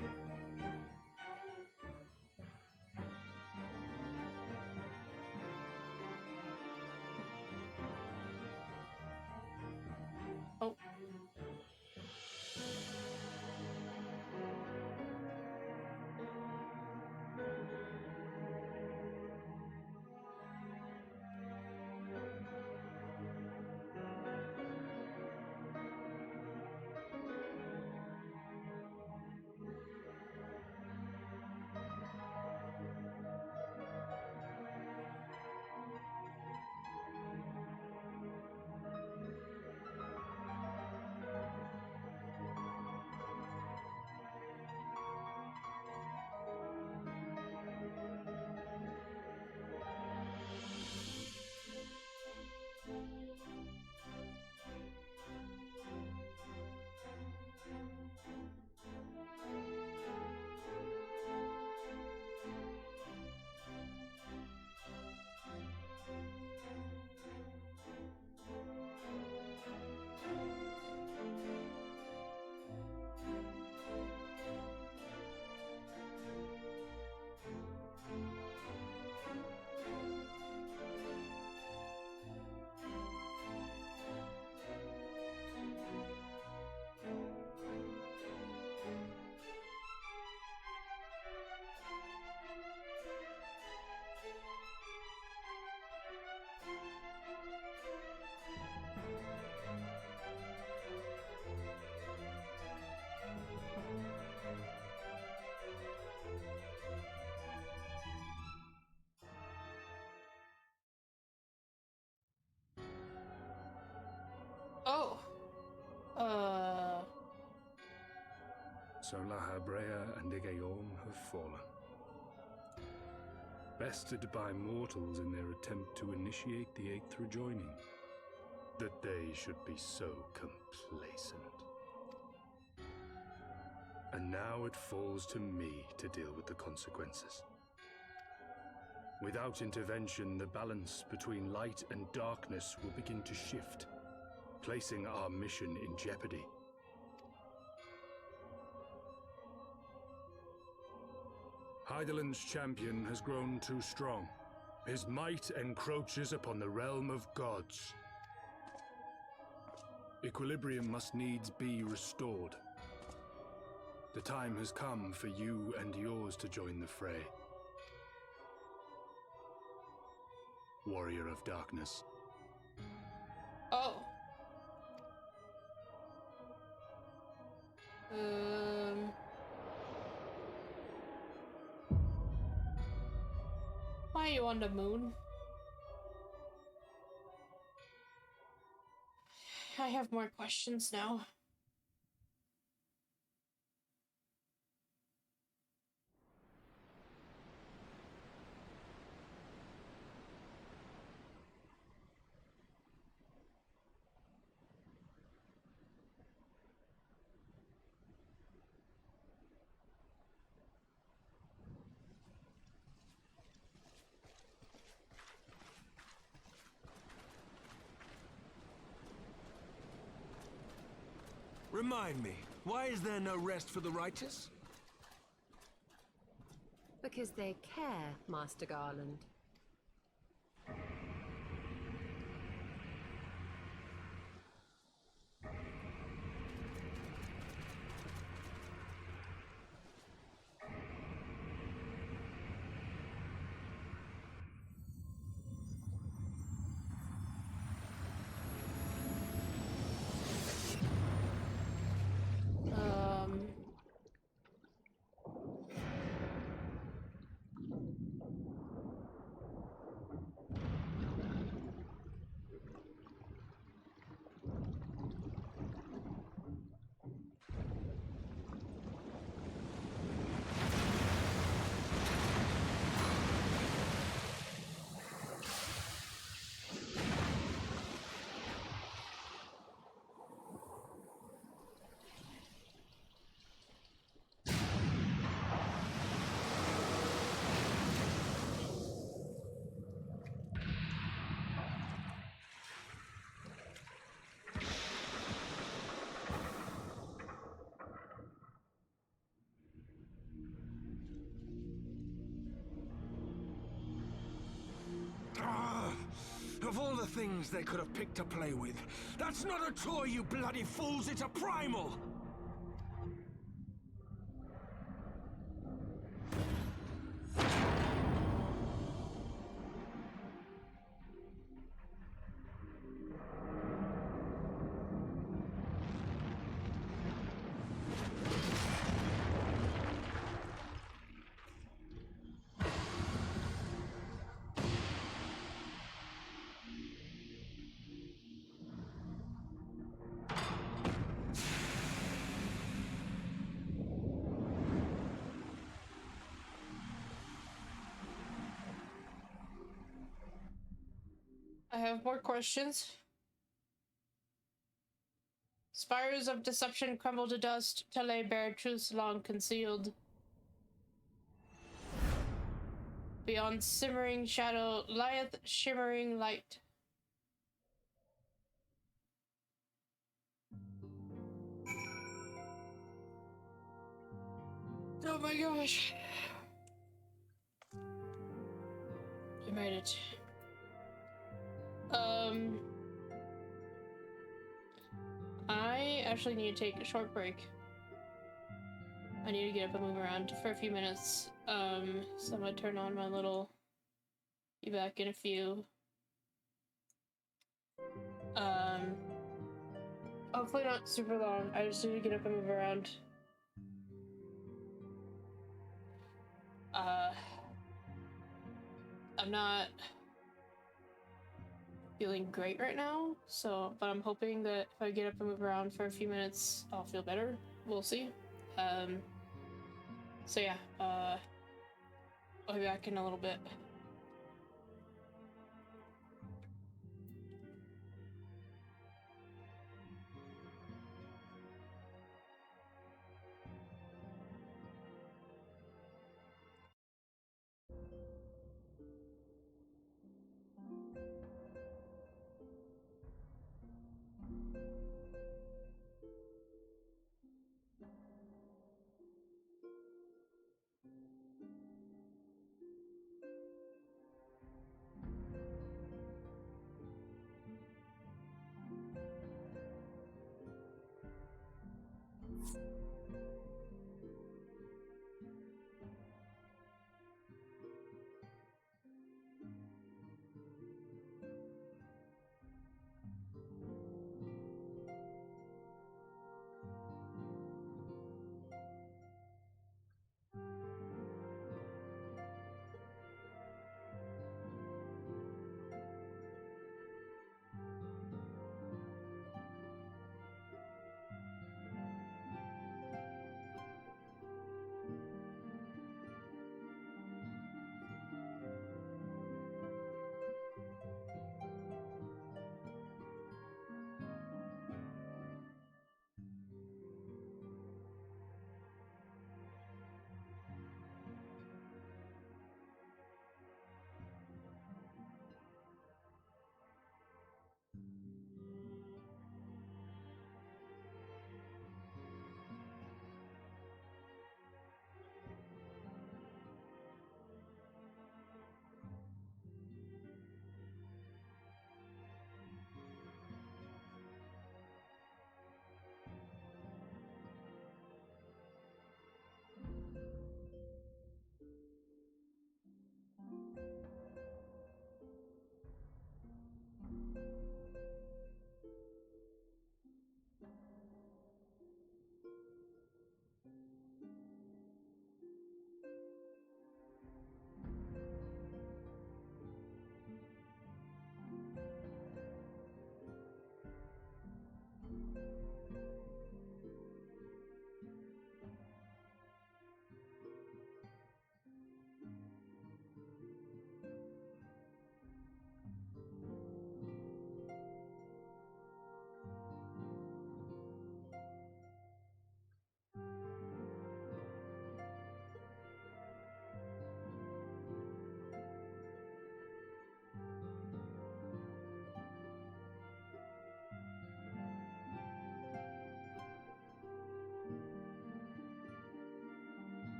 S1: Oh. Oh.
S15: So La Habrea and Igayon have fallen. Bested by mortals in their attempt to initiate the Eighth rejoining. That they should be so complacent. And now it falls to me to deal with the consequences. Without intervention, the balance between light and darkness will begin to shift, placing our mission in jeopardy. Hydaelyn's champion has grown too strong. His might encroaches upon the realm of gods. Equilibrium must needs be restored. The time has come for you and yours to join the fray. Warrior of Darkness.
S1: Oh. My are you on the moon? I have more questions now.
S16: Remind me, why is there no rest for the righteous?
S8: Because they care, Master Garland.
S16: Of all the things they could have picked to play with, that's not a toy, you bloody fools, it's a primal!
S1: I have more questions. Spires of deception crumble to dust to lay bare truths long concealed. Beyond simmering shadow lieth shimmering light. Oh my gosh. I made it. I actually need to take a short break. I need to get up and move around for a few minutes. So I'm gonna turn on my little... Be back in a few. Hopefully not super long. I just need to get up and move around. I'm not feeling great right now, but I'm hoping that if I get up and move around for a few minutes, I'll feel better. We'll see. So yeah, I'll be back in a little bit.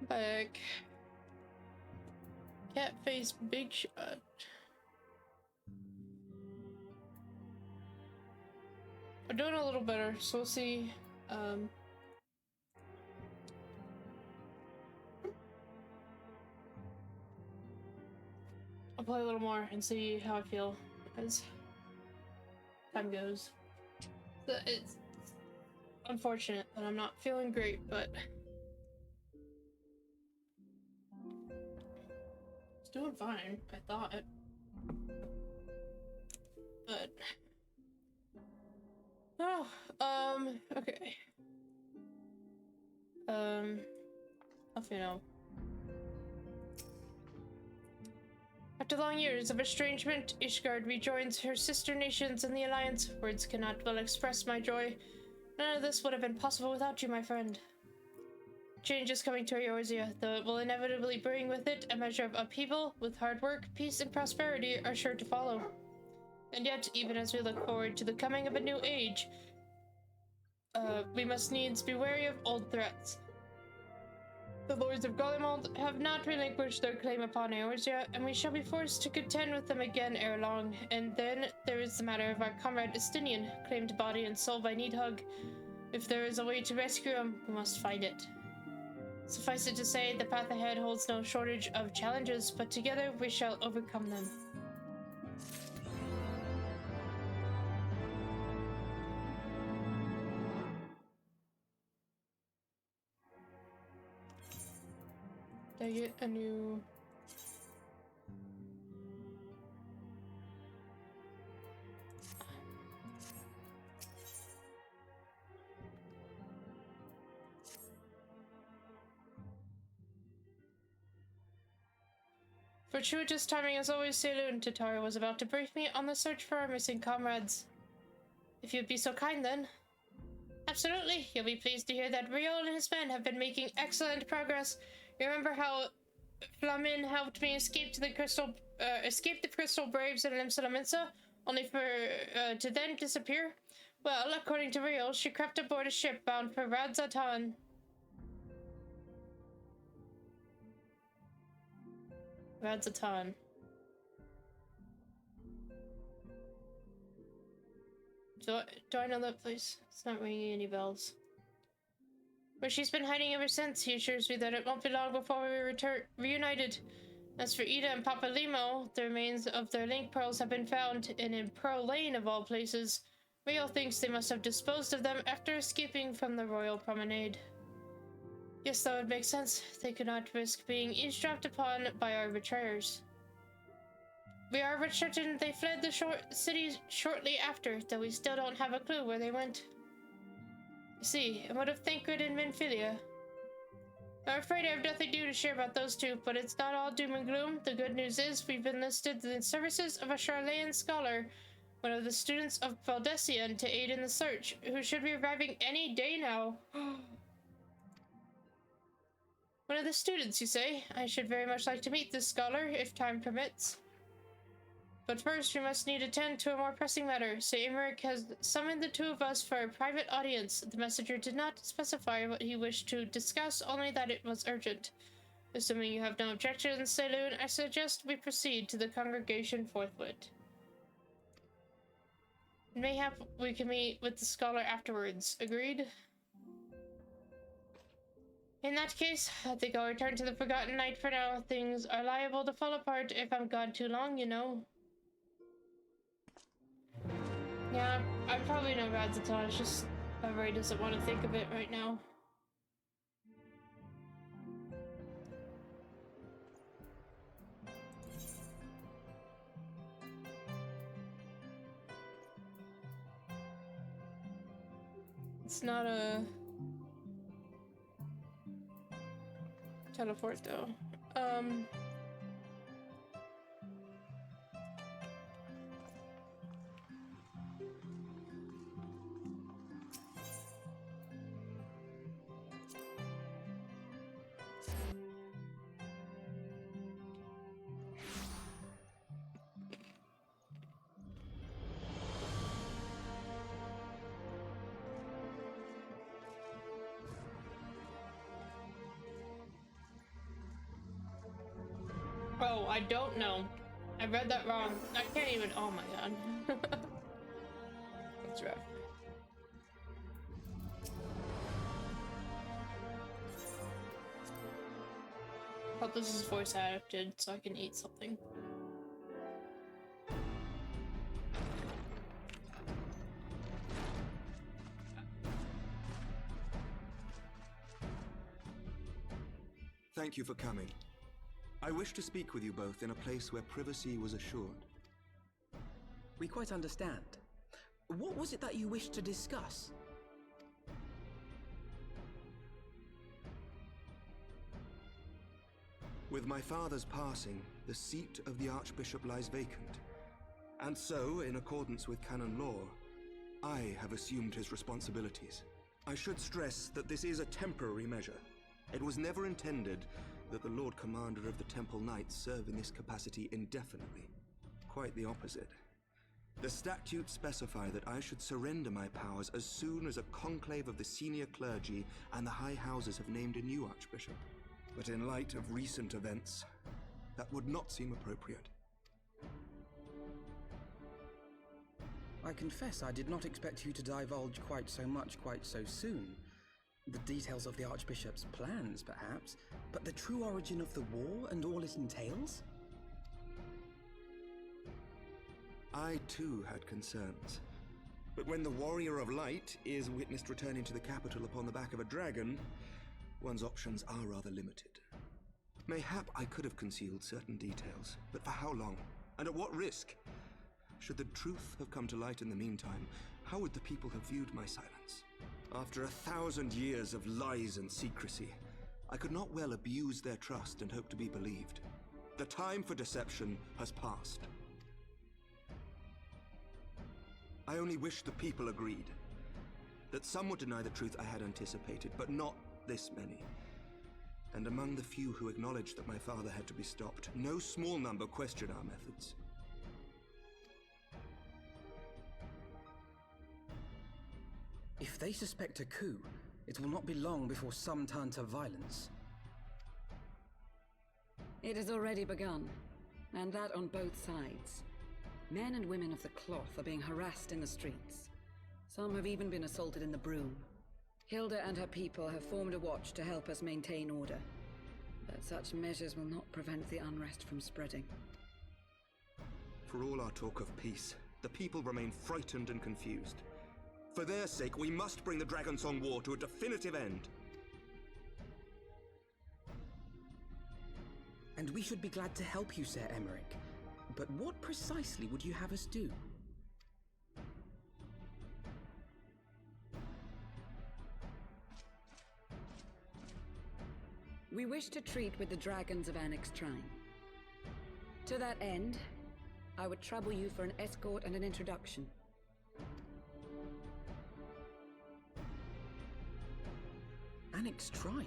S1: Back. Cat face, big shot. We're doing a little better, so we'll see. I'll play a little more and see how I feel as time goes. It's unfortunate that I'm not feeling great, but it's doing fine, I thought. But oh, okay. You know. After long years of estrangement, Ishgard rejoins her sister nations in the Alliance. Words cannot well express my joy. None of this would have been possible without you, my friend. Change is coming to Eorzea, though it will inevitably bring with it a measure of upheaval, with hard work, peace, and prosperity are sure to follow. And yet, even as we look forward to the coming of a new age, we must needs be wary of old threats. The lords of Golimald have not relinquished their claim upon Eorzea, and we shall be forced to contend with them again ere long. And then there is the matter of our comrade Estinian, claimed body and soul by Needhug. If there is a way to rescue him, we must find it. Suffice it to say, the path ahead holds no shortage of challenges, but together we shall overcome them. Did I get a new... Fortuitous timing as always, Saloon. Tatara was about to brief me on the search for our missing comrades. If you'd be so kind, then. Absolutely. You'll be pleased to hear that Riol and his men have been making excellent progress. You remember how Flamin helped me escape the Crystal Braves in Limsa Laminsa, only for to then disappear? Well, according to Riol, she crept aboard a ship bound for Radzatan. Radzatan. Do I know that place? It's not ringing any bells. Where she's been hiding ever since, he assures me that it won't be long before we reunited. As for Ida and Papa Limo, the remains of their link pearls have been found, and in Pearl Lane of all places. Rio thinks they must have disposed of them after escaping from the Royal Promenade. Yes, that would make sense. They could not risk being eavesdropped upon by our betrayers. We are but certain they fled the city shortly after, though we still don't have a clue where they went. You see, and what of Thancred and Minfilia? I'm afraid I have nothing new to share about those two, but it's not all doom and gloom. The good news is we've enlisted the services of a Charlayan scholar, one of the students of Valdesian, to aid in the search, who should be arriving any day now. One of the students, you say? I should very much like to meet this scholar, if time permits. But first, we must need attend to a more pressing matter. Sir Imric has summoned the two of us for a private audience. The messenger did not specify what he wished to discuss, only that it was urgent. Assuming you have no objections, Saloon, I suggest we proceed to the congregation forthwith. Mayhap we can meet with the scholar afterwards. Agreed? In that case, I think I'll return to the Forgotten Knight for now. Things are liable to fall apart if I'm gone too long, you know. Yeah, I probably know Radzatan. It's just Ray doesn't want to think of it right now. It's not a teleport though. Oh, I don't know. I read that wrong. I can't even. Oh my god. That's rough. Hope this is voice acted so I can eat something.
S2: Thank you for coming. I wish to speak with you both in a place where privacy was assured.
S7: We quite understand. What was it that you wished to discuss?
S2: With my father's passing, the seat of the Archbishop lies vacant. And so, in accordance with canon law, I have assumed his responsibilities. I should stress that this is a temporary measure. It was never intended that the Lord Commander of the Temple Knights serve in this capacity indefinitely. Quite the opposite. The statutes specify that I should surrender my powers as soon as a conclave of the senior clergy and the high houses have named a new archbishop. But in light of recent events, that would not seem appropriate.
S7: I confess I did not expect you to divulge quite so much quite so soon. The details of the Archbishop's plans, perhaps, but the true origin of the war and all it entails?
S2: I too had concerns. But when the Warrior of Light is witnessed returning to the capital upon the back of a dragon, one's options are rather limited. Mayhap I could have concealed certain details, but for how long? And at what risk? Should the truth have come to light in the meantime, how would the people have viewed my silence? After 1,000 years of lies and secrecy, I could not well abuse their trust and hope to be believed. The time for deception has passed. I only wish the people agreed. That some would deny the truth I had anticipated, but not this many. And among the few who acknowledged that my father had to be stopped, no small number questioned our methods.
S7: If they suspect a coup, it will not be long before some turn to violence.
S17: It has already begun, and that on both sides. Men and women of the cloth are being harassed in the streets. Some have even been assaulted in the broom. Hilda and her people have formed a watch to help us maintain order. But such measures will not prevent the unrest from spreading.
S2: For all our talk of peace, the people remain frightened and confused. For their sake, we must bring the Dragonsong War to a definitive end.
S7: And we should be glad to help you, Sir Emmerich. But what precisely would you have us do?
S17: We wish to treat with the dragons of Annex Shrine. To that end, I would trouble you for an escort and an introduction.
S7: Annex Shrine?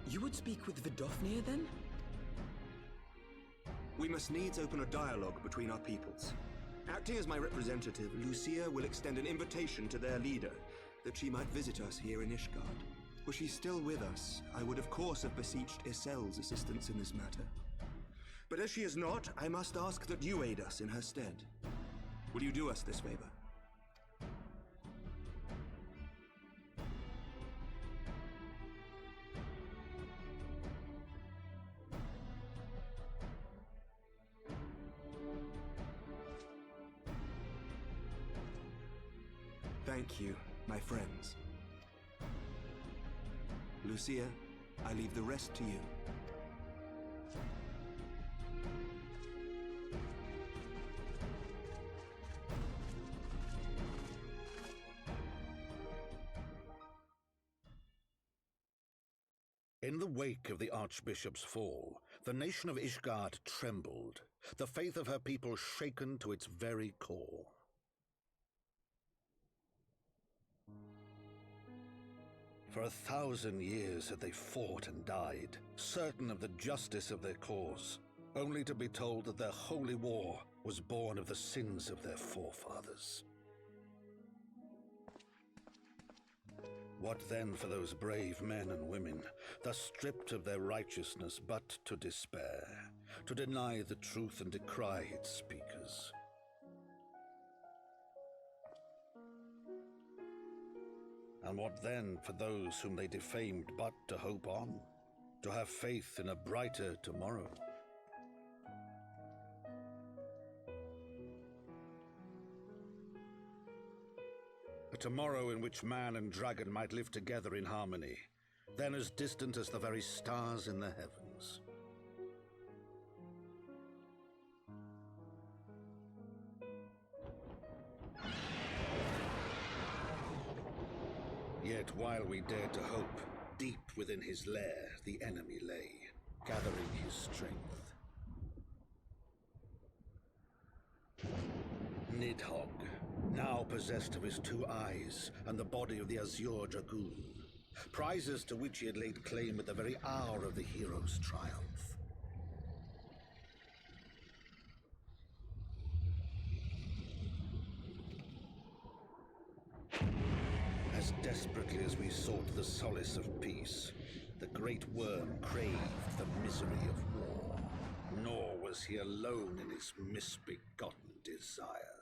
S7: You would speak with Vidofnir then?
S2: We must needs open a dialogue between our peoples. Acting as my representative, Lucia will extend an invitation to their leader, that she might visit us here in Ishgard. Were she still with us, I would of course have beseeched Isel's assistance in this matter. But as she is not, I must ask that you aid us in her stead. Will you do us this favor? Thank you, my friends. Lucia, I leave the rest to you.
S13: In the wake of the Archbishop's fall, the nation of Ishgard trembled, the faith of her people shaken to its very core. For 1,000 years had they fought and died, certain of the justice of their cause, only to be told that their holy war was born of the sins of their forefathers. What then for those brave men and women, thus stripped of their righteousness but to despair, to deny the truth and decry its speakers. And what then for those whom they defamed but to hope on, to have faith in a brighter tomorrow? A tomorrow in which man and dragon might live together in harmony, then as distant as the very stars in the heavens. Yet while we dared to hope, deep within his lair the enemy lay, gathering his strength. Nidhogg, now possessed of his 2 eyes and the body of the Azure Dragoon, prizes to which he had laid claim at the very hour of the hero's triumph. As desperately as we sought the solace of peace, the great worm craved the misery of war. Nor was he alone in his misbegotten desire.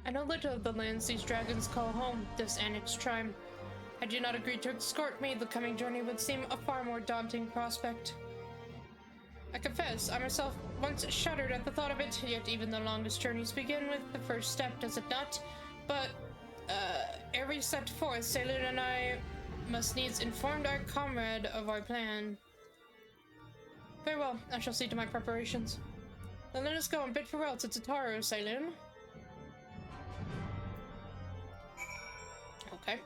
S1: I know little of the lands these dragons call home, this annexed tribe. Had you not agreed to escort me, the coming journey would seem a far more daunting prospect. I confess, I myself once shuddered at the thought of it, yet even the longest journeys begin with the first step, does it not? But, ere we set forth, Saloon and I must needs inform our comrade of our plan. Very well, I shall see to my preparations. Then let us go and bid farewell to Tataru, Saloon. Okay.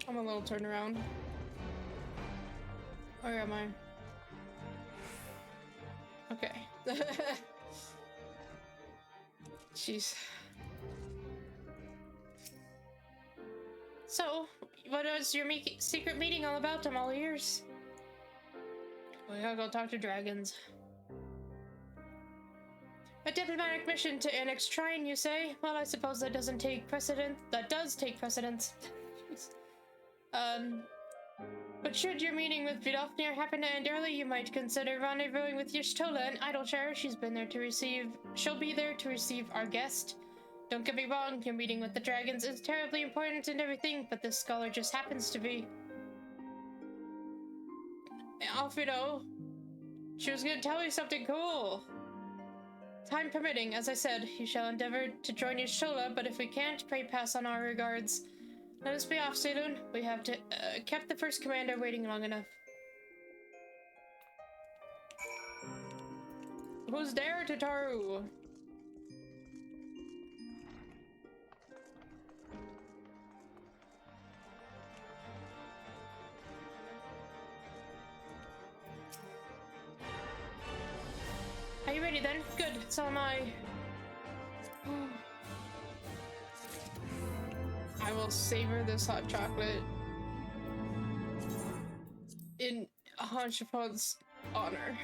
S1: I'm a little turned around. Where am I? Okay. Jeez. So, what is your secret meeting all about? I'm all ears. We gotta go talk to dragons. A diplomatic mission to annex Trine, you say? Well, I suppose that does take precedence. But should your meeting with Vidofnir happen to end early, you might consider rendezvousing with Y'shtola in Idleshire. She'll be there to receive our guest. Don't get me wrong, your meeting with the dragons is terribly important and everything, but this scholar just happens to be. Off you know. She was gonna tell me something cool. Time permitting, as I said, you shall endeavor to join Y'shtola, but if we can't, pray pass on our regards. Let us be off, Saloon. We have kept the first commander waiting long enough. Who's there, Tataru? Are you ready then? Good, so am I. I will savor this hot chocolate in Hanshapon's honor.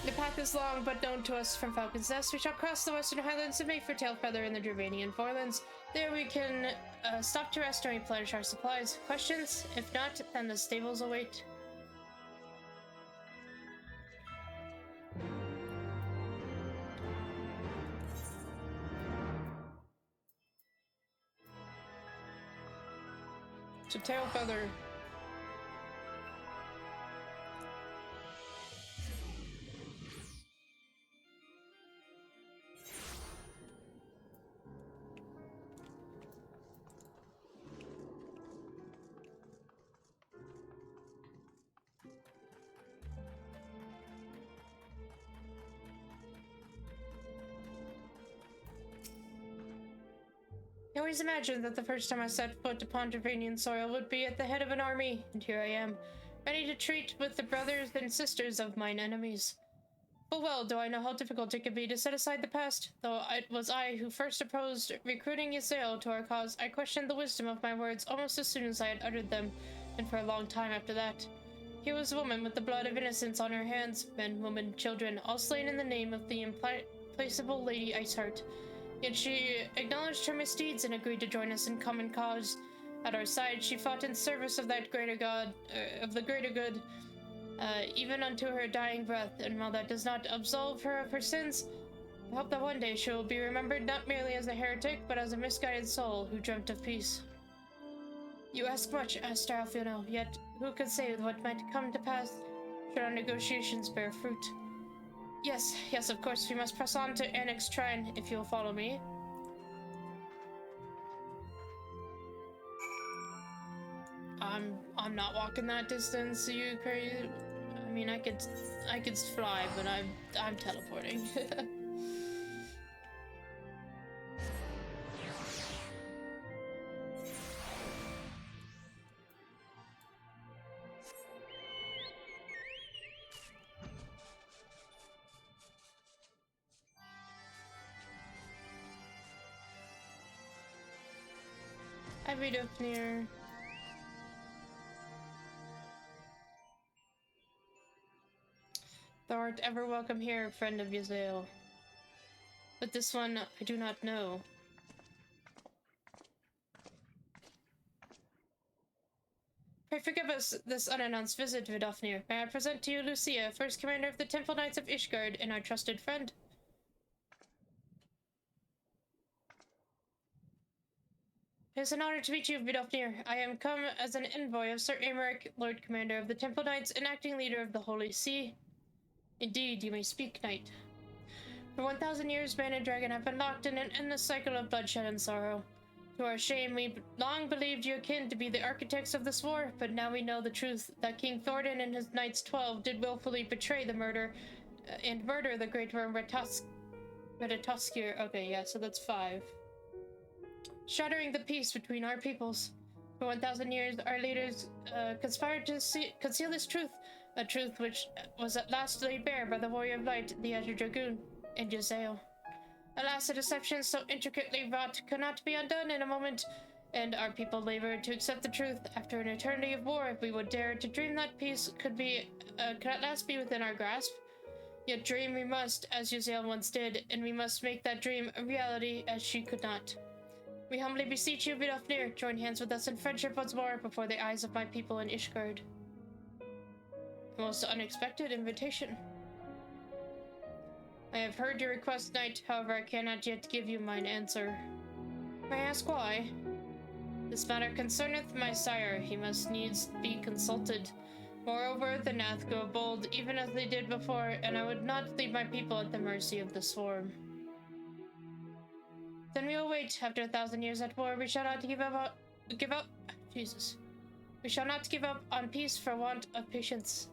S1: The path is long, but known to us from Falcon's Nest. We shall cross the Western Highlands and make for Tailfeather in the Dravanian Forelands. There we can stop to rest and replenish our supplies. Questions? If not, then the stables await. To Tailfeather. I always imagined that the first time I set foot upon Terranian soil would be at the head of an army, and here I am, ready to treat with the brothers and sisters of mine enemies. Full well do I know how difficult it can be to set aside the past. Though it was I who first opposed recruiting Azys Lla to our cause, I questioned the wisdom of my words almost as soon as I had uttered them, and for a long time after that. Here was a woman with the blood of innocence on her hands, men, women, children, all slain in the name of the implacable Lady Iceheart. Yet she acknowledged her misdeeds and agreed to join us in common cause. At our side, she fought in service of that greater God, of the greater good, even unto her dying breath. And while that does not absolve her of her sins, I hope that one day she will be remembered not merely as a heretic, but as a misguided soul who dreamt of peace. You ask much, Master Alfino, yet who could say what might come to pass should our negotiations bear fruit? Yes, of course, we must press on to Annex Trine, if you'll follow me. I'm not walking that distance, you crazy. I mean, I could fly, but I'm teleporting. I read up near. Thou art ever welcome here, friend of Yazel. But this one I do not know. Pray forgive us this unannounced visit, Vidofnir. May I present to you Lucia, first commander of the Temple Knights of Ishgard, and our trusted friend. It is an honor to meet you, Vidofnir. I am come as an envoy of Sir Aymeric, Lord Commander of the Temple Knights and acting leader of the Holy See. Indeed, you may speak, Knight. For 1,000 years, man and dragon have been locked in an endless cycle of bloodshed and sorrow. To our shame, we long believed your kin to be the architects of this war, but now we know the truth, that King Thordan and his Knights 12 did willfully betray the murder great worm Retatoskir. Okay, yeah, so that's 5. Shattering the peace between our peoples. For 1,000 years, our leaders conspired to conceal this truth, a truth which was at last laid bare by the warrior of light, the Azure Dragoon, and Yazel. Alas, a deception so intricately wrought could not be undone in a moment, and our people labored to accept the truth. After an eternity of war, we would dare to dream that peace could at last be within our grasp. Yet dream we must, as Yazel once did, and we must make that dream a reality as she could not. We humbly beseech you, Vidofnir, join hands with us in friendship once more before the eyes of my people in Ishgard. A most unexpected invitation. I have heard your request, Knight, however I cannot yet give you mine answer. May I ask why? This matter concerneth my sire, he must needs be consulted. Moreover, the Nath grow bold, even as they did before, and I would not leave my people at the mercy of the swarm. Then we will wait. After 1,000 years at war, we shall not give up. Jesus. We shall not give up on peace for want of patience.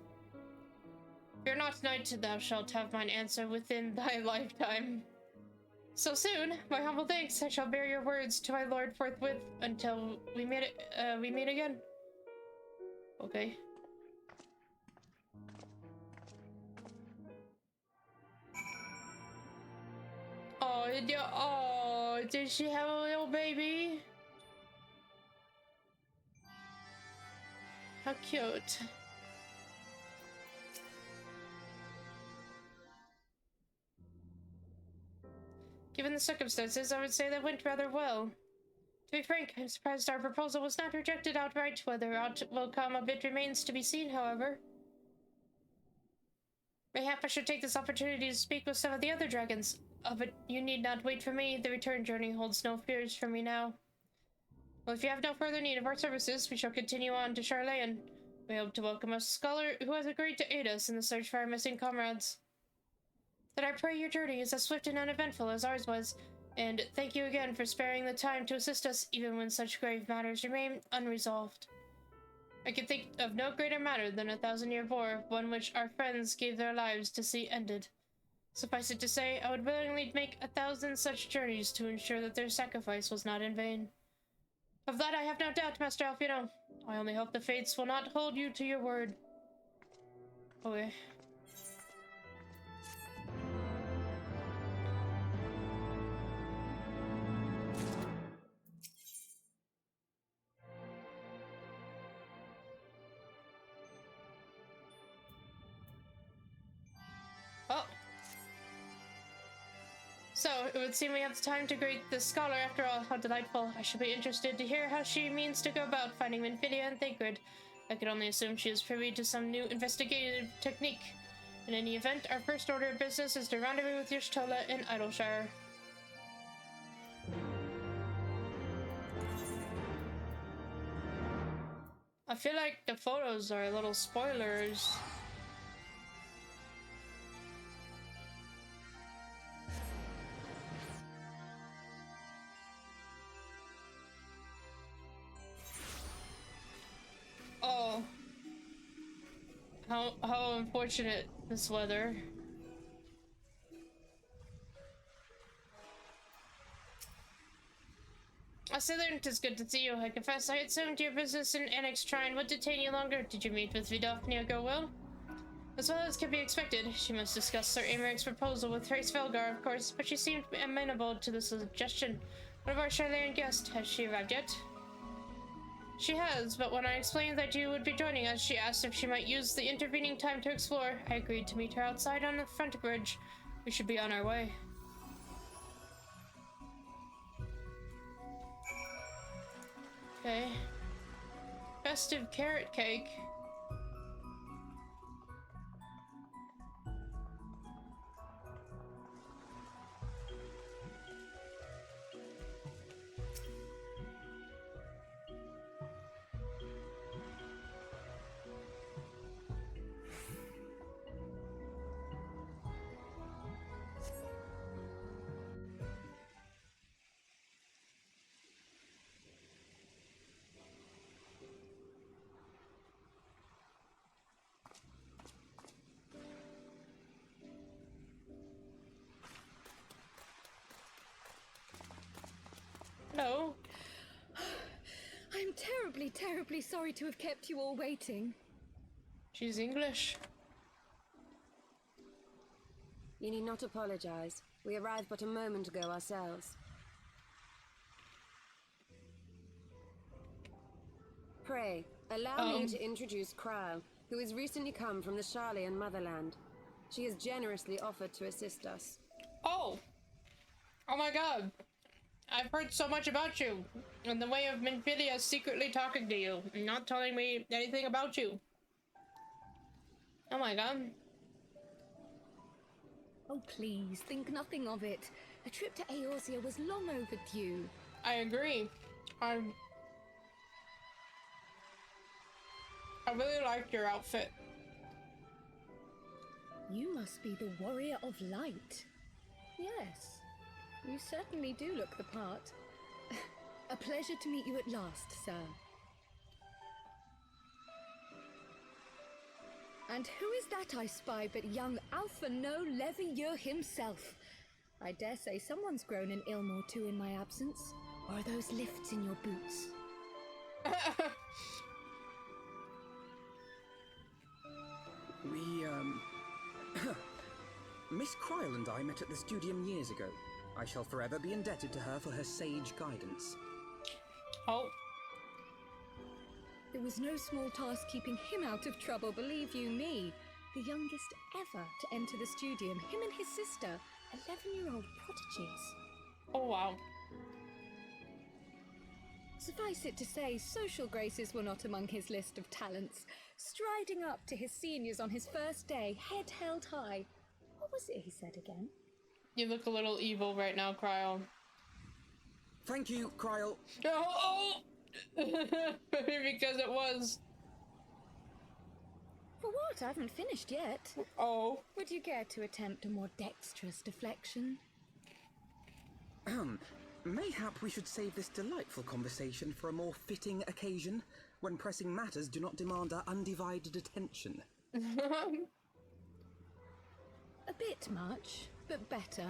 S1: Fear not, Knight, thou shalt have mine answer within thy lifetime. So soon, my humble thanks. I shall bear your words to my lord forthwith until we meet again. Okay. Oh, did she have a little baby? How cute. Given the circumstances, I would say that went rather well. To be frank, I'm surprised our proposal was not rejected outright. Whether aught will come of it remains to be seen, however. Mayhap I should take this opportunity to speak with some of the other dragons. But you need not wait for me. The return journey holds no fears for me now. Well, if you have no further need of our services, we shall continue on to Charlayan. We hope to welcome a scholar who has agreed to aid us in the search for our missing comrades. That I pray your journey is as swift and uneventful as ours was, and thank you again for sparing the time to assist us even when such grave matters remain unresolved. I can think of no greater matter than a 1,000-year war, one which our friends gave their lives to see ended. Suffice it to say, I would willingly make 1,000 such journeys to ensure that their sacrifice was not in vain. Of that I have no doubt, Master Alfino. I only hope the fates will not hold you to your word. Okay. Oh. So, it would seem we have the time to greet this scholar after all. How delightful. I should be interested to hear how she means to go about finding Minfidia and Thancred. I could only assume she is privy to some new investigative technique. In any event, our first order of business is to rendezvous with Y'shtola in Idleshire. I feel like the photos are little spoilers. Oh. How unfortunate this weather. Southern, 'tis good to see you. I confess I assumed your business in Annex Shrine would detain you longer. Did you meet with Vidofnia go well? As well as could be expected, she must discuss Sir Americ's proposal with Thrace Velgar, of course, but she seemed amenable to the suggestion. What of our Charlayan guest? Has she arrived yet? She has, but when I explained that you would be joining us, she asked if she might use the intervening time to explore. I agreed to meet her outside on the front bridge. We should be on our way. Okay. Festive carrot cake. Hello.
S18: I'm terribly, terribly sorry to have kept you all waiting.
S1: She's English.
S8: You need not apologize. We arrived but a moment ago ourselves. Pray, allow me to introduce Kryle, who has recently come from the Charlayan motherland. She has generously offered to assist us.
S1: Oh! Oh my god! I've heard so much about you, in the way of Minfidia secretly talking to you, and not telling me anything about you. Oh my god.
S18: Oh please, think nothing of it. A trip to Eorzea was long overdue.
S1: I agree. I really liked your outfit.
S18: You must be the Warrior of Light. Yes. You certainly do look the part. A pleasure to meet you at last, sir. And who is that I spy but young Alphino Levieux himself? I dare say someone's grown an ilm or two in my absence. Or are those lifts in your boots?
S7: Miss Kryle and I met at the Studium years ago. I shall forever be indebted to her for her sage guidance.
S1: Oh.
S18: It was no small task keeping him out of trouble, believe you me. The youngest ever to enter the Studium, him and his sister, 11-year-old prodigies.
S1: Oh wow.
S18: Suffice it to say, social graces were not among his list of talents. Striding up to his seniors on his first day, head held high. What was it he said again?
S1: You look a little evil right now, Kryle.
S7: Thank you, Kryle.
S1: Oh! Maybe because it was.
S18: For what? I haven't finished yet.
S1: Oh.
S18: Would you care to attempt a more dexterous deflection?
S7: Mayhap we should save this delightful conversation for a more fitting occasion, when pressing matters do not demand our undivided attention.
S18: A bit much, but better.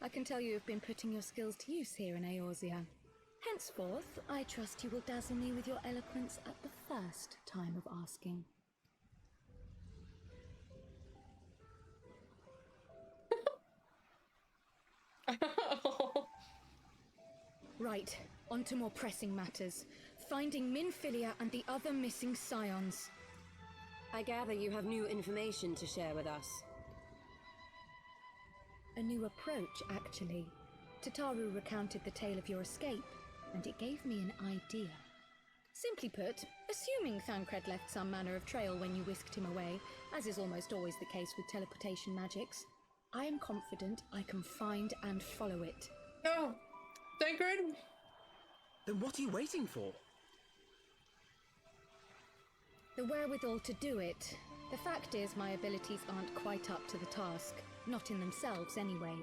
S18: I can tell you have been putting your skills to use here in Eorzea. Henceforth, I trust you will dazzle me with your eloquence at the first time of asking. Right, on to more pressing matters. Finding Minfilia and the other missing scions.
S8: I gather you have new information to share with us.
S18: A new approach, actually. Tataru recounted the tale of your escape, and it gave me an idea. Simply put, assuming Thancred left some manner of trail when you whisked him away, as is almost always the case with teleportation magics, I am confident I can find and follow it.
S1: Oh, Thancred?
S7: Then what are you waiting for?
S18: The wherewithal to do it. The fact is, my abilities aren't quite up to the task. Not in themselves, anyway.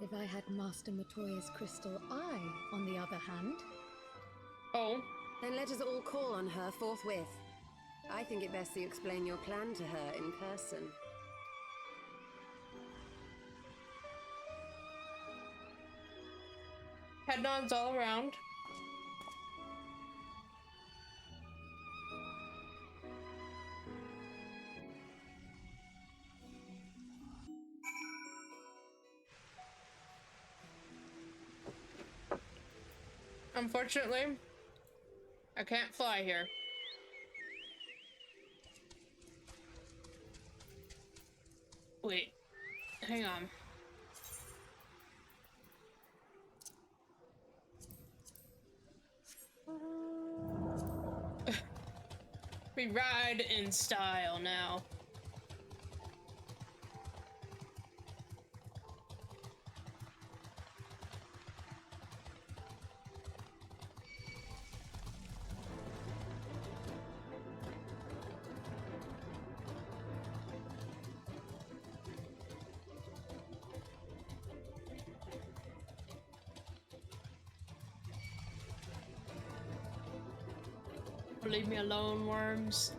S18: If I had Master Matoya's crystal eye, on the other hand...
S1: Oh.
S8: Then let us all call on her forthwith. I think it best you explain your plan to her in person.
S1: Head nods all around. Unfortunately, I can't fly here. Wait, hang on. We ride in style now. Leave me alone, worms.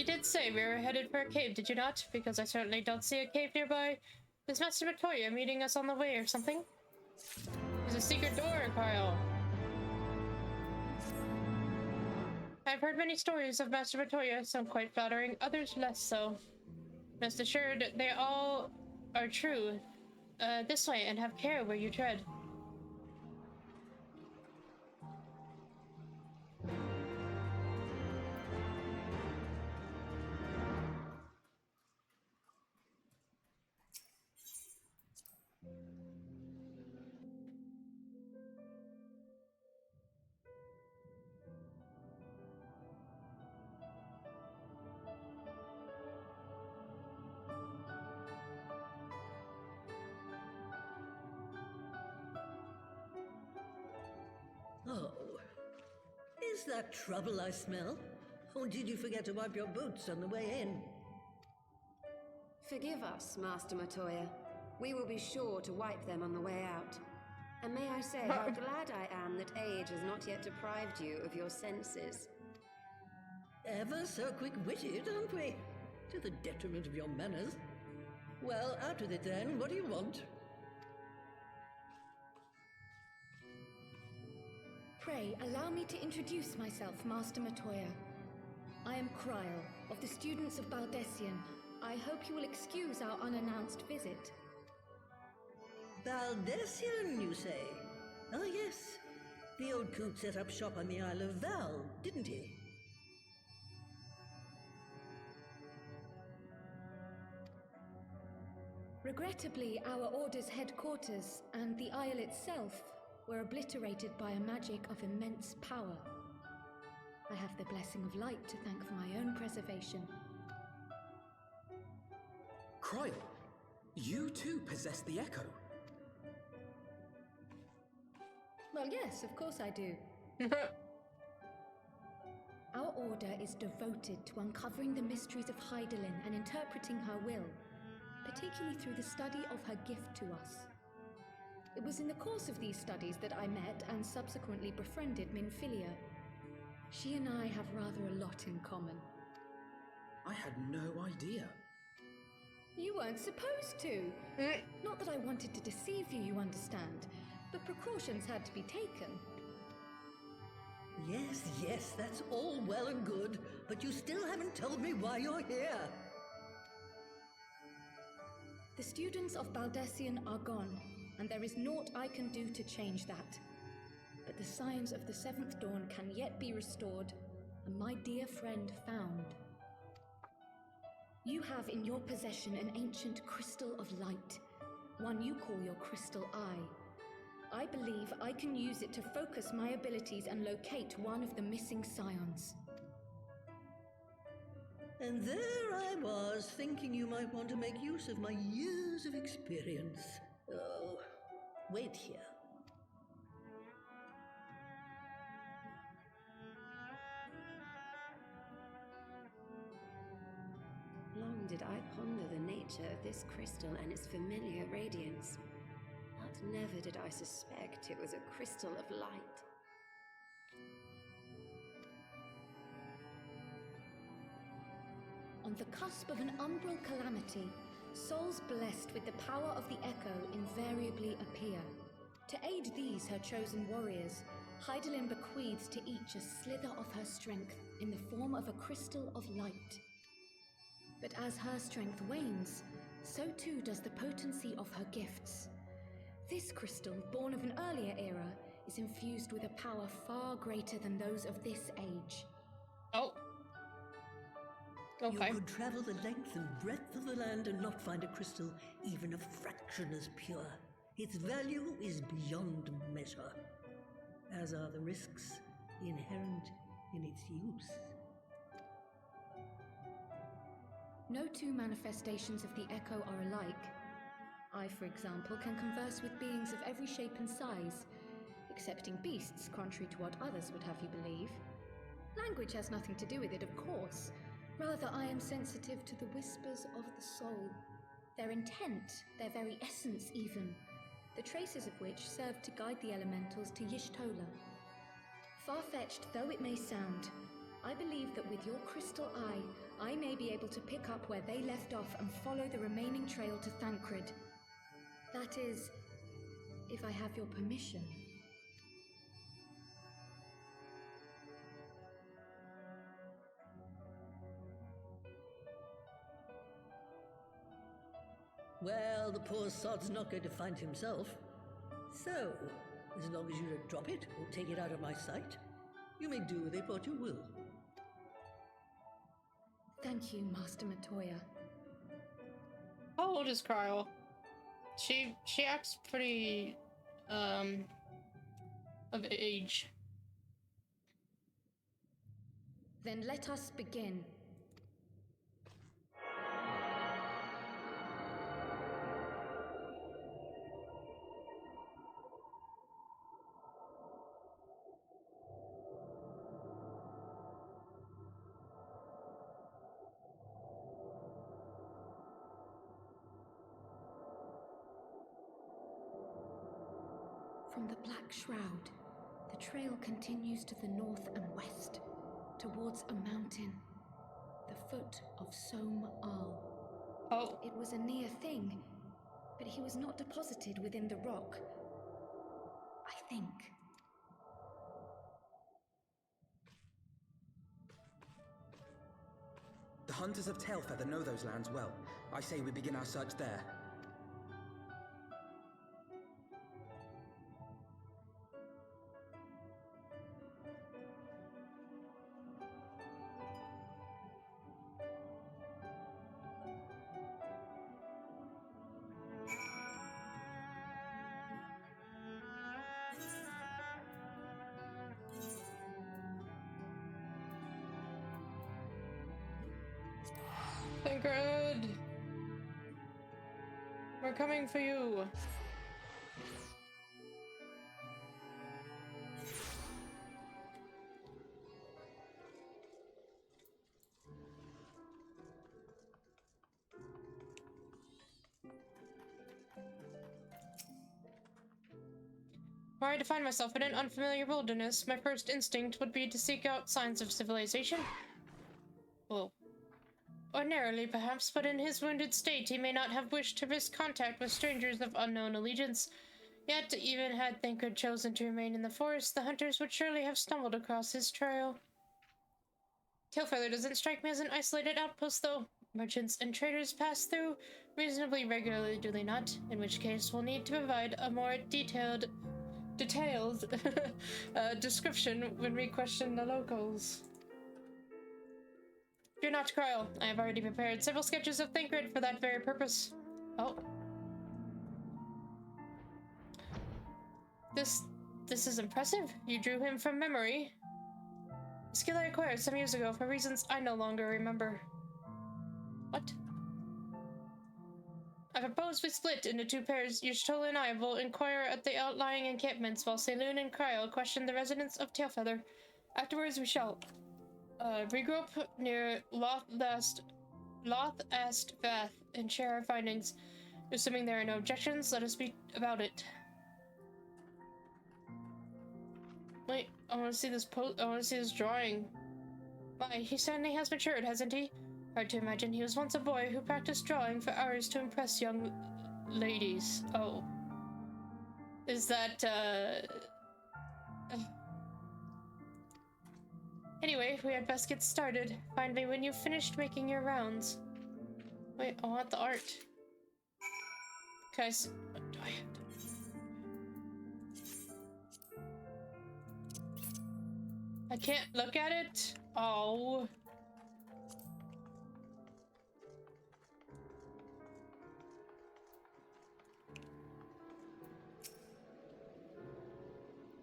S1: You did say we were headed for a cave, did you not? Because I certainly don't see a cave nearby. Is Master Matoya meeting us on the way or something? There's a secret door, Kyle. I've heard many stories of Master Matoya, some quite flattering, others less so. Rest assured, they all are true. This way, and have care where you tread.
S10: Oh. Is that trouble I smell? Or did you forget to wipe your boots on the way in?
S8: Forgive us, Master Matoya. We will be sure to wipe them on the way out. And may I say how glad I am that age has not yet deprived you of your senses.
S10: Ever so quick-witted, aren't we? To the detriment of your manners. Well, out with it then. What do you want?
S18: Pray, allow me to introduce myself, Master Matoya. I am Kryl, of the students of Baldessian. I hope you will excuse our unannounced visit.
S10: Baldessian, you say? Oh, yes. The old coot set up shop on the Isle of Val, didn't he?
S18: Regrettably, our order's headquarters and the Isle itself were obliterated by a magic of immense power. I have the blessing of light to thank for my own preservation.
S7: Kryl, you too possess the Echo.
S18: Well, yes, of course I do. Our order is devoted to uncovering the mysteries of Hydaelyn and interpreting her will, particularly through the study of her gift to us. It was in the course of these studies that I met and subsequently befriended Minfilia. She and I have rather a lot in common.
S7: I had no idea.
S18: You weren't supposed to. Not that I wanted to deceive you, you understand, but precautions had to be taken.
S10: Yes, that's all well and good, but you still haven't told me why you're here.
S18: The students of Baldessian are gone, and there is naught I can do to change that. But the signs of the Seventh Dawn can yet be restored, and my dear friend found. You have in your possession an ancient crystal of light, one you call your crystal eye. I believe I can use it to focus my abilities and locate one of the missing scions.
S10: And there I was, thinking you might want to make use of my years of experience. Oh, wait here.
S8: Long did I ponder the nature of this crystal and its familiar radiance, but never did I suspect it was a crystal of light.
S18: On the cusp of an umbral calamity, souls blessed with the power of the Echo invariably appear. To aid these, her chosen warriors, Hydaelyn bequeaths to each a slither of her strength in the form of a crystal of light. But as her strength wanes, so too does the potency of her gifts. This crystal, born of an earlier era, is infused with a power far greater than those of this age.
S1: Oh. Okay.
S10: You could travel the length and breadth of the land and not find a crystal even a fraction as pure. Its value is beyond measure, as are the risks inherent in its use.
S18: No two manifestations of the Echo are alike. I, for example, can converse with beings of every shape and size, excepting beasts, contrary to what others would have you believe. Language has nothing to do with it, of course. Rather, I am sensitive to the whispers of the soul, their intent, their very essence even, the traces of which serve to guide the elementals to Y'shtola. Far-fetched though it may sound, I believe that with your crystal eye, I may be able to pick up where they left off and follow the remaining trail to Thancred. That is, if I have your permission.
S10: Well, the poor sod's not going to find himself. So, as long as you don't drop it or take it out of my sight, you may do with it what you will.
S18: Thank you, Master Matoya.
S1: How old is Kryl? She acts pretty of age.
S18: Then let us begin. From the Black Shroud, the trail continues to the north and west, towards a mountain, the foot of Som Al.
S1: Oh.
S18: It was a near thing, but he was not deposited within the rock. I think.
S7: The hunters of Tailfeather know those lands well. I say we begin our search there.
S1: Tancred! We're coming for you. Were I to find myself in an unfamiliar wilderness, my first instinct would be to seek out signs of civilization. Well, ordinarily, perhaps, but in his wounded state, he may not have wished to risk contact with strangers of unknown allegiance. Yet, even had Tancred chosen to remain in the forest, the hunters would surely have stumbled across his trail. Tailfeather doesn't strike me as an isolated outpost, though. Merchants and traders pass through reasonably regularly, do they not? In which case, we'll need to provide a more detailed description when we question the locals. Fear not, Kyle. I have already prepared several sketches of Tancred for that very purpose. Oh. This is impressive. You drew him from memory. A skill I acquired some years ago for reasons I no longer remember. What? I propose we split into two pairs. Y'shtola and I will inquire at the outlying encampments, while Saloon and Cryo question the residents of Tailfeather. Afterwards, we shall regroup near Loth Ast Vath and share our findings. Assuming there are no objections, let us be about it. Wait, I want to see this I want to see this drawing. Why, he certainly has matured, hasn't he? Hard to imagine he was once a boy who practiced drawing for hours to impress young ladies. Oh. Is that, Anyway, we had best get started. Find me when you've finished making your rounds. Wait, I want the art. Guys, what do I have to... I can't look at it? Oh.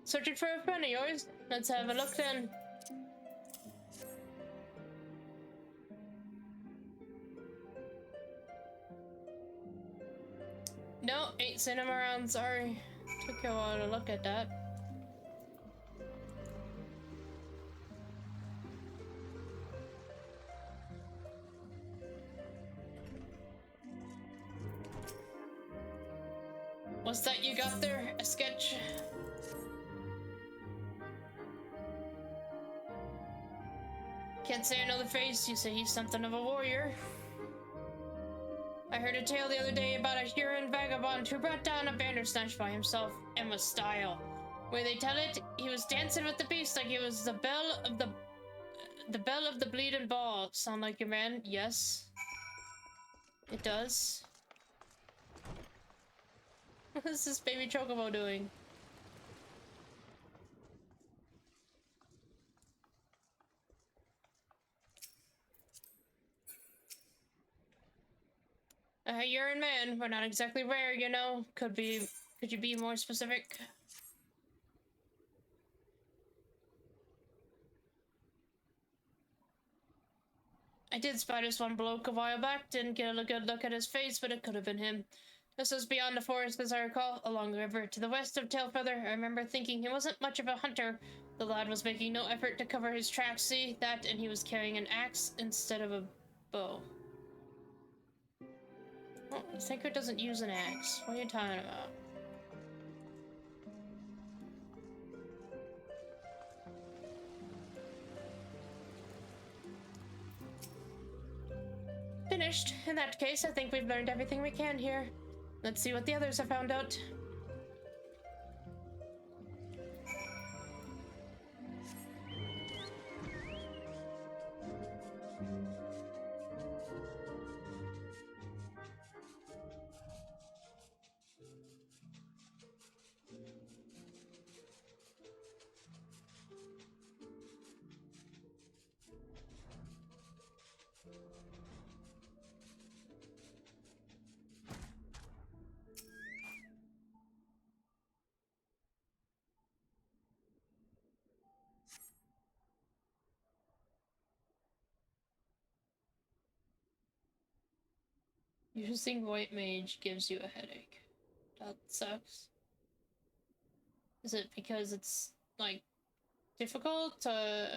S1: Searching for a friend of yours? Let's have a look then. No, ain't seen him around, sorry. Took a while to look at that. What's that you got there? A sketch? Can't say another face. You say he's something of a warrior. I heard a tale the other day about a Huron vagabond who brought down a bandersnatch by himself and with style. Where they tell it, he was dancing with the beast like it was the bell of the bleeding ball. Sound like your man? Yes. It does. What is this baby chocobo doing? You're in man. We're not exactly rare, you know. Could you be more specific? I did spy this one bloke a while back. Didn't get a good look at his face, but it could have been him. This was beyond the forest, as I recall, along the river to the west of Tailfeather. I remember thinking he wasn't much of a hunter. The lad was making no effort to cover his tracks. See that, and he was carrying an axe instead of a bow. Oh, Tancred doesn't use an axe. What are you talking about? finished. In that case, I think we've learned everything we can here. Let's see what the others have found out. Using white mage gives you a headache. That sucks. Is it because it's, like, difficult to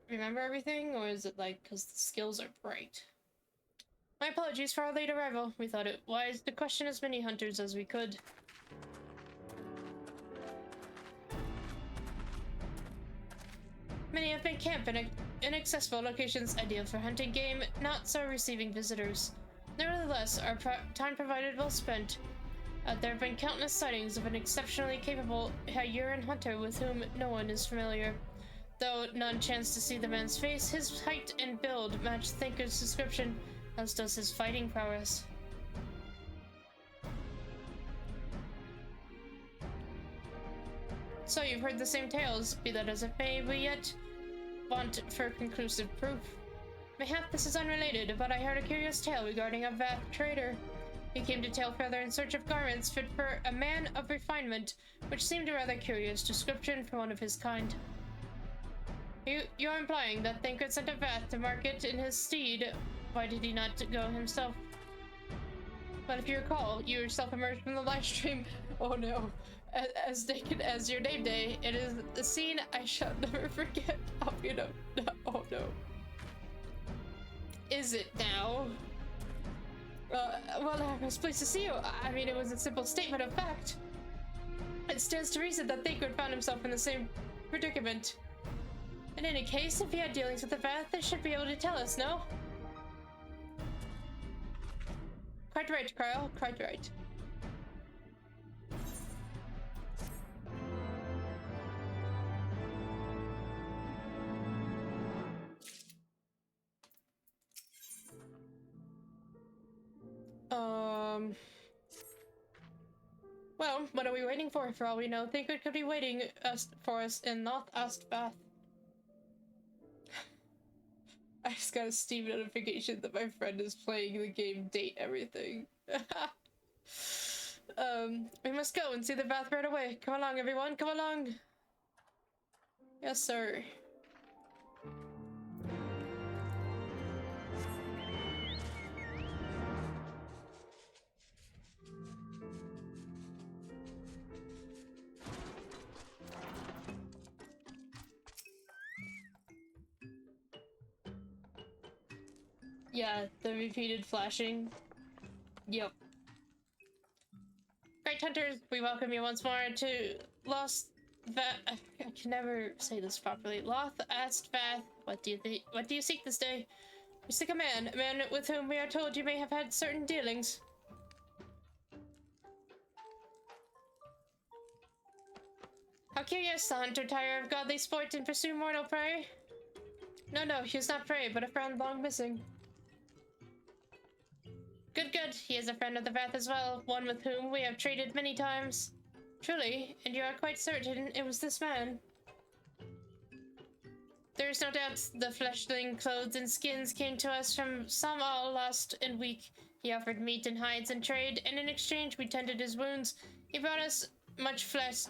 S1: remember everything, or is it, like, because the skills are bright? My apologies for our late arrival. We thought it wise to question as many hunters as we could. Many have been camped in inaccessible locations, ideal for hunting game, not so receiving visitors. Nevertheless, our time provided well spent. There have been countless sightings of an exceptionally capable Hyuran hunter with whom no one is familiar. Though none chanced to see the man's face, his height and build match Thinker's description, as does his fighting prowess. So you've heard the same tales, be that as it may, we yet want for conclusive proof. Mayhap this is unrelated, but I heard a curious tale regarding a Vath trader. He came to Tailfeather in search of garments fit for a man of refinement, which seemed a rather curious description for one of his kind. You're implying that Thinker sent a Vath to market in his steed. Why did he not go himself? But if you recall, you yourself emerged from the live stream. Oh no. As naked as your name day. It is a scene I shall never forget. Oh, you know. Oh no. Is it now? Well, I was pleased to see you. I mean, it was a simple statement of fact. It stands to reason that Thinker found himself in the same predicament. In any case, if he had dealings with the Vath, they should be able to tell us, no? Quite right, Kyle. Quite right. Well, what are we waiting for? For all we know, Thinker could be waiting for us in North Bath. I just got a Steam notification that my friend is playing the game Date Everything. We must go and see the Bath right away. Come along, everyone, come along. Yes, sir. Yeah, the repeated flashing. Yep. Great hunters, we welcome you once more to I can never say this properly. Loth asked Vath, what do you seek this day? We seek a man with whom we are told you may have had certain dealings. How curious, the hunter tire of godly sport and pursue mortal prey? No, he is not prey, but a friend long missing. Good. He is a friend of the Vath as well, one with whom we have traded many times. Truly, and you are quite certain it was this man? There is no doubt the fleshling clothes and skins came to us from some all lost and weak. He offered meat and hides in trade, and in exchange we tended his wounds. He brought us much flesh.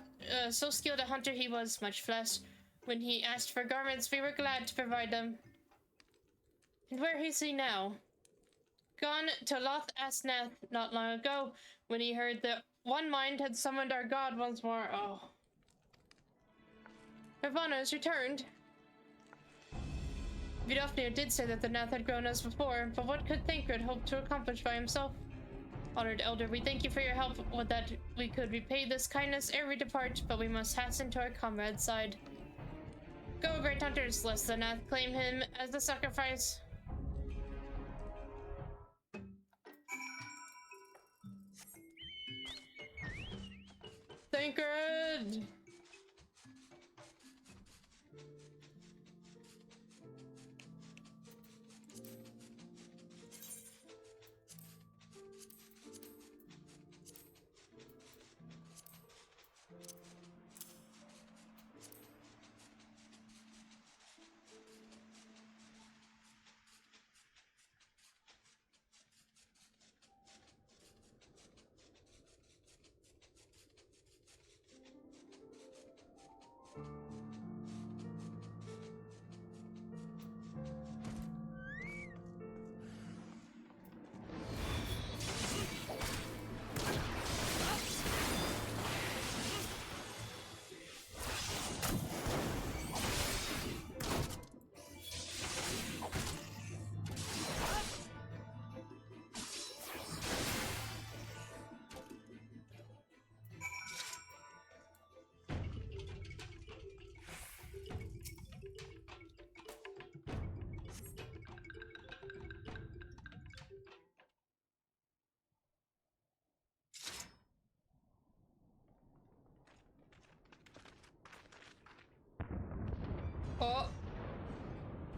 S1: So skilled a hunter he was, much flesh. When he asked for garments, we were glad to provide them. And where is he now? Gone to Loth Asnath not long ago, when he heard that One Mind had summoned our god once more. Oh. Ravana has returned. Vidofnir did say that the Nath had grown as before, but what could Thancred hope to accomplish by himself? Honored Elder, we thank you for your help. Would that we could repay this kindness ere we depart, but we must hasten to our comrade's side. Go, great hunters, lest the Nath claim him as the sacrifice. Thancred!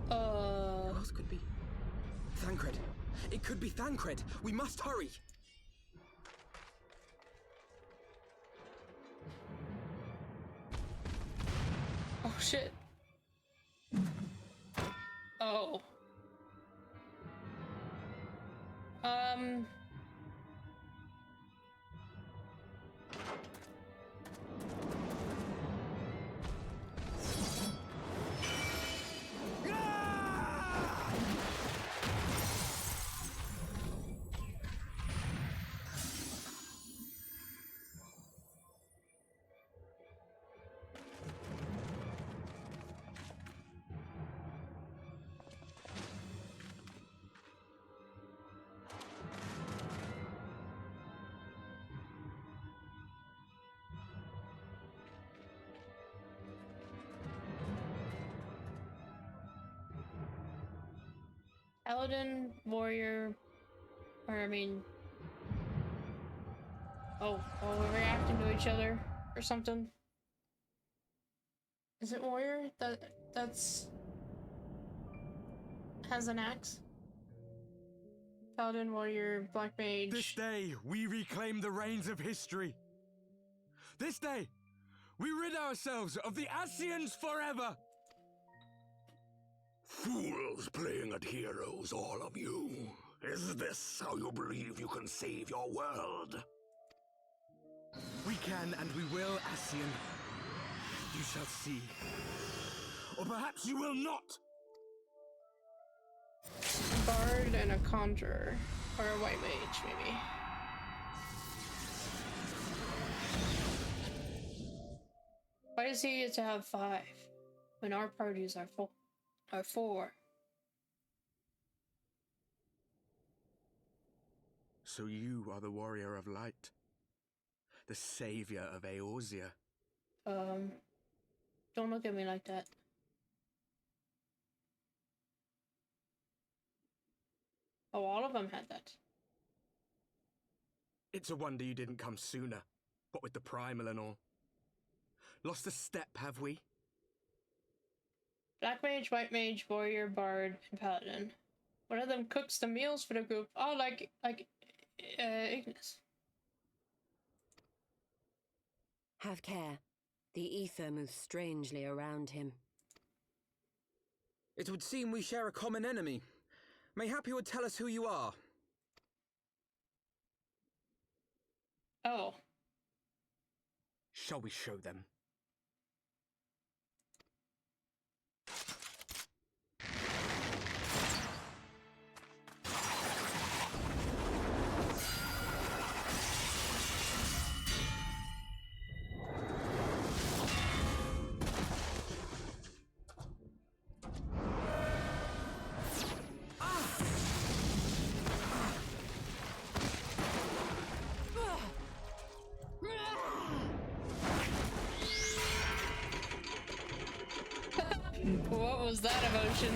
S7: Who else could be? Thancred. It could be Thancred. We must hurry.
S1: Oh shit. Oh. Paladin, warrior, or I mean, oh, we're reacting to each other or something. Is it warrior? That's has an axe. Paladin, warrior, black mage.
S16: This day, we reclaim the reins of history. This day, we rid ourselves of the Asians forever.
S3: Fools playing at heroes, all of you. Is this how you believe you can save your world?
S16: We can and we will, Asian. You shall see. Or perhaps you will not.
S1: A bard and a conjurer. Or a white mage, maybe. Why does he get to have 5 when our parties are 4?
S16: So you are the warrior of light, the savior of Eorzea.
S1: Don't look at me like that. Oh, all of them had that.
S16: It's a wonder you didn't come sooner. What with the primal and all. Lost a step, have we?
S1: Black mage, white mage, warrior, bard, and paladin. One of them cooks the meals for the group. Oh, like Ignis.
S8: Have care. The ether moves strangely around him.
S7: It would seem we share a common enemy. Mayhap you would tell us who you are.
S1: Oh.
S16: Shall we show them?
S1: What was that emotion?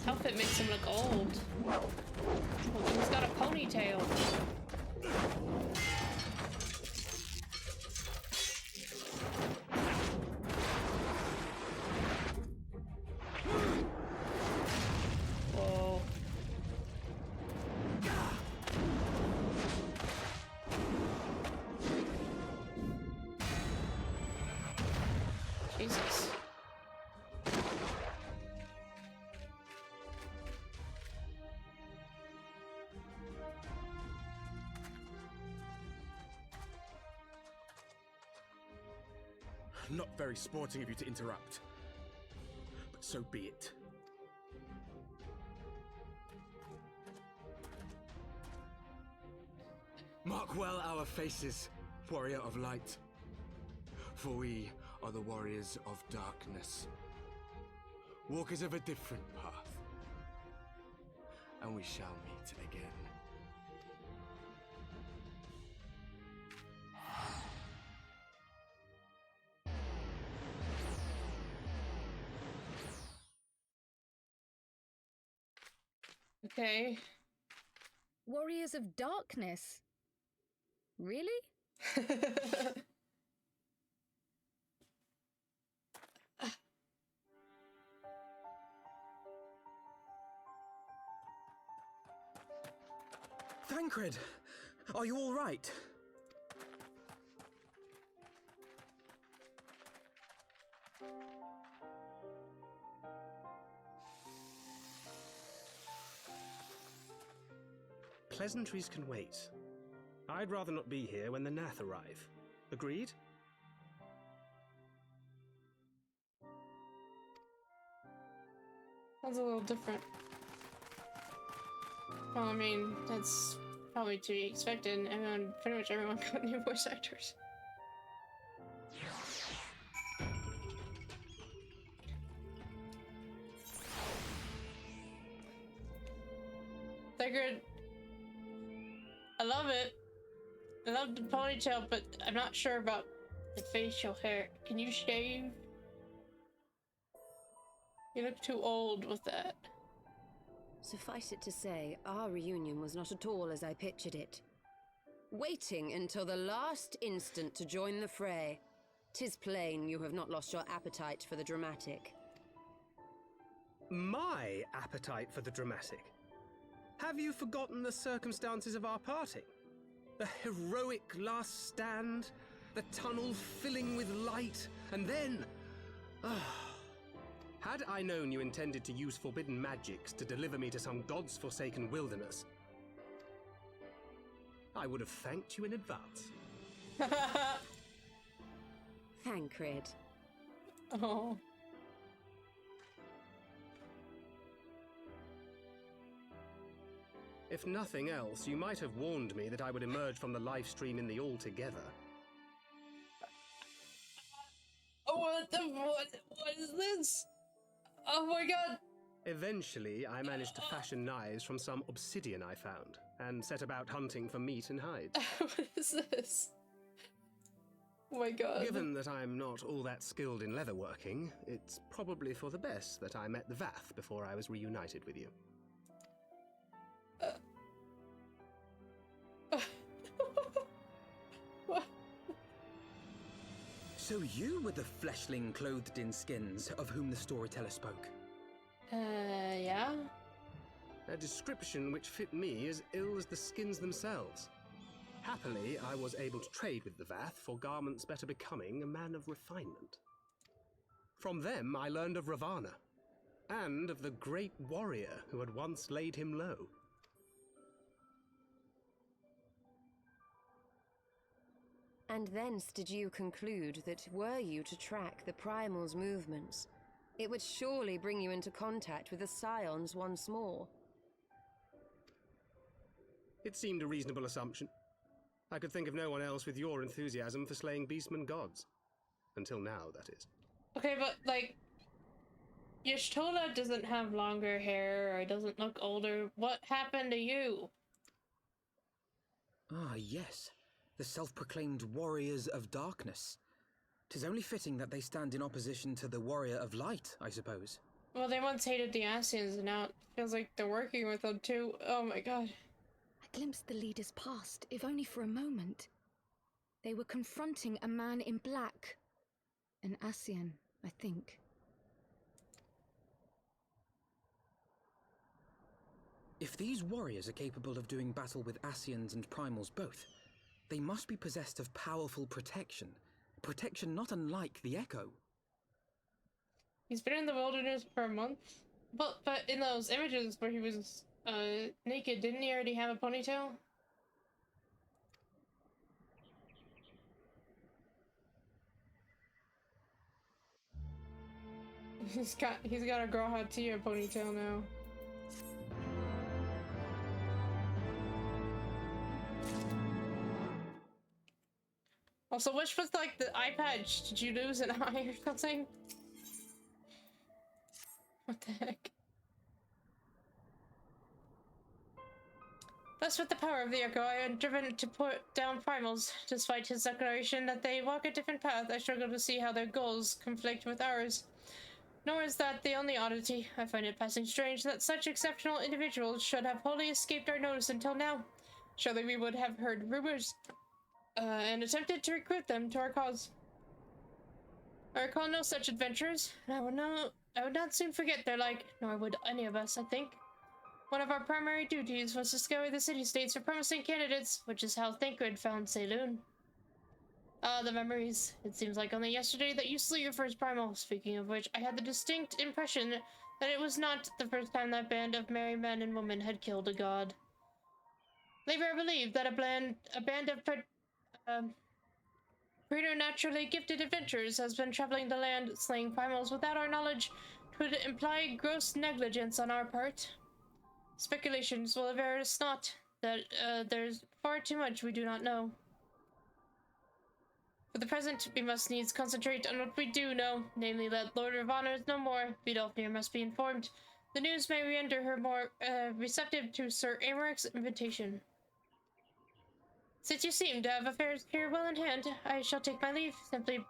S1: This outfit makes him look old. Oh, he's got a ponytail. Whoa. Jesus.
S16: Not very sporting of you to interrupt, but so be it. Mark well our faces, warrior of light, for we are the warriors of darkness, walkers of a different path, and we shall meet again.
S1: Okay.
S18: Warriors of Darkness? Really?
S7: Thancred, are you all right?
S19: Pleasantries can wait. I'd rather not be here when the Nath arrive. Agreed?
S1: Sounds a little different. Well, I mean, that's probably to be expected. Pretty much everyone got new voice actors. Sigrid, I love it. I love the ponytail, but I'm not sure about the facial hair. Can you shave? You look too old with that.
S8: Suffice it to say, our reunion was not at all as I pictured it. Waiting until the last instant to join the fray. 'Tis plain you have not lost your appetite for the dramatic.
S19: My appetite for the dramatic? Have you forgotten the circumstances of our parting? The heroic last stand, the tunnel filling with light, and then... Had I known you intended to use forbidden magics to deliver me to some god's forsaken wilderness, I would have thanked you in advance.
S8: Thancred.
S1: Oh.
S19: If nothing else, you might have warned me that I would emerge from the live stream in the all together.
S1: Oh, what is this? Oh my god!
S19: Eventually, I managed to fashion knives from some obsidian I found, and set about hunting for meat and hides.
S1: What is this? Oh my god.
S19: Given that I'm not all that skilled in leatherworking, it's probably for the best that I met the Vath before I was reunited with you.
S7: So you were the fleshling clothed in skins of whom the storyteller spoke?
S1: Yeah?
S19: A description which fit me as ill as the skins themselves. Happily, I was able to trade with the Vath for garments better becoming a man of refinement. From them, I learned of Ravana, and of the great warrior who had once laid him low.
S8: And thence did you conclude that were you to track the Primal's movements, it would surely bring you into contact with the Scions once more.
S19: It seemed a reasonable assumption. I could think of no one else with your enthusiasm for slaying beastmen gods. Until now, that is.
S1: Okay, but, like, Y'shtola doesn't have longer hair, or doesn't look older. What happened to you?
S7: Ah, yes. The self-proclaimed warriors of darkness. 'Tis only fitting that they stand in opposition to the warrior of light, I suppose.
S1: Well, they once hated the Asians, and now it feels like they're working with them too. Oh my god.
S18: I glimpsed the leaders past, if only for a moment. They were confronting a man in black. An Asian, I think.
S7: If these warriors are capable of doing battle with Asians and Primals both, they must be possessed of powerful protection. Protection not unlike the Echo.
S1: He's been in the wilderness for a month? But in those images where he was naked, didn't he already have a ponytail? He's got a Grahatia ponytail now. Also, which was like the eye patch? Did you lose an eye or something? What the heck? Thus, with the power of the Echo, I am driven to put down Primals. Despite his declaration that they walk a different path, I struggle to see how their goals conflict with ours. Nor is that the only oddity. I find it passing strange that such exceptional individuals should have wholly escaped our notice until now. Surely we would have heard rumors and attempted to recruit them to our cause. I recall no such adventures, and I would not soon forget their like, nor would any of us, I think. One of our primary duties was to scour the city-states for promising candidates, which is how Thancred found Saloon. Ah, the memories. It seems like only yesterday that you slew your first primal, speaking of which, I had the distinct impression that it was not the first time that band of merry men and women had killed a god. Later I believed that a band of preternaturally gifted adventurers has been traveling the land, slaying primals without our knowledge. Would imply gross negligence on our part. Speculations will avail us not, that there's far too much we do not know. For the present, we must needs concentrate on what we do know, namely that Lord Ravana is no more. Vidofnir must be informed. The news may render her more receptive to Sir Amaric's invitation. Since you seem to have affairs here well in hand, I shall take my leave. Simply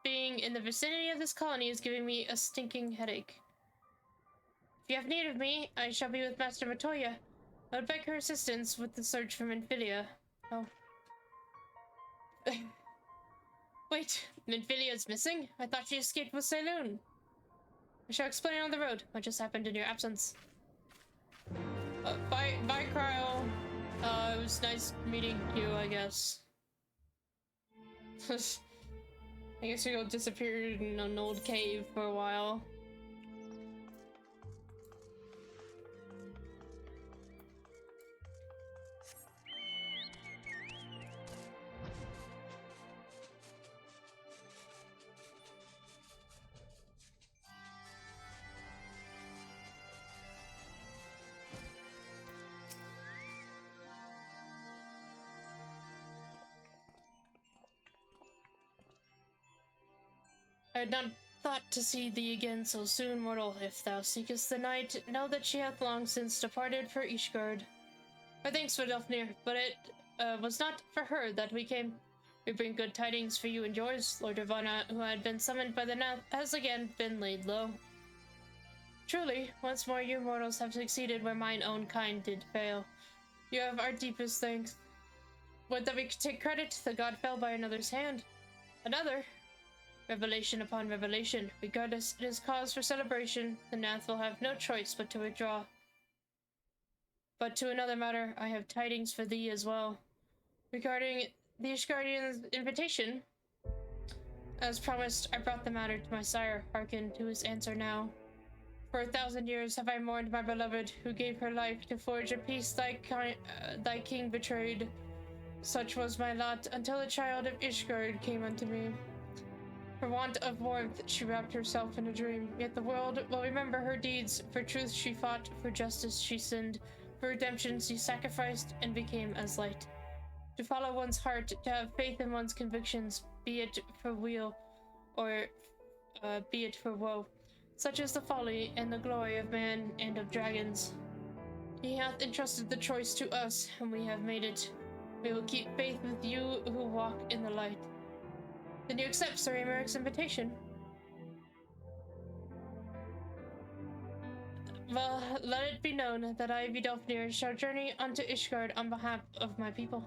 S1: being in the vicinity of this colony is giving me a stinking headache. If you have need of me, I shall be with Master Matoya. I would beg her assistance with the search for Minfilia. Oh. Wait, Minfilia's missing? I thought she escaped with Saloon. I shall explain on the road what just happened in your absence. Bye, Cryo. It was nice meeting you, I guess. I guess you'll disappear in an old cave for a while. I had not thought to see thee again so soon, mortal. If thou seekest the night, know that she hath long since departed for Ishgard. Our thanks for Vidofnir, but it was not for her that we came. We bring good tidings for you and yours. Lord Ravana, who had been summoned by the Nath, has again been laid low. Truly, once more you mortals have succeeded where mine own kind did fail. You have our deepest thanks. Would that we could take credit, the god fell by another's hand. Another? Revelation upon revelation. Regardless, it is cause for celebration. The Nath will have no choice but to withdraw. But to another matter, I have tidings for thee as well. Regarding the Ishgardian's invitation, as promised, I brought the matter to my sire. Hearken to his answer now. For 1,000 years have I mourned my beloved, who gave her life to forge a peace thy king betrayed. Such was my lot, until a child of Ishgard came unto me. For want of warmth, she wrapped herself in a dream. Yet the world will remember her deeds. For truth she fought, for justice she sinned. For redemption she sacrificed and became as light. To follow one's heart, to have faith in one's convictions, be it for weal or be it for woe. Such is the folly and the glory of man and of dragons. He hath entrusted the choice to us, and we have made it. We will keep faith with you who walk in the light. Then you accept Sir Amaric's invitation? Well, let it be known that I, Vidofnir, shall journey unto Ishgard on behalf of my people.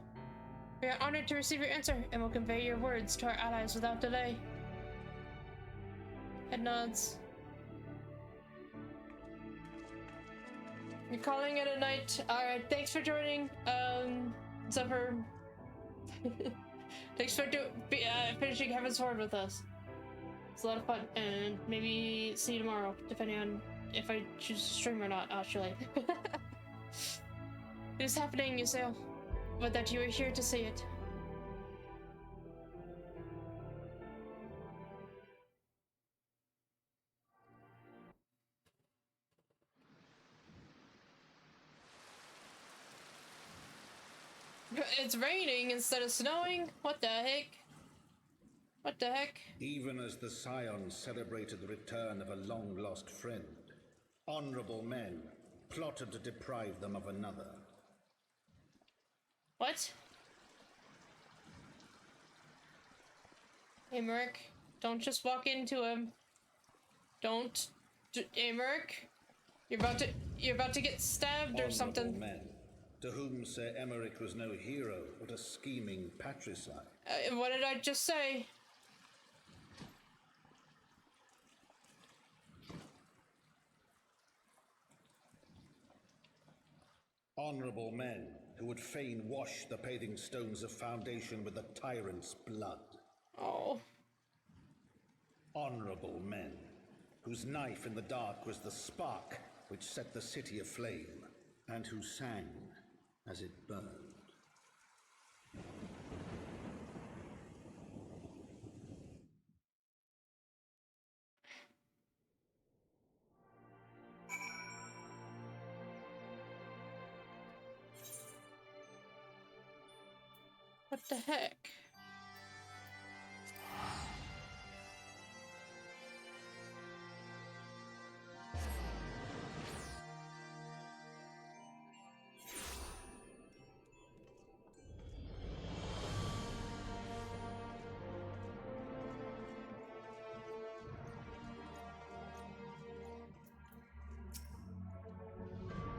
S1: We are honored to receive your answer, and will convey your words to our allies without delay. Head nods. You're calling it a night. Alright, thanks for joining. Zephyr. Thanks for finishing Heavensward with us. It's a lot of fun, and maybe see you tomorrow, depending on if I choose to stream or not, actually. It is happening, Ysael, but that you are here to see it. It's raining instead of snowing? What the heck? What the heck?
S13: Even as the Scions celebrated the return of a long-lost friend, honorable men plotted to deprive them of another.
S1: What? Aymeric, don't just walk into him. Don't. Aymeric, you're about to get stabbed or something.
S13: Honorable men, to whom Sir Emeric was no hero, but a scheming patricide.
S1: What did I just say?
S13: Honorable men who would fain wash the paving stones of foundation with the tyrant's blood.
S1: Oh.
S13: Honorable men whose knife in the dark was the spark which set the city aflame, and who sang as it burned.
S1: What the heck?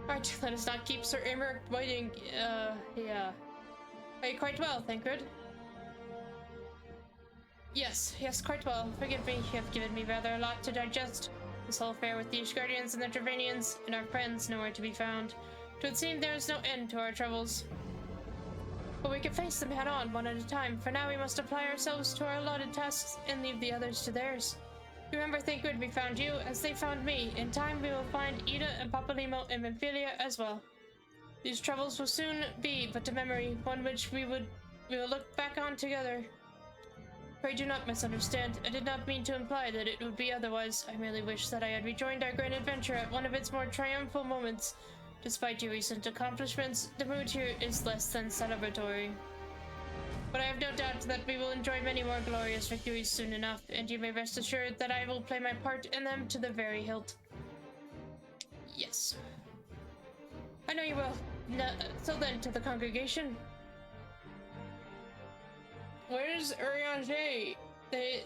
S1: Right, let us not keep Sir Aymeric waiting. Yeah. Are you quite well, Thancred? Yes, quite well. Forgive me, you have given me rather a lot to digest. This whole affair with the Ishgardians and the Dravanians, and our friends nowhere to be found. It would seem there is no end to our troubles. But we can face them head on, one at a time. For now we must apply ourselves to our allotted tasks and leave the others to theirs. Remember, Thancred, we found you, as they found me. In time we will find Ida and Papalimo and Memphilia as well. These troubles will soon be but a memory, one which we will look back on together. Pray do not misunderstand. I did not mean to imply that it would be otherwise. I merely wish that I had rejoined our grand adventure at one of its more triumphal moments. Despite your recent accomplishments, the mood here is less than celebratory. But I have no doubt that we will enjoy many more glorious victories soon enough, and you may rest assured that I will play my part in them to the very hilt. Yes. I know you will. So then, to the congregation. Where's Urianger? The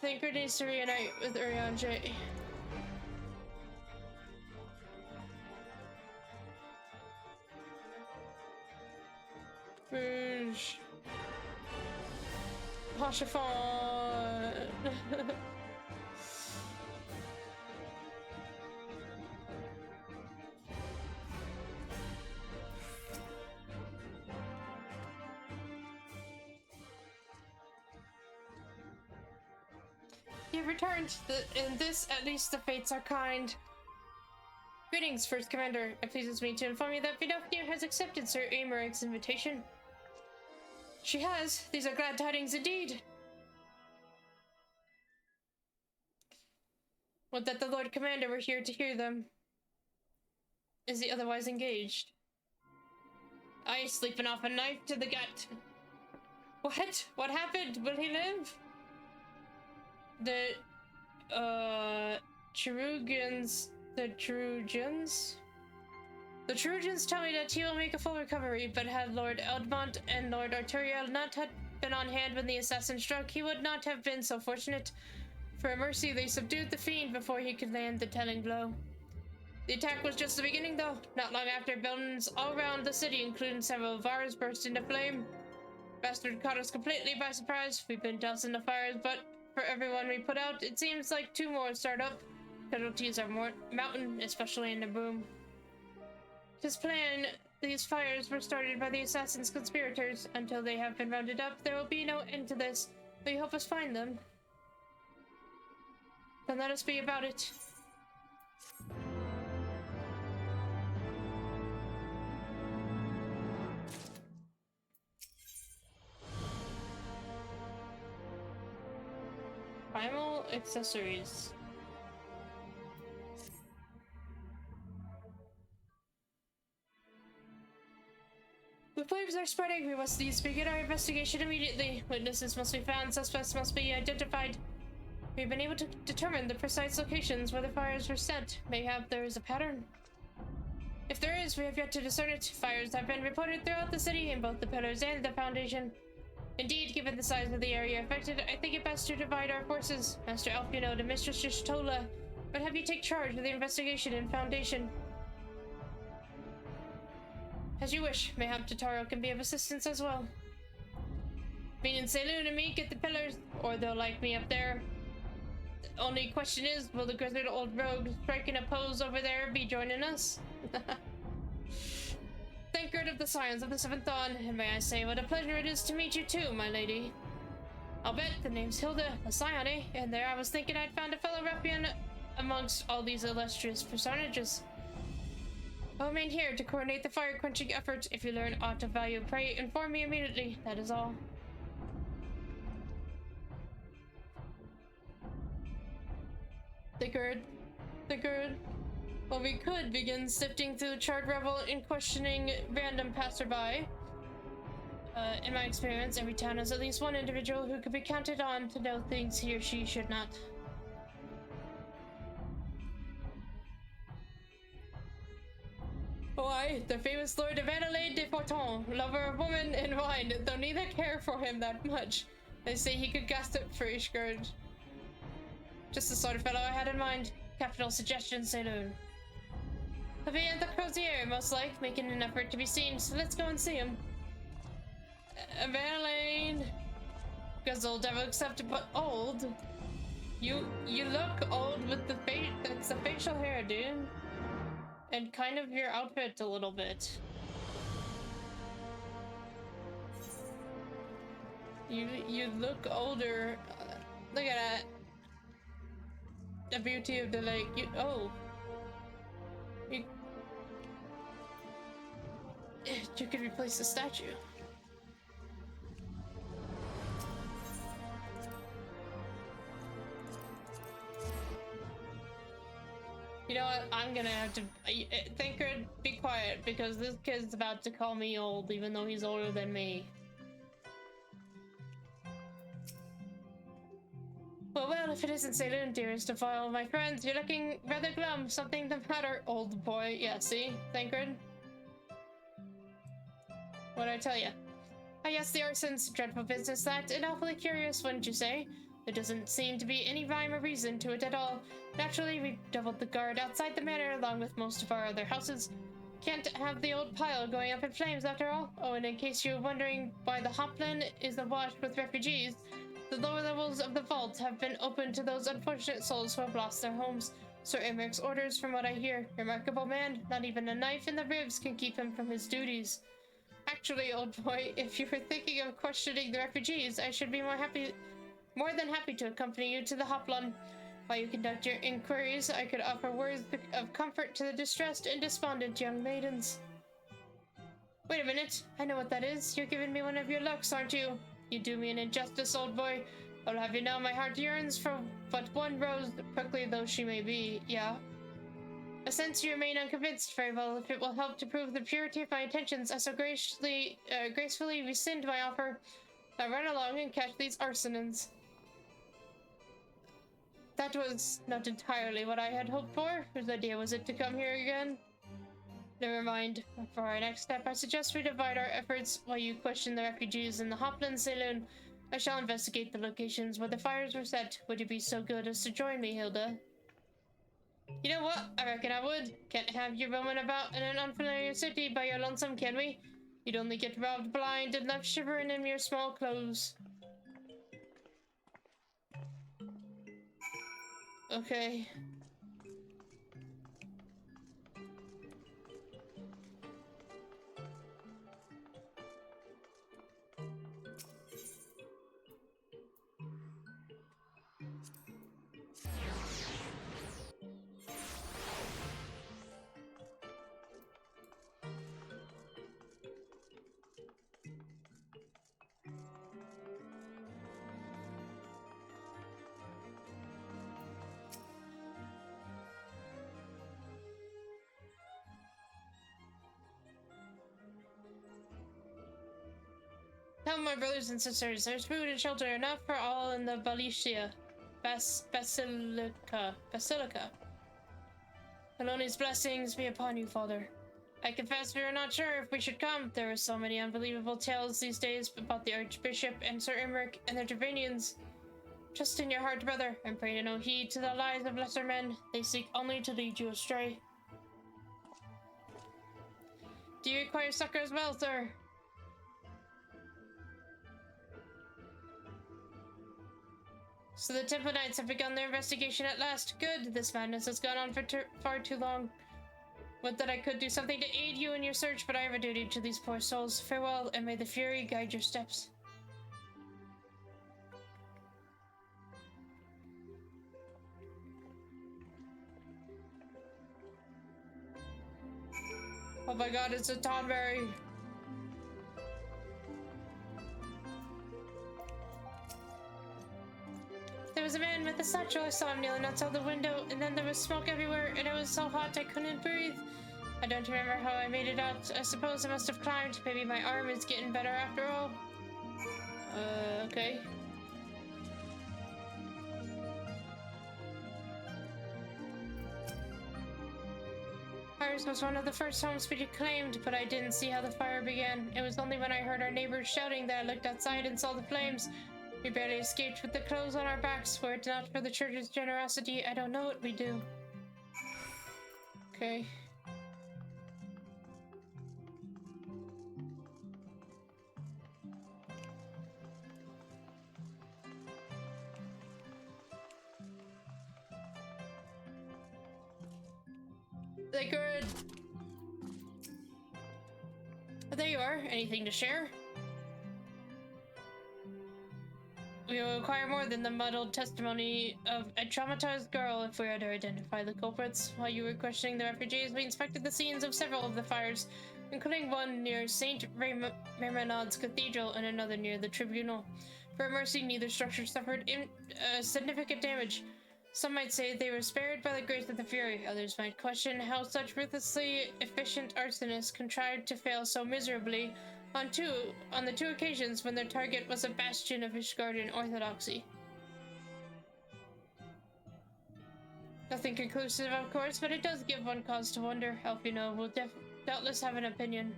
S1: Thancred needs to reunite with Urianger. Rouge. Pachafon. You returned. In this, at least the fates are kind. Greetings, First Commander. It pleases me to inform you that Vidofnir has accepted Sir Aymeric's invitation. She has. These are glad tidings indeed. Would that the Lord Commander were here to hear them. Is he otherwise engaged? Aye, sleeping off a knife to the gut. What? What happened? Will he live? The Trojans tell me that he will make a full recovery, but had Lord Eldmont and Lord Arturiel not had been on hand when the assassin struck, he would not have been so fortunate. For a mercy, they subdued the fiend before he could land the telling blow. The attack was just the beginning, though. Not long after, buildings all around the city, including several of ours, burst into flame. Bastard caught us completely by surprise. We've been dousing the fires, but for everyone we put out, it seems like 2 more start up. Casualties are more mountain, especially in the boom. This plan, these fires were started by the assassin's conspirators. Until they have been rounded up, there will be no end to this. Will you help us find them? Then let us be about it. Primal accessories. The flames are spreading. We must needs begin our investigation immediately. Witnesses must be found. Suspects must be identified. We've been able to determine the precise locations where the fires were set. Mayhap there is a pattern. If there is, we have yet to discern it. Fires have been reported throughout the city, in both the pillars and the foundation. Indeed, given the size of the area affected, I think it best to divide our forces. Master Elfino to Mistress Shishtola, but have you take charge of the investigation and foundation. As you wish. Mayhap Totaro can be of assistance as well. Meaning Saloon and me get the pillars, or they'll like me up there. The only question is, will the grizzled old rogue striking a pose over there be joining us? Thank God of the Scions of the 7th Dawn, and may I say what a pleasure it is to meet you too, my lady. I'll bet the name's Hilda, a Scion, eh? And there I was thinking I'd found a fellow ruffian amongst all these illustrious personages. I'll remain here to coordinate the fire-quenching effort. If you learn aught of value, pray inform me immediately. That is all. The good. Well, we could begin sifting through the charred rubble and questioning random passerby. In my experience, every town has at least one individual who could be counted on to know things he or she should not. Why, the famous Lord of Adelaide de Fortemps, lover of woman and wine, though neither care for him that much. They say he could gossip for a scourge. Just the sort of fellow I had in mind. Capital suggestion, Saloon. He'll be at the Crozier, most like, making an effort to be seen, so let's go and see him. Evangeline! Guzzle, devil accepted, but old. You look old with the face, that's the facial hair, dude. And kind of your outfit a little bit. You look older. Look at that. The beauty of the lake. You could replace the statue. You know what? I'm gonna have to. Thinker, be quiet, because this kid's about to call me old, even though he's older than me. Well, if it isn't Saloon, dearest of all my friends, you're looking rather glum. Something the matter, old boy. Yeah, see? Thancred? What'd I tell you? Ah, yes, the arson's dreadful business that, and awfully curious, wouldn't you say? There doesn't seem to be any rhyme or reason to it at all. Naturally, we've doubled the guard outside the manor along with most of our other houses. Can't have the old pile going up in flames after all. Oh, and in case you're wondering why the Hopland is awash with refugees, the lower levels of the vault have been opened to those unfortunate souls who have lost their homes. Sir Emeric's orders, from what I hear. Remarkable man. Not even a knife in the ribs can keep him from his duties. Actually, old boy, if you were thinking of questioning the refugees, I should be more than happy to accompany you to the Hopland. While you conduct your inquiries, I could offer words of comfort to the distressed and despondent young maidens. Wait a minute, I know what that is. You're giving me one of your looks, aren't you? You do me an injustice, old boy. I'll have you know my heart yearns for but one rose, prickly though she may be, yeah. I sense you remain unconvinced. Very well, if it will help to prove the purity of my intentions, I so gracefully rescind my offer. Now run along and catch these arsonins. That was not entirely what I had hoped for. Whose idea was it to come here again? Never mind. For our next step, I suggest we divide our efforts while you question the refugees in the Hopland Saloon. I shall investigate the locations where the fires were set. Would you be so good as to join me, Hilda? You know what? I reckon I would. Can't have you roaming about in an unfamiliar city by your lonesome, can we? You'd only get robbed blind and left shivering in your small clothes. Okay. Tell my brothers and sisters, there's food and shelter enough for all in the Basilica. Peloni's blessings be upon you, Father. I confess we were not sure if we should come. There are so many unbelievable tales these days about the Archbishop and Sir Imric and their Dravanians. Trust in your heart, brother, and pray to no heed to the lies of lesser men. They seek only to lead you astray. Do you require succor as well, sir? So the Temple Knights have begun their investigation at last. Good. This madness has gone on for far too long. Would that I could do something to aid you in your search, but I have a duty to these poor souls. Farewell, and may the Fury guide your steps. Oh my god, it's a Tonberry. There was a man with a satchel. I saw him kneeling outside the window, and then there was smoke everywhere, and it was so hot I couldn't breathe. I don't remember how I made it out. I suppose I must have climbed. Maybe my arm is getting better after all. Okay. Ours was one of the first homes we claimed, but I didn't see how the fire began. It was only when I heard our neighbors shouting that I looked outside and saw the flames. We barely escaped with the clothes on our backs. Were it not for the church's generosity, I don't know what we'd do. Okay. They good. But there you are. Anything to share? We will require more than the muddled testimony of a traumatized girl if we are to identify the culprits. While you were questioning the refugees, we inspected the scenes of several of the fires, including one near St. Raymonad's Cathedral and another near the Tribunal. For mercy, neither structure suffered significant damage. Some might say they were spared by the grace of the Fury. Others might question how such ruthlessly efficient arsonists contrived to fail so miserably on the two occasions when their target was a bastion of Ishgardian orthodoxy. Nothing conclusive, of course, but it does give one cause to wonder. Elfino will doubtless have an opinion.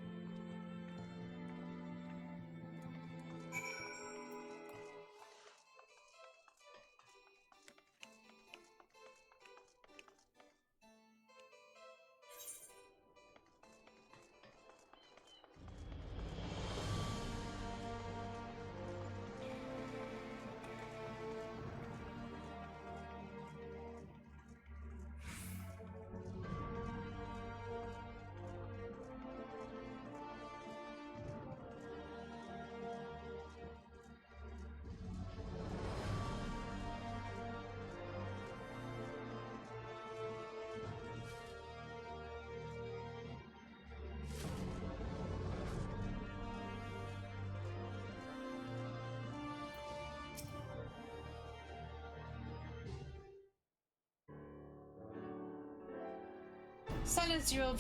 S1: Silence will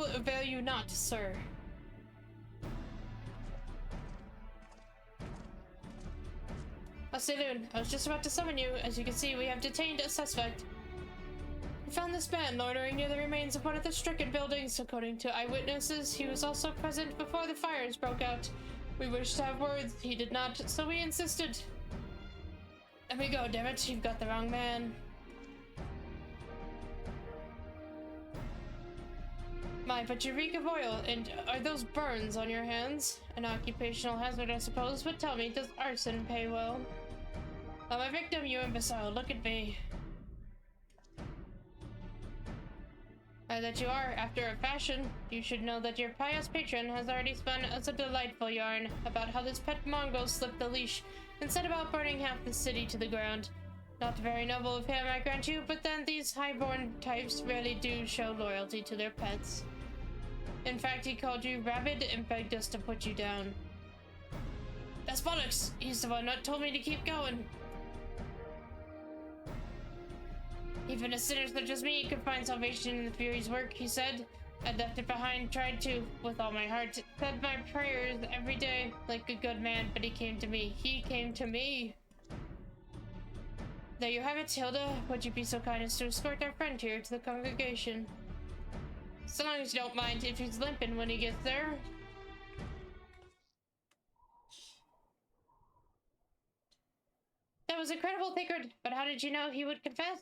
S1: avail you not, sir. Saloon, I was just about to summon you. As you can see, we have detained a suspect. We found this man loitering near the remains of one of the stricken buildings. According to eyewitnesses, he was also present before the fires broke out. We wished to have words. He did not, so we insisted. Let me go, dammit. You've got the wrong man. My, but you reek of oil, and are those burns on your hands? An occupational hazard, I suppose, but tell me, does arson pay well? I'm a victim, you imbecile, look at me. That you are, after a fashion. You should know that your pious patron has already spun us a delightful yarn about how this pet mongrel slipped the leash and set about burning half the city to the ground. Not very noble of him, I grant you, but then these highborn types really do show loyalty to their pets. In fact, he called you rabid and begged us to put you down. That's bollocks! He's the one that told me to keep going. Even a sinner such as me could find salvation in the Fury's work, he said. I left it behind, tried to, with all my heart. Said my prayers every day, like a good man, but he came to me. He came to me! There you have it, Hilda. Would you be so kind as to escort our friend here to the congregation? So long as you don't mind if he's limping when he gets there. That was incredible, Thickard, but how did you know he would confess?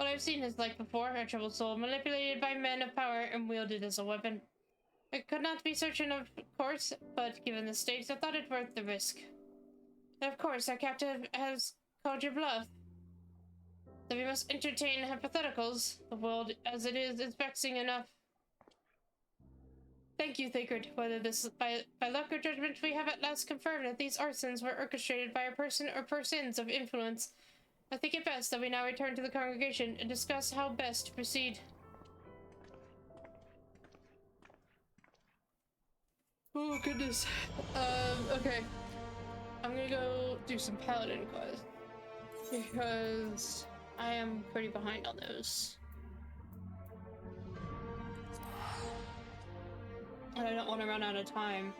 S1: Well, I've seen his like before, a troubled soul manipulated by men of power and wielded as a weapon. I could not be certain, of course, but given the stakes, I thought it worth the risk. And of course, our captive has called your bluff. That we must entertain hypotheticals. The world as it is vexing enough. Thank you, Thickard. Whether this by luck or judgment, we have at last confirmed that these arsons were orchestrated by a person or persons of influence. I think it best that we now return to the congregation and discuss how best to proceed. Oh, goodness. Okay. I'm gonna go do some paladin quests. Because I am pretty behind on those. And I don't want to run out of time.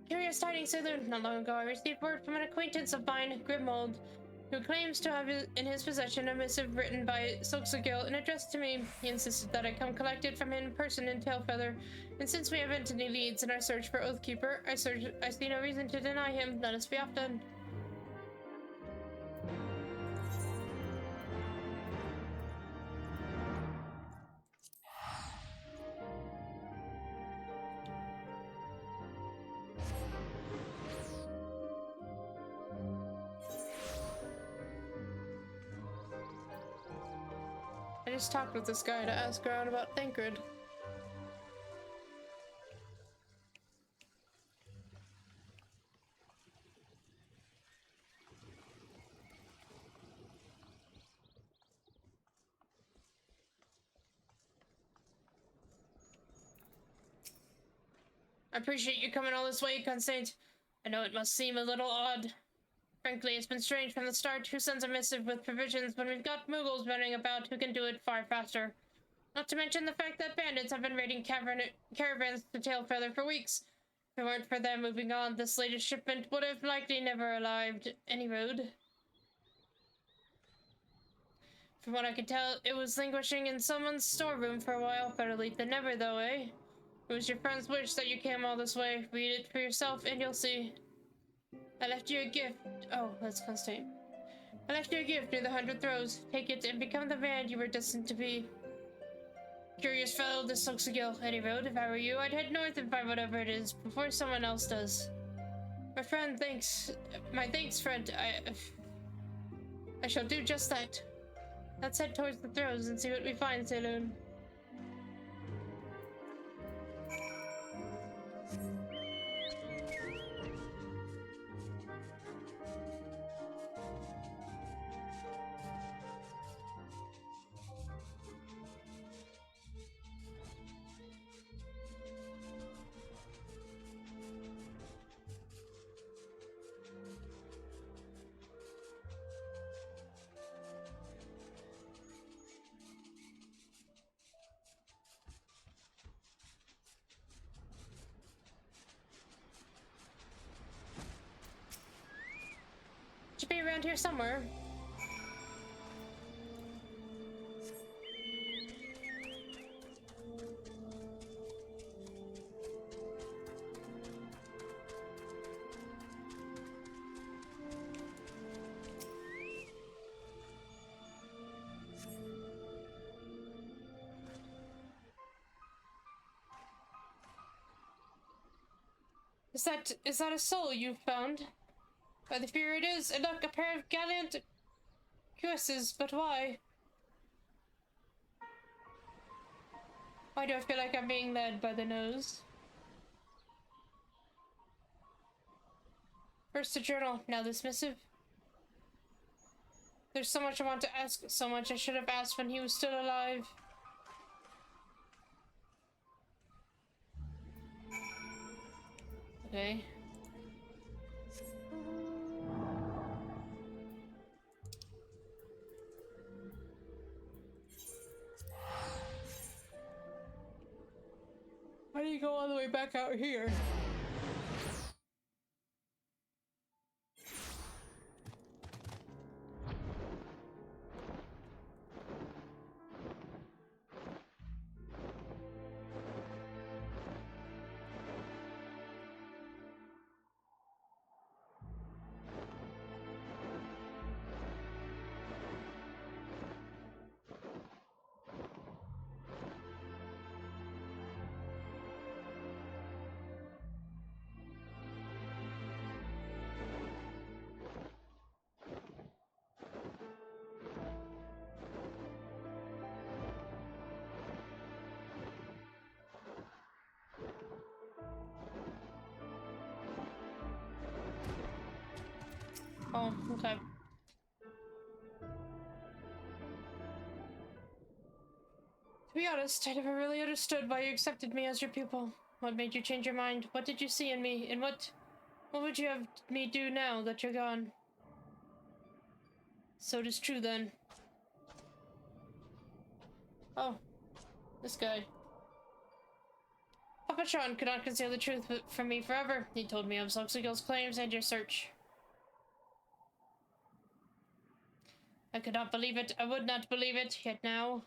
S1: Curious tidings, Saloon. Not long ago, I received word from an acquaintance of mine, Grimald, who claims to have in his possession a missive written by Silksagil and addressed to me. He insisted that I come collect it from him in person in Tailfeather, and since we haven't any leads in our search for Oathkeeper, I see no reason to deny him. Let us be off then. I just talked with this guy to ask around about Thancred. I appreciate you coming all this way, Constant. I know it must seem a little odd. Frankly, it's been strange from the start who sends a missive with provisions when we've got Muggles running about who can do it far faster. Not to mention the fact that bandits have been raiding caravans to Tailfeather for weeks. If it weren't for them moving on, this latest shipment would have likely never arrived any road. From what I could tell, it was languishing in someone's storeroom for a while. Better late than never, though, eh? It was your friend's wish that you came all this way. Read it for yourself and you'll see. I left you a gift. Oh, that's Constant. I left you a gift near the 100 Throws. Take it and become the man you were destined to be. Curious fellow, this Silksagil. Any road. If I were you, I'd head north and find whatever it is before someone else does. My friend, thanks. My thanks, friend. I shall do just that. Let's head towards the Throws and see what we find, Saloon. Should be around here somewhere. Is that a soul you found? By the fear it is, and look, a pair of gallant cuisses, but why? Why do I feel like I'm being led by the nose? First the journal, now this missive. There's so much I want to ask, so much I should have asked when he was still alive. Okay. Why do you go all the way back out here? Oh, okay. To be honest, I never really understood why you accepted me as your pupil. What made you change your mind? What did you see in me? And what would you have me do now that you're gone? So it is true then. Oh, this guy. Papa Sean could not conceal the truth from me forever. He told me of Zoxigil's claims and your search. I could not believe it. I would not believe it, yet now...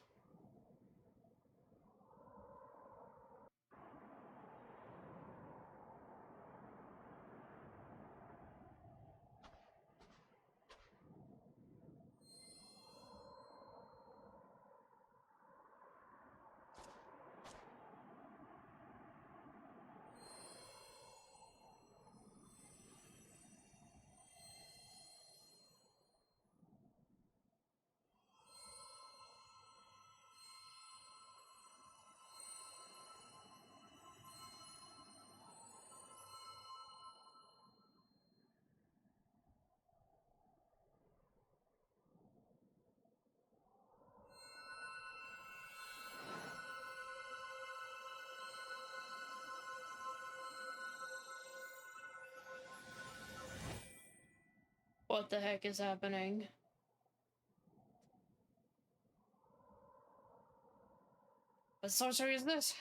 S1: What the heck is happening? What sorcery is this?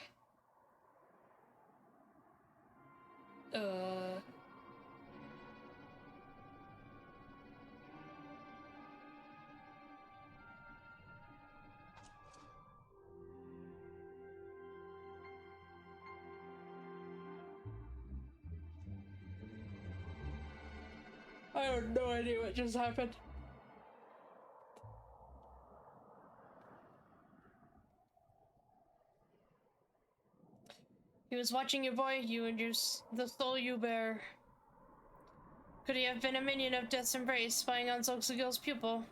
S1: I have no idea what just happened. He was watching your boy, you and the soul you bear. Could he have been a minion of Death's Embrace, spying on Zoxigil's pupil?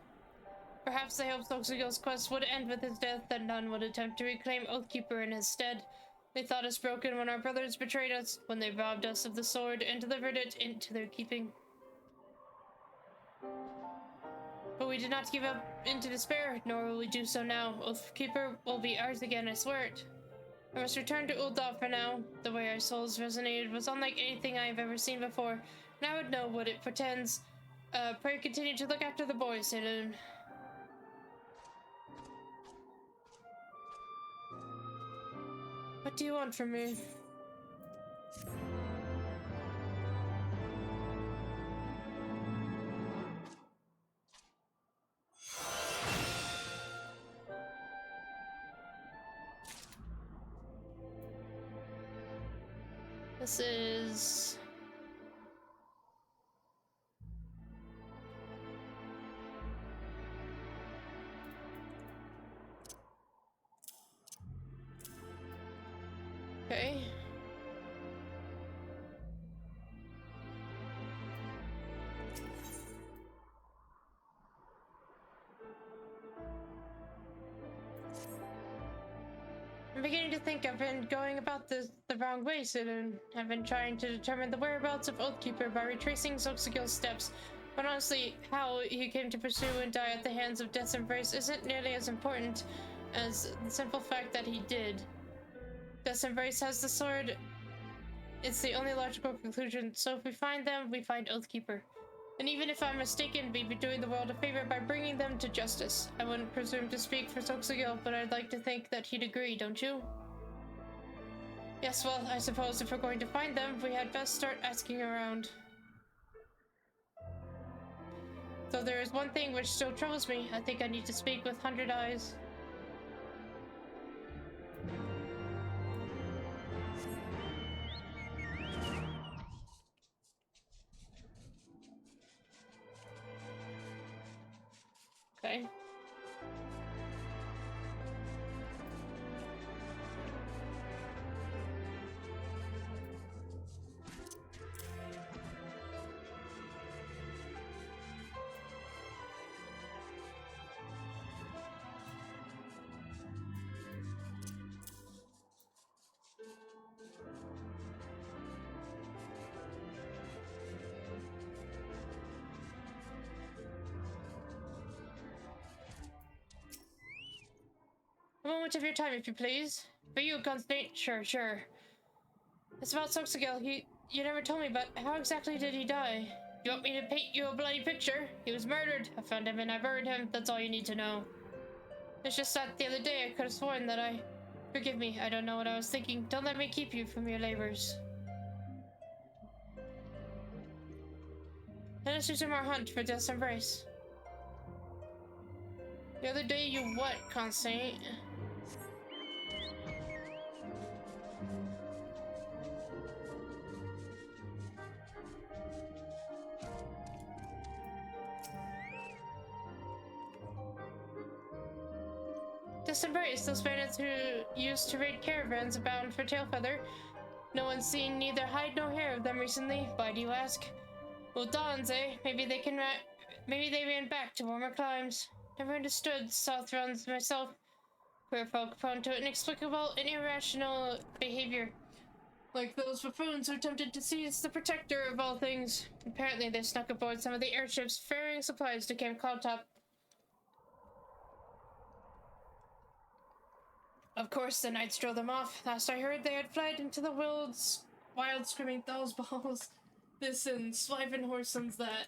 S1: Perhaps they hoped Zoxigil's quest would end with his death, that none would attempt to reclaim Oathkeeper in his stead. They thought us broken when our brothers betrayed us, when they robbed us of the sword and delivered it into their keeping. But we did not give up into despair, nor will we do so now. Oathkeeper will be ours again, I swear it. I must return to Ul'dah for now. The way our souls resonated was unlike anything I have ever seen before, and I would know what it portends. Pray continue to look after the boys, Saloon. What do you want from me? This is... Okay. I'm beginning to think I've been going about this the wrong way, Saloon. I've been trying to determine the whereabouts of Oathkeeper by retracing Zoxagil's steps, but honestly, how he came to pursue and die at the hands of Death's Embrace isn't nearly as important as the simple fact that he did. Death's Embrace has the sword. It's the only logical conclusion, so if we find them, we find Oathkeeper. And even if I'm mistaken, we'd be doing the world a favor by bringing them to justice. I wouldn't presume to speak for Zoxagil, but I'd like to think that he'd agree, don't you? Yes, well, I suppose if we're going to find them, we had best start asking around. Though there is one thing which still troubles me. I think I need to speak with 100 Eyes. Okay. A moment of your time, if you please. For you, Constantine? Sure. It's about Zoxagil. You never told me, but how exactly did he die? You want me to paint you a bloody picture? He was murdered. I found him and I buried him. That's all you need to know. It's just that the other day I could have sworn that I... Forgive me, I don't know what I was thinking. Don't let me keep you from your labors. Let us resume our hunt for Death's Embrace. The other day you what, Constantine? Death's Embrace, those bandits who used to raid caravans bound for Tailfeather. No one's seen neither hide nor hair of them recently. Why do you ask? Well, Dawns, eh? Maybe they ran back to warmer climes. Never understood South runs myself. Queer folk prone to inexplicable and irrational behavior. Like those buffoons who attempted to seize the Protector of all things. Apparently they snuck aboard some of the airships ferrying supplies to Camp Cloudtop. Of course, the Knights drove them off. Last I heard, they had fled into the wild screaming Thals balls. This and Swiven Horsons that.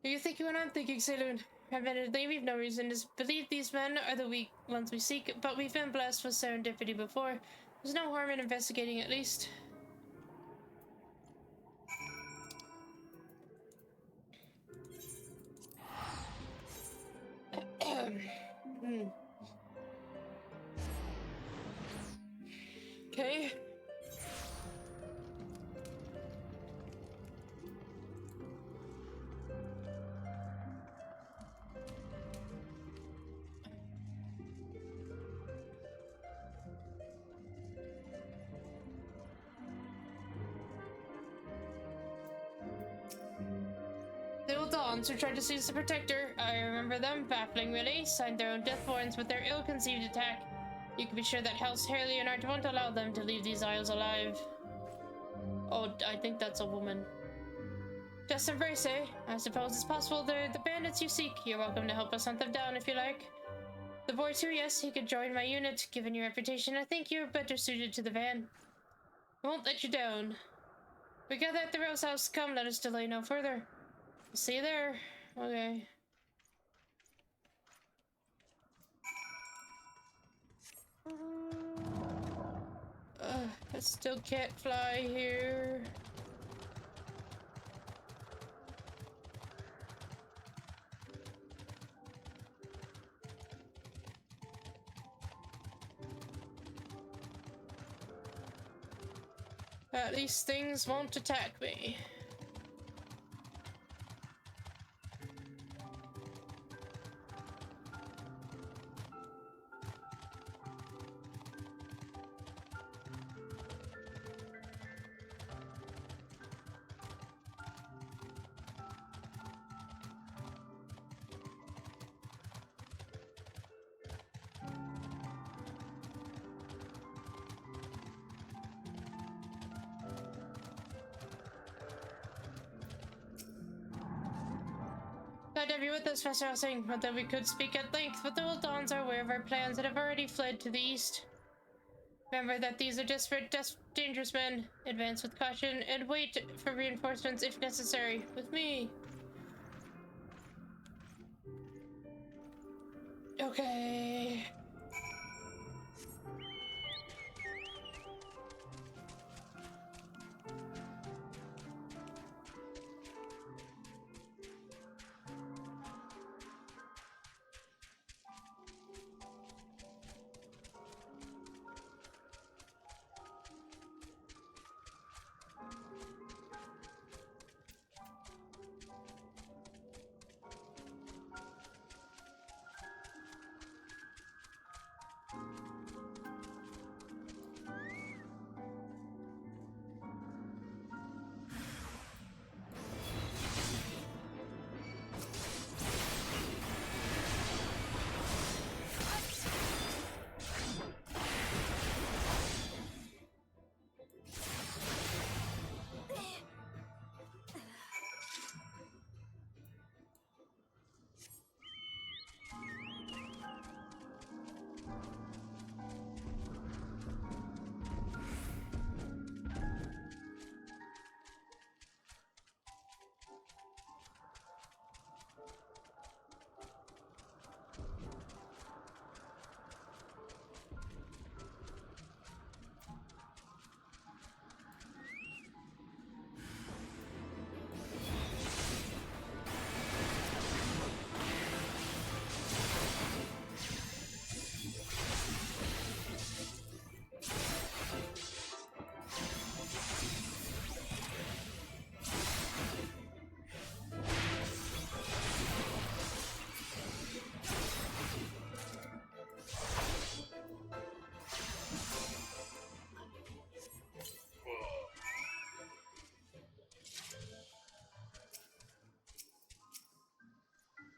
S1: Do you think what I'm thinking, Saloon? Admittedly, we've no reason to believe these men are the weak ones we seek, but we've been blessed with serendipity before. There's no harm in investigating, at least. Okay. The old Dawns who tried to seize the Protector. I remember them, baffling really, signed their own death warrants with their ill-conceived attack. You can be sure that House Leonard won't allow them to leave these isles alive. Oh, I think that's a woman. Death's Embrace, eh? I suppose it's possible they're the bandits you seek. You're welcome to help us hunt them down if you like. The boy too, yes, he could join my unit. Given your reputation, I think you're better suited to the van. I won't let you down. We gather at the Rose House. Come, let us delay no further. See you there. Okay. I still can't fly here. At least things won't attack me. glad to have you with us, Professor Helsing. Not that we could speak at length, but the Dons are aware of our plans and have already fled to the east. Remember that these are desperate, dangerous men. Advance with caution and wait for reinforcements if necessary. With me. Okay.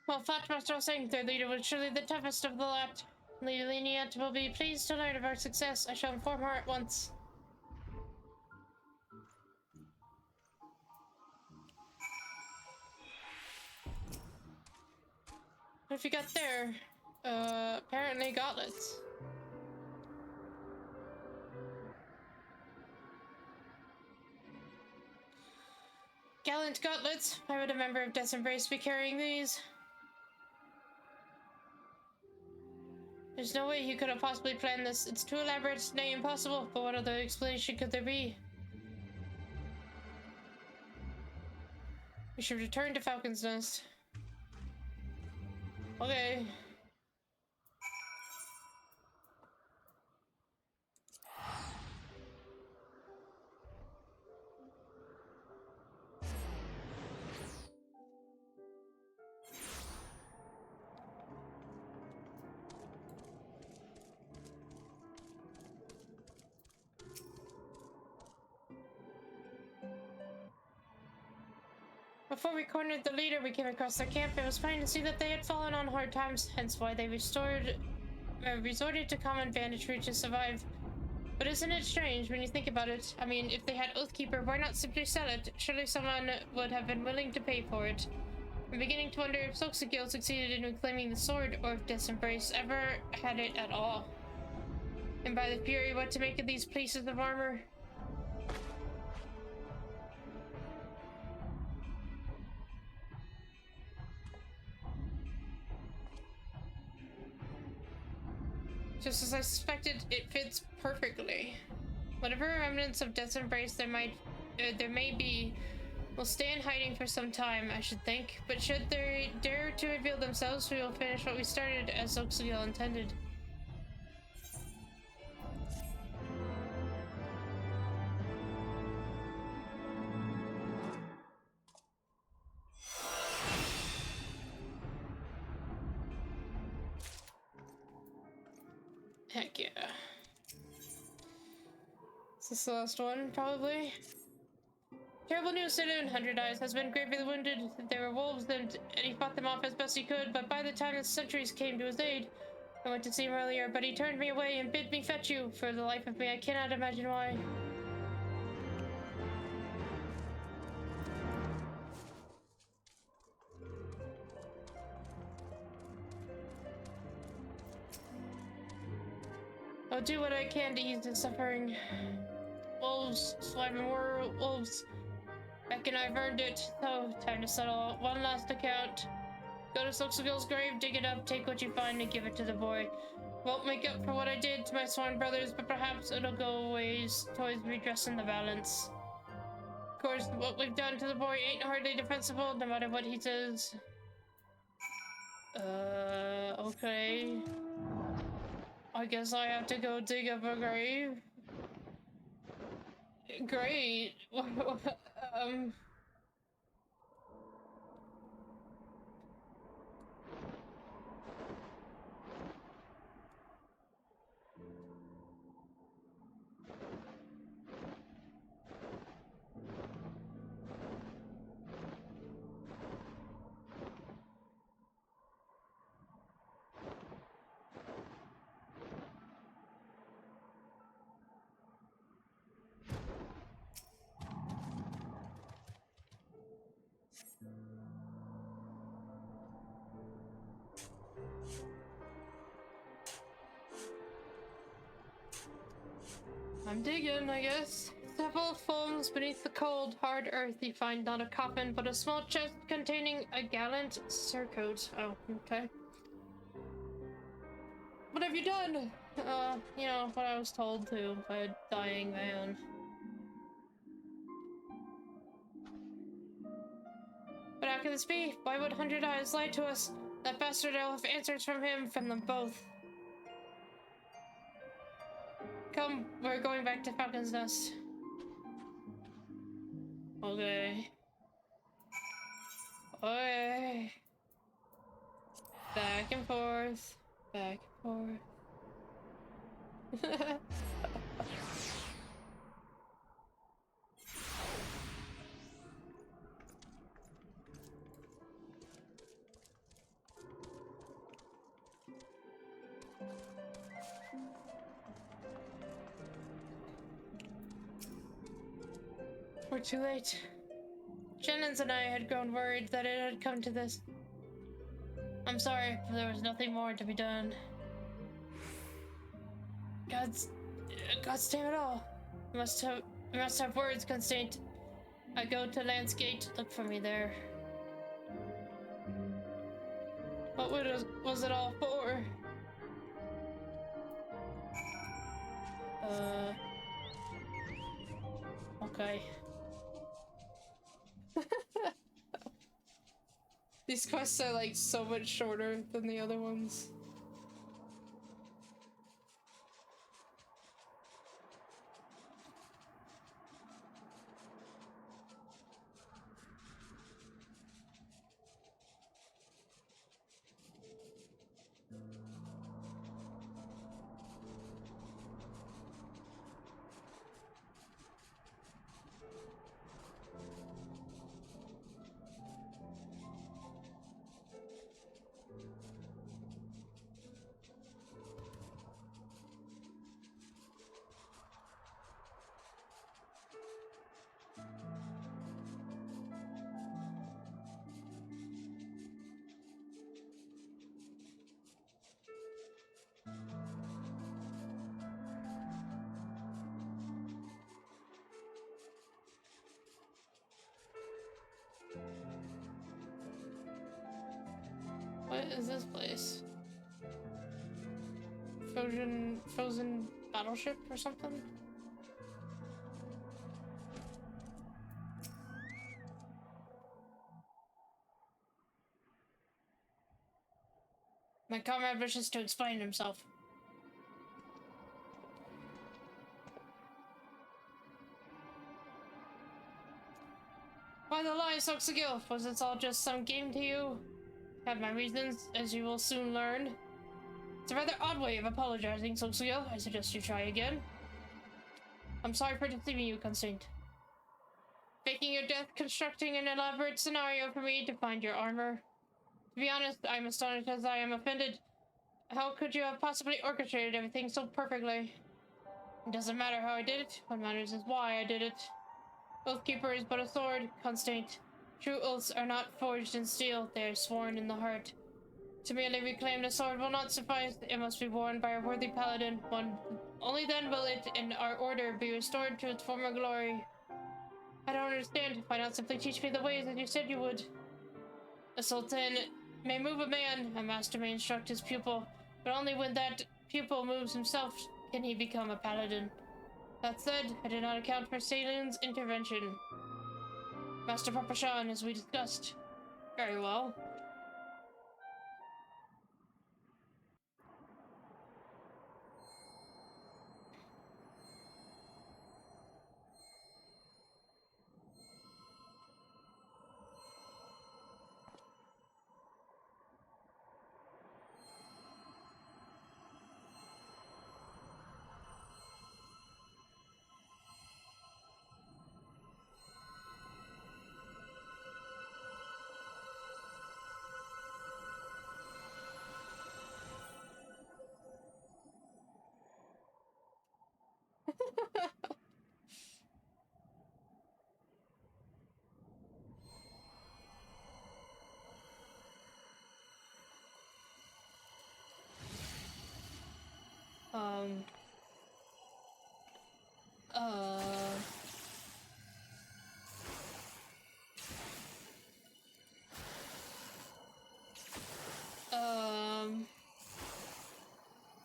S1: Well, Fatmaster Helsing, their leader was surely the toughest of the lot. Lady Lenient will be pleased to learn of our success. I shall inform her at once. What have you got there? Apparently gauntlets. Gallant gauntlets. Why would a member of Death's Embrace be carrying these? There's no way he could have possibly planned this. It's too elaborate, nay impossible, but what other explanation could there be? We should return to Falcon's Nest. Okay. Before we cornered the leader, we came across their camp. It was plain to see that they had fallen on hard times, hence why they resorted to common banditry to survive. But isn't it strange when you think about it? I mean, if they had Oathkeeper, why not simply sell it? Surely someone would have been willing to pay for it. I'm beginning to wonder if Soxagil succeeded in reclaiming the sword, or if Death's Embrace ever had it at all. And by the Fury, what to make of these pieces of armor? Just as I suspected, it fits perfectly. Whatever remnants of Death's Embrace there may be will stay in hiding for some time, I should think. But should they dare to reveal themselves, we will finish what we started as Soxagil intended. Heck yeah. Is this the last one, probably? Terrible news, Saloon. 100 Eyes has been gravely wounded. They were wolves, and he fought them off as best he could, but by the time the sentries came to his aid, I went to see him earlier, but he turned me away and bid me fetch you. For the life of me, I cannot imagine why. I'll do what I can to ease the suffering. Wolves, swarming wolves. Beck and I've earned it, so time to settle one last account. Go to Soxagil's grave, dig it up, take what you find, and give it to the boy. Won't make up for what I did to my sworn brothers, but perhaps it'll go a ways towards redressing the balance. Of course, what we've done to the boy ain't hardly defensible, no matter what he says. Okay. I guess I have to go dig up a grave. Great. I'm digging, I guess. Several foams beneath the cold, hard earth you find not a coffin, but a small chest containing a gallant surcoat. Oh, okay. What have you done? You know, what I was told to by a dying man. But how can this be? Why would 100 Eyes lie to us? That bastard will have answers from him, from them both. Come, we're going back to Falcon's Nest. Okay. Okay. Back and forth. Back and forth. We're too late. Jennings and I had grown worried that it had come to this. I'm sorry, but there was nothing more to be done. God damn it all. We must have words, Constant. I go to Landsgate, look for me there. What was it all for? Okay. These quests are like so much shorter than the other ones. What is this place? Frozen battleship or something? My comrade wishes to explain himself. Why the lie, Soxagil? Was this all just some game to you? Have my reasons, as you will soon learn. It's a rather odd way of apologizing, Soxagil. I suggest you try again. I'm sorry for deceiving you, Constant. Faking your death, constructing an elaborate scenario for me to find your armor. To be honest, I'm astonished as I am offended. How could you have possibly orchestrated everything so perfectly? It doesn't matter how I did it. What matters is why I did it. Oathkeeper is but a sword, Constant. True oaths are not forged in steel, they are sworn in the heart. To merely reclaim the sword will not suffice. It must be worn by a worthy paladin. Only then will it, in our order, be restored to its former glory. I don't understand. Why not simply teach me the ways as you said you would? A sultan may move a man, a master may instruct his pupil, but only when that pupil moves himself can he become a paladin. That said, I did not account for Salin's intervention. Master Papashan, as we discussed. Very well.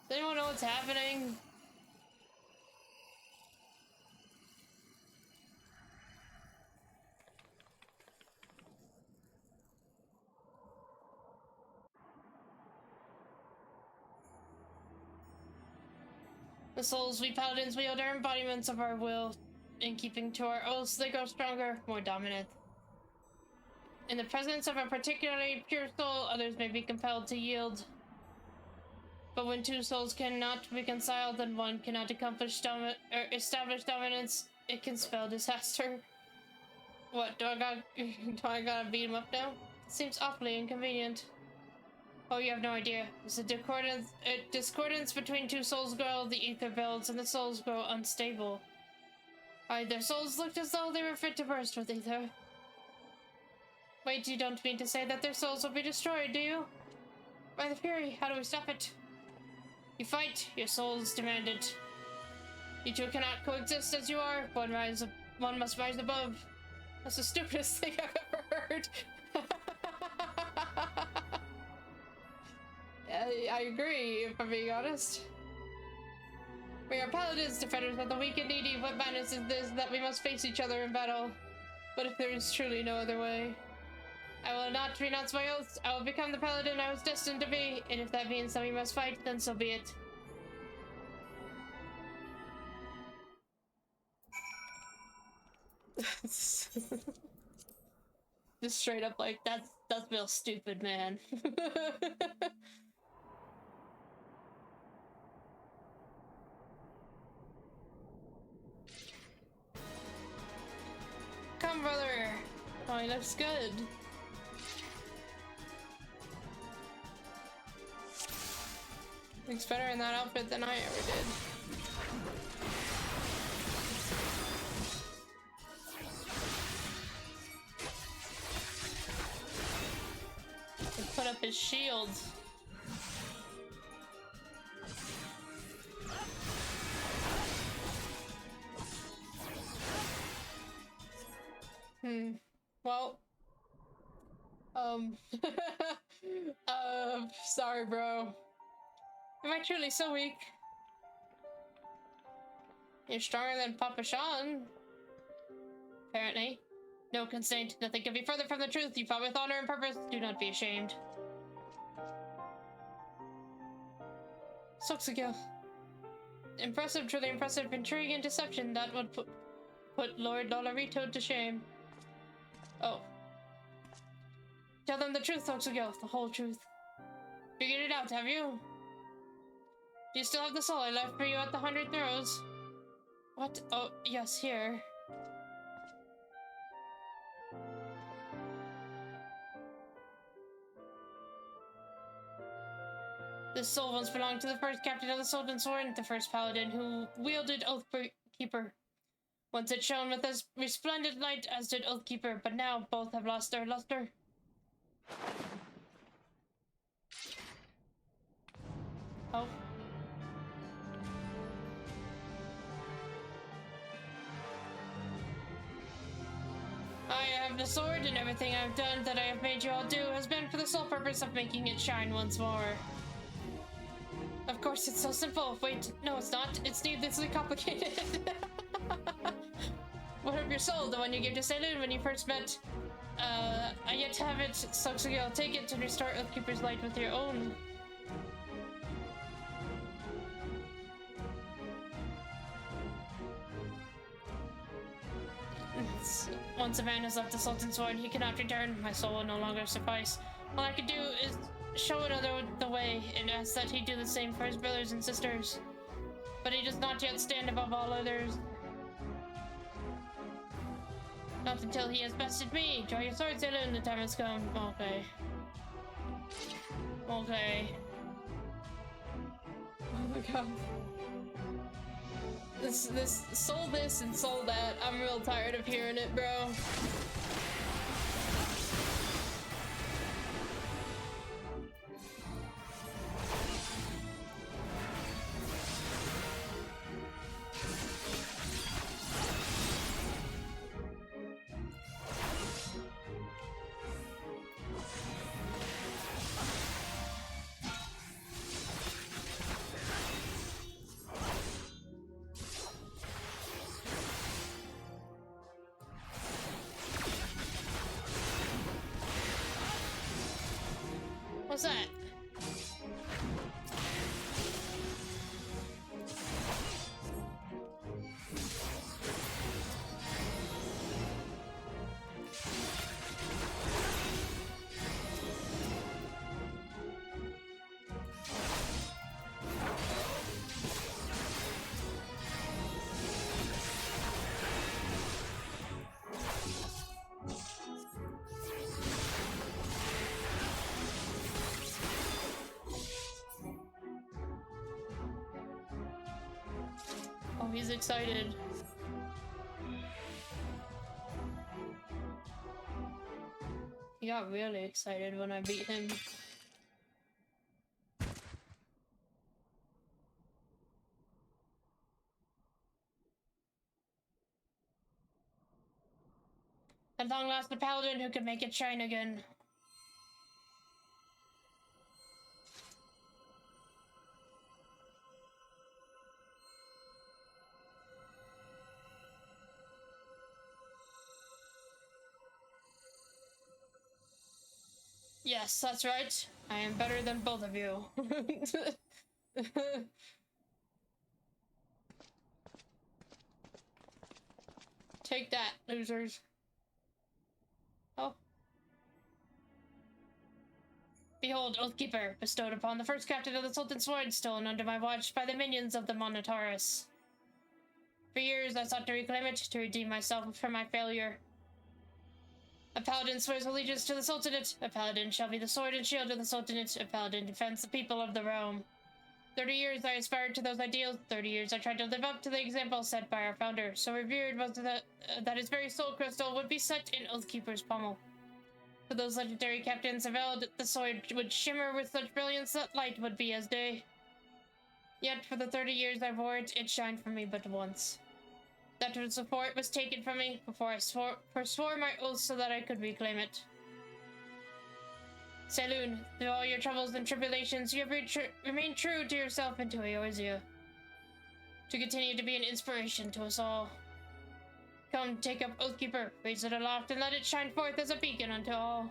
S1: Does anyone know what's happening? The souls we paladins wield are embodiments of our will. In keeping to our oaths, they grow stronger, more dominant. In the presence of a particularly pure soul, others may be compelled to yield. But when two souls cannot reconcile, then one cannot establish dominance. It can spell disaster. What, do I gotta beat him up now? Seems awfully inconvenient. Oh, you have no idea. It's a discordance between two souls grow, the ether builds, and the souls grow unstable. Their souls looked as though they were fit to burst with ether. Wait, you don't mean to say that their souls will be destroyed, do you? By the Fury, how do we stop it? You fight, your souls demand it. You two cannot coexist as you are. One must rise above. That's the stupidest thing I've ever heard. I agree, if I'm being honest. We are paladins, defenders of the weak and needy. What madness is this that we must face each other in battle? But if there is truly no other way, I will not renounce my oaths. I will become the paladin I was destined to be, and if that means that we must fight, then so be it. Just straight up like, that's real stupid, man. Come, brother. Oh, he looks good. Looks better in that outfit than I ever did. He put up his shield. Well, sorry, bro. Am I truly so weak? You're stronger than Papashan. Apparently. No constraint. Nothing can be further from the truth. You fought with honor and purpose. Do not be ashamed. Soxigil. Impressive, truly impressive. Intrigue and deception. That would put Lord Lolarito to shame. Oh. Tell them the truth, Soxigil. The whole truth. Figured it out, have you? Do you still have the soul I left for you at the 100 Throws? What? Oh, yes, here. This soul once belonged to the first captain of the Sultan's Sword, the first paladin who wielded Oathkeeper. Once it shone with as resplendent light as did Oathkeeper, but now both have lost their luster. have the sword, and everything I've done that I have made you all do has been for the sole purpose of making it shine once more. Of course, it's so simple. Wait, no, it's not. It's needlessly complicated. What of your soul, the one you gave to Saloon when you first met? I yet to have it, Soxigil. Take it and restore Oathkeeper's light with your own. Once a man has left the Sultan's Sword, he cannot return. My soul will no longer suffice. All I can do is show another the way, and ask that he do the same for his brothers and sisters. But he does not yet stand above all others. Not until he has bested me. Draw your sword, Saloon. The time has come. Okay. Okay. Oh my god. This, sold this and sold that. I'm real tired of hearing it, bro. What's that? Oh, he's excited. He got really excited when I beat him. At long last, the paladin who could make it shine again. Yes, that's right. I am better than both of you. Take that, losers. Oh. Behold, Oathkeeper, bestowed upon the first captain of the Sultan's Sword, stolen under my watch by the minions of the Monetaurus. For years I sought to reclaim it, to redeem myself from my failure. A paladin swears allegiance to the Sultanate. A paladin shall be the sword and shield of the Sultanate. A paladin defends the people of the realm. 30 years I aspired to those ideals. 30 years I tried to live up to the example set by our founder. So revered was that his very soul crystal would be set in Oathkeeper's pommel. For those legendary captains avowed the sword would shimmer with such brilliance that light would be as day. Yet for the 30 years I wore it, it shined for me but once. That was before it was taken from me, before I forswore my oath so that I could reclaim it. Saloon, through all your troubles and tribulations, you have remained true to yourself and to Eorzea. To continue to be an inspiration to us all. Come, take up Oathkeeper, raise it aloft, and let it shine forth as a beacon unto all.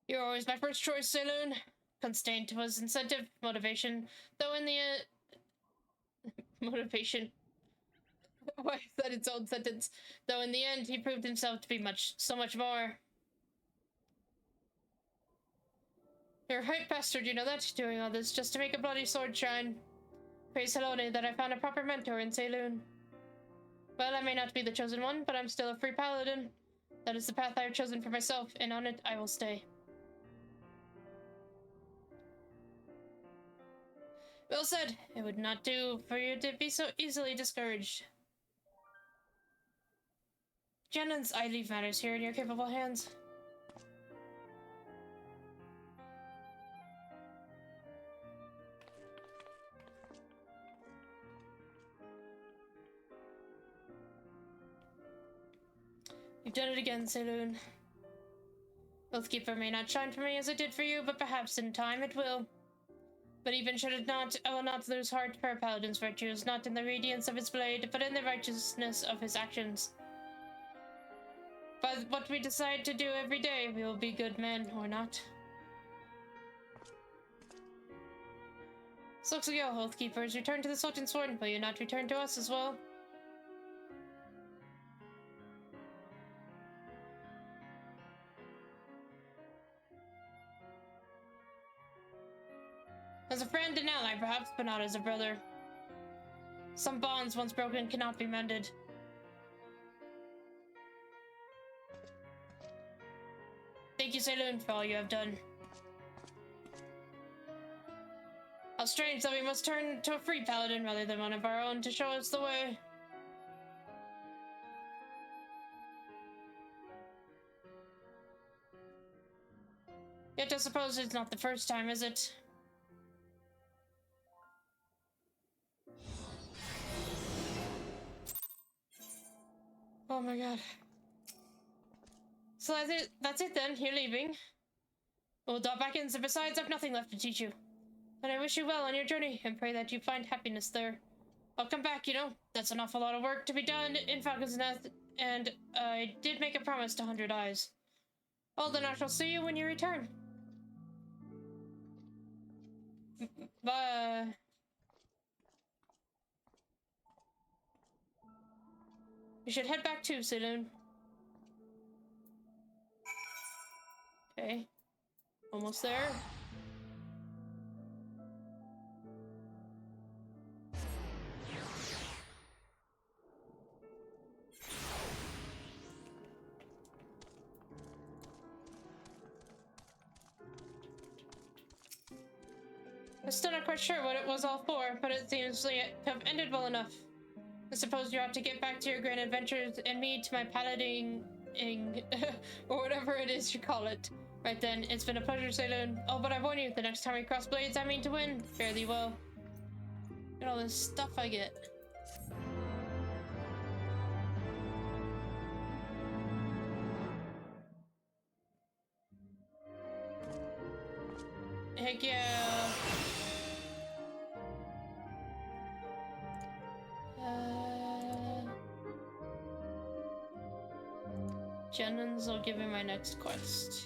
S1: You're always my first choice, Saloon. Constraint was incentive, motivation, though in the, motivation. Why is that its own sentence? Though in the end, he proved himself to be so much more. You're a right bastard, you know that? Doing all this just to make a bloody sword shine. Praise Helone that I found a proper mentor in Saloon. Well, I may not be the chosen one, but I'm still a free paladin. That is the path I have chosen for myself, and on it I will stay. Well said. It would not do for you to be so easily discouraged. Jennings, I leave matters here in your capable hands. You've done it again, Saloon. Oathkeeper may not shine for me as it did for you, but perhaps in time it will. But even should it not, I will not lose heart for a paladin's virtues, not in the radiance of his blade, but in the righteousness of his actions. By what we decide to do every day, we will be good men, or not. So go, Oathkeepers, return to the Sultan's Sword. Will you not return to us as well? As a friend and ally, perhaps, but not as a brother. Some bonds, once broken, cannot be mended. Thank you, Saloon, for all you have done. How strange that we must turn to a free paladin rather than one of our own to show us the way. Yet I suppose it's not the first time, is it? Oh my god. So that's it then, you're leaving. We'll dot back in, so besides I've nothing left to teach you. And I wish you well on your journey, and pray that you find happiness there. I'll come back, you know. That's an awful lot of work to be done in Falcon's Nest, and I did make a promise to 100 Eyes. Well then I shall see you when you return. Bye. You should head back too, Saloon. Okay. Almost there. I'm still not quite sure what it was all for, but it seems to have ended well enough. I suppose you ought to get back to your grand adventures and me to my palading or whatever it is you call it. Right then, it's been a pleasure, Saloon. Oh, but I warn you, the next time we cross blades, I mean to win. Fare thee well. Look at all this stuff I get. Heck yeah. Jennings will give me my next quest.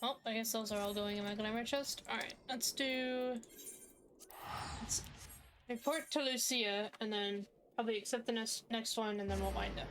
S1: Oh, I guess those are all going in my glamour chest. Alright, let's report to Lucia and then probably accept the next one and then we'll wind up.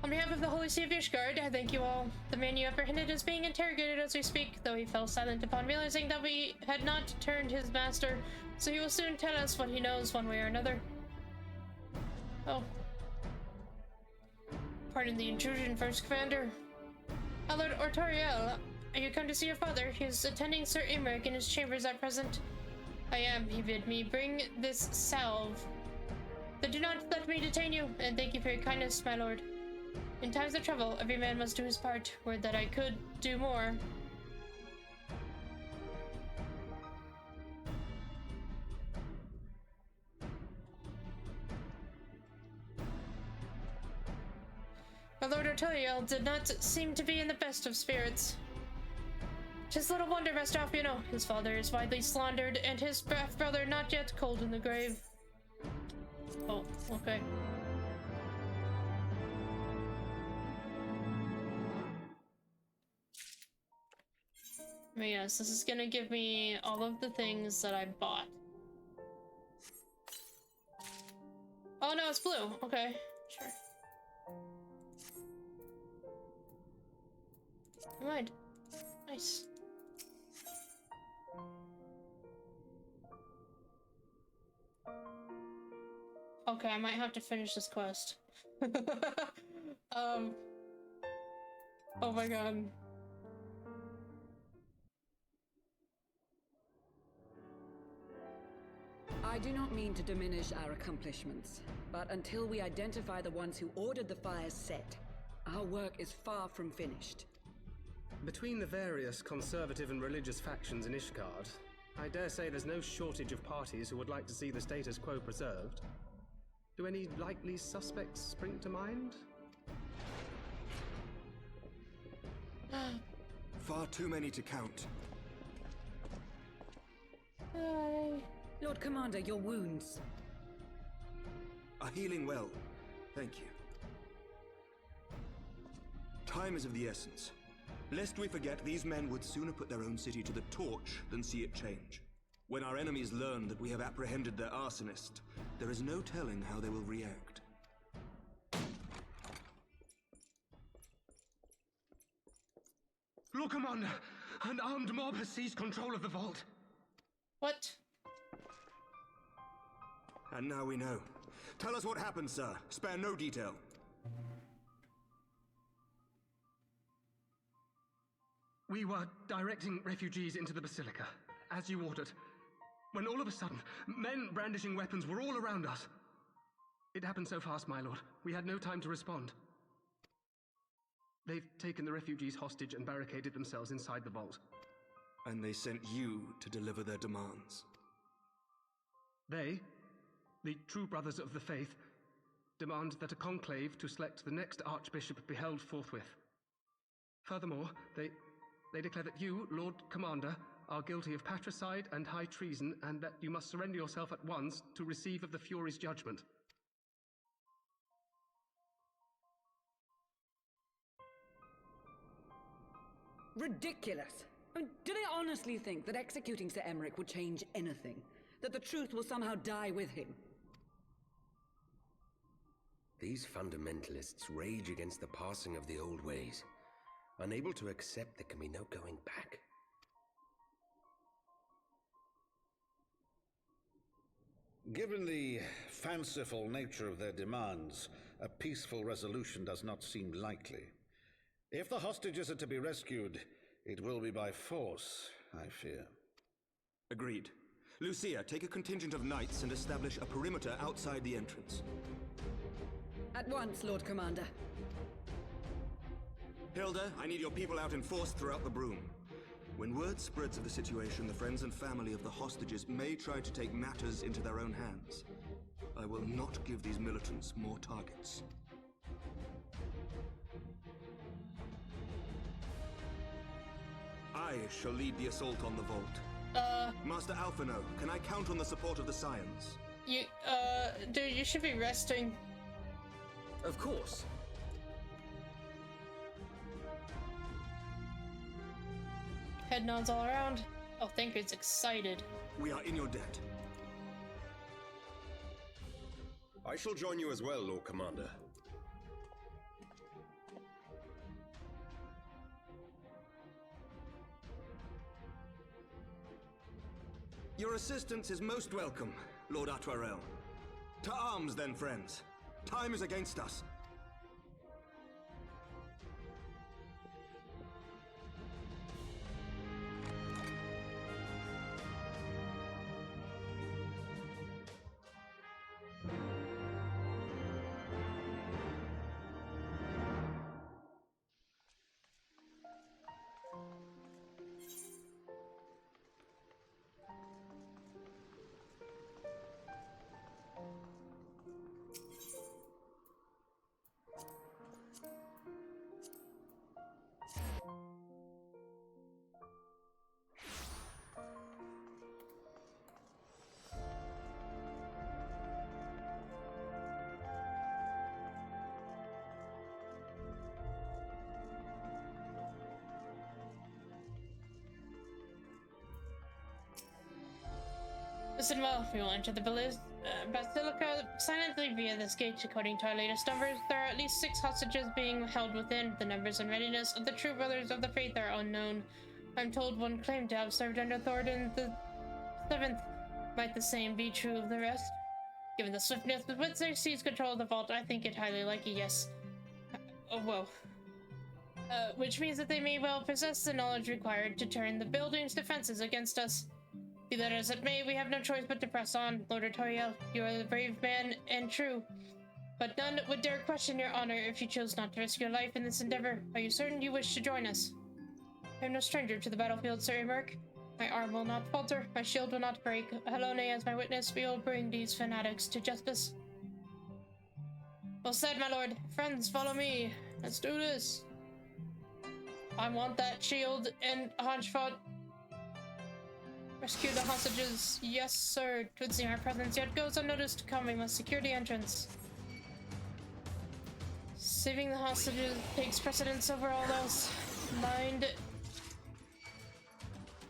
S1: On behalf of the Holy See of Ishgard, I thank you all. The man you apprehended is being interrogated as we speak, though he fell silent upon realizing that we had not turned his master, so he will soon tell us what he knows one way or another. Oh. Pardon the intrusion, First Commander. My Lord Artoriel, are you come to see your father? He is attending Sir Imric in his chambers at present. I am. He bid me bring this salve. But do not let me detain you, and thank you for your kindness, my lord. In times of trouble, every man must do his part. Word that I could do more. My Lord Artoriel did not seem to be in the best of spirits. 'Tis little wonder, Master Alfiano. His father is widely slandered, and his brother not yet cold in the grave. Oh, okay. But yes, this is gonna give me all of the things that I bought. Oh no, it's blue. Okay, sure. Never mind. Nice. Okay, I might have to finish this quest. Oh my god.
S17: I do not mean to diminish our accomplishments, but until we identify the ones who ordered the fires set, our work is far from finished.
S19: Between the various conservative and religious factions in Ishgard, I dare say there's no shortage of parties who would like to see the status quo preserved. Do any likely suspects spring to mind?
S2: Far too many to count.
S17: Lord Commander, your wounds
S2: Are healing well. Thank you. Time is of the essence. Lest we forget, these men would sooner put their own city to the torch than see it change. When our enemies learn that we have apprehended their arsonist, there is no telling how they will react.
S19: Lord Commander, an armed mob has seized control of the vault.
S1: What?
S2: And now we know. Tell us what happened, sir. Spare no detail.
S19: We were directing refugees into the Basilica, as you ordered, when all of a sudden, men brandishing weapons were all around us. It happened so fast, my lord. We had no time to respond. They've taken the refugees hostage and barricaded themselves inside the vault.
S2: And they sent you to deliver their demands.
S19: They, the true brothers of the faith, demand that a conclave to select the next archbishop be held forthwith. Furthermore, they declare that you, Lord Commander, are guilty of patricide and high treason, and that you must surrender yourself at once to receive of the Fury's judgment.
S17: Ridiculous! I mean, do they honestly think that executing Sir Emmerich would change anything? That the truth will somehow die with him?
S20: These fundamentalists rage against the passing of the old ways, unable to accept there can be no going back.
S13: Given the fanciful nature of their demands, a peaceful resolution does not seem likely. If the hostages are to be rescued, it will be by force, I fear.
S2: Agreed. Lucia, take a contingent of knights and establish a perimeter outside the entrance.
S17: At once, Lord Commander.
S2: Hilda, I need your people out in force throughout the Broom. When word spreads of the situation, the friends and family of the hostages may try to take matters into their own hands. I will not give these militants more targets. I shall lead the assault on the vault. Master Alphino, can I count on the support of the Scions?
S1: Dude, you should be resting.
S16: Of course.
S1: Head nods all around. Oh, Thinker's excited.
S2: We are in your debt.
S20: I shall join you as well, Lord Commander.
S2: Your assistance is most welcome, Lord Atwarel. To arms then, friends. Time is against us.
S1: Listen well, we will enter the Basilica silently via this gate. According to our latest numbers, there are at least 6 hostages being held within. The numbers and readiness of the true brothers of the faith are unknown. I'm told one claimed to have served under Thornton the 7th. Might the same be true of the rest? Given the swiftness with which they seize control of the vault, I think it highly likely, yes. Oh, whoa. Which means that they may well possess the knowledge required to turn the building's defenses against us. Be that as it may, we have no choice but to press on. Lord Artoriel, you are the brave man and true, but none would dare question your honor if you chose not to risk your life in this endeavor. Are you certain you wish to join us? I am no stranger to the battlefield, Sir Emerk. My arm will not falter, my shield will not break. Halone as my witness, we will bring these fanatics to justice. Well said, my lord. Friends, follow me. Let's do this. I want that shield and Hodgepodge. Rescue the hostages. Yes, sir. Twould seem our presence yet goes unnoticed. Come, we must secure the entrance. Saving the hostages takes precedence over all else. Mind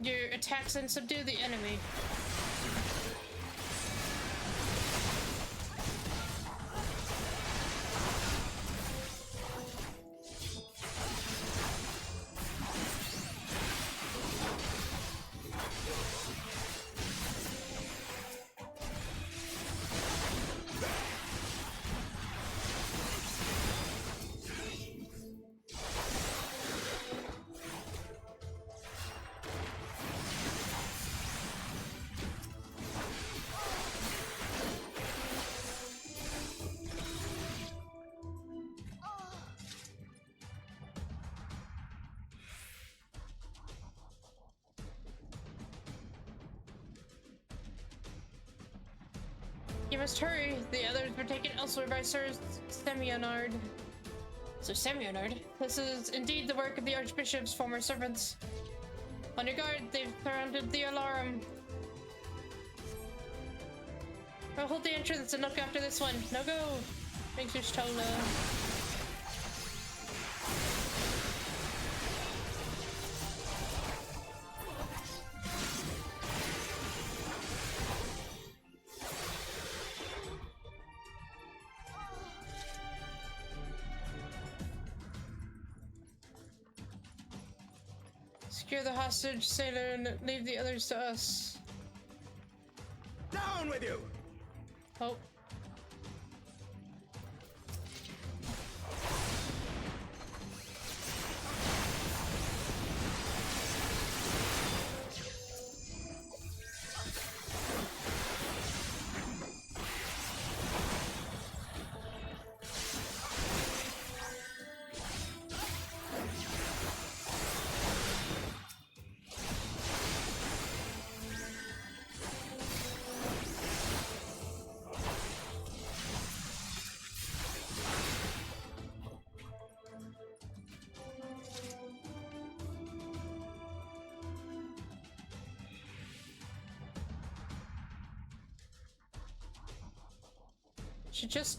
S1: your attacks and subdue the enemy. You must hurry. The others were taken elsewhere by Sir Semionard. Sir Semionard? This is indeed the work of the Archbishop's former servants. On your guard, they've surrounded the alarm. I'll hold the entrance and look after this one. No go! Thanks, Tola. Secure the hostage, sailor, and leave the others to us.
S16: Down with you!
S1: Oh.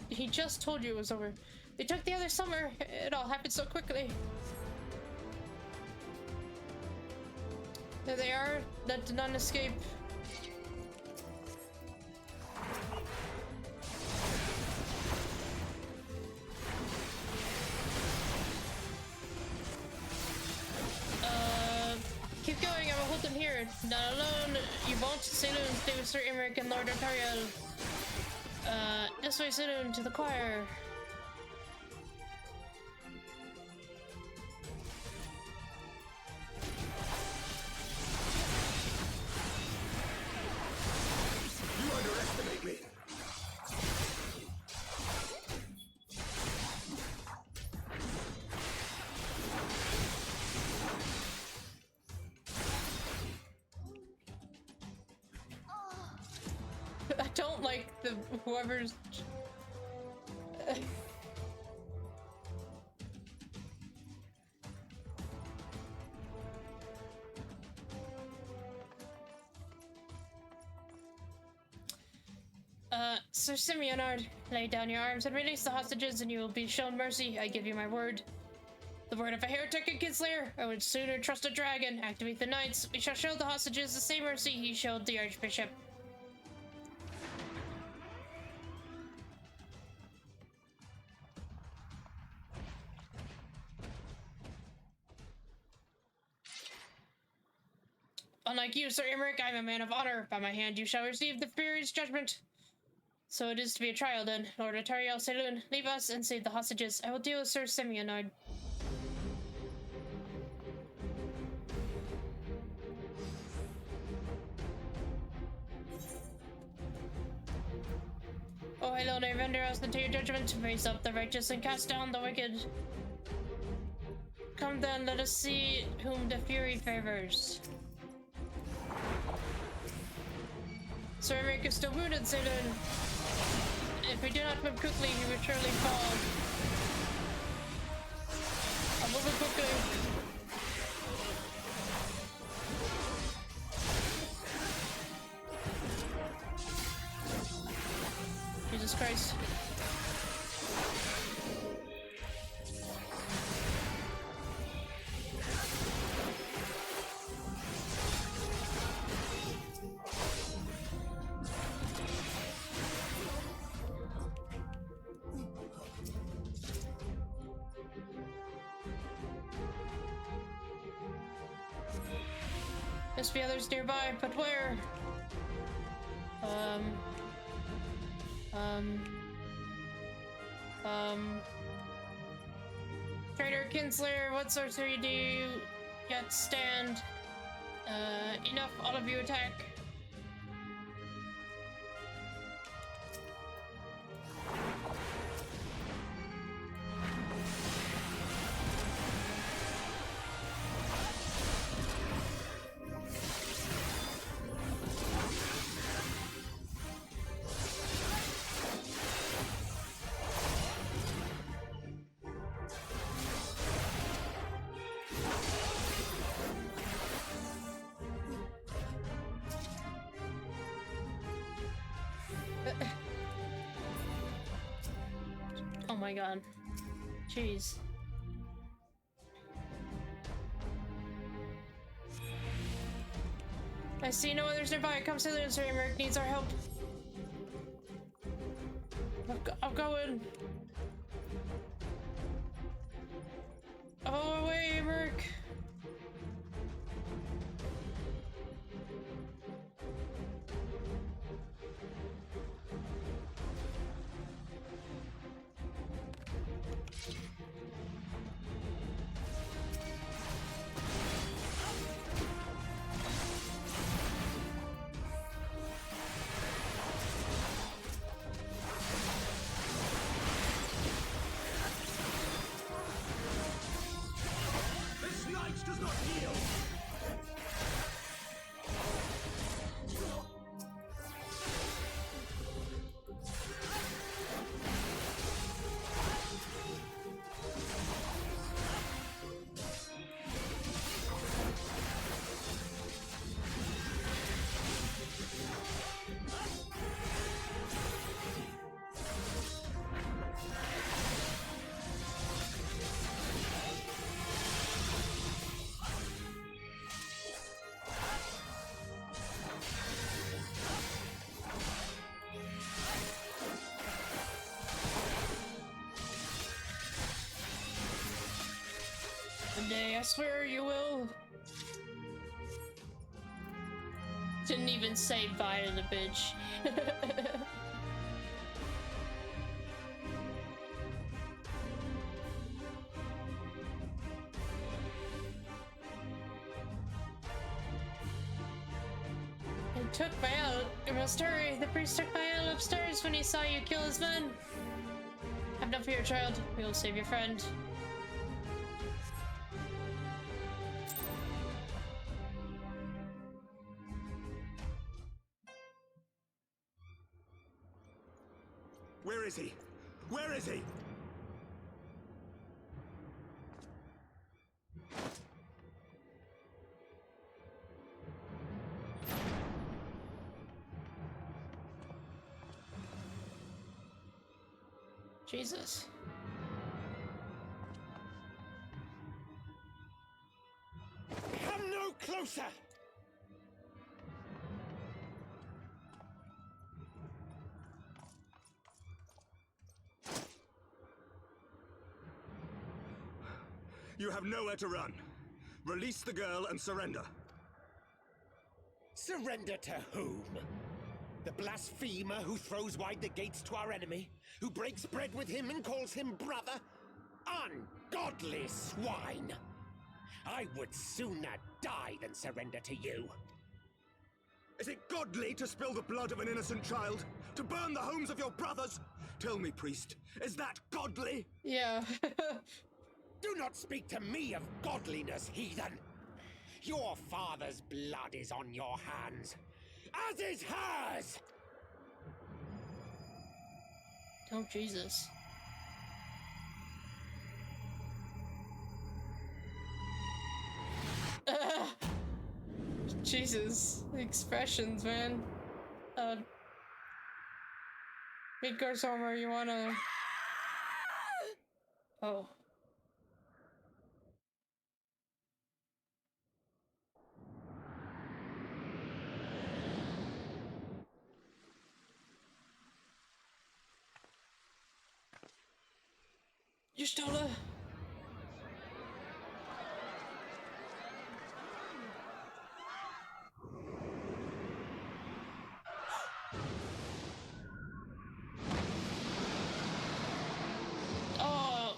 S1: He just told you it was over. They took the other summer. It all happened so quickly. There they are. That did not escape. Keep going. I will hold them here. Not alone. You won't. Saloon. Stay with Sir Emmerich and Lord Artoriel. This way, Saloon, to the choir.
S16: You underestimate me.
S1: I don't like the whoever's. Sir Semionard, lay down your arms and release the hostages, and you will be shown mercy. I give you my word. The word of a heretic and kinslayer. I would sooner trust a dragon. Activate the knights. We shall show the hostages the same mercy he showed the Archbishop. Unlike you, Sir Imric, I am a man of honor. By my hand you shall receive the Fury's judgment. So it is to be a trial then. Lord Atariel Saloon, leave us and save the hostages. I will deal with Sir Simeonide. Oh, hello, they render us into your judgment. Raise up the righteous and cast down the wicked. Come then, let us see whom the Fury favors. Sir Imric is still wounded, Saloon. If we do not move quickly, he will surely fall. I'm moving quickly. Jesus Christ. Must be others nearby, but where? Traitor Kinslayer, what sorcery do you yet stand? Enough, all of you attack. Oh my god. Jeez. I see no others nearby. Come, Saloon, Sir Imric needs our help. I'm going. Oh, away, Imric. Day, I swear you will. Didn't even say bye to the bitch. It took my out. You must hurry. The priest took my ale upstairs when he saw you kill his men. Have no fear, child. We will save your friend.
S2: Where is he? Where is he?
S1: Jesus.
S16: Come no closer!
S2: You have nowhere to run. Release the girl and surrender.
S11: Surrender to whom? The blasphemer who throws wide the gates to our enemy? Who breaks bread with him and calls him brother? Ungodly swine! I would sooner die than surrender to you.
S2: Is it godly to spill the blood of an innocent child? To burn the homes of your brothers? Tell me, priest, is that godly?
S1: Yeah.
S11: Do not speak to me of godliness, heathen! Your father's blood is on your hands, as is hers!
S1: Oh, Jesus. Jesus. The expressions, man. Midgard's armor, you wanna... Oh. You stole her. Oh,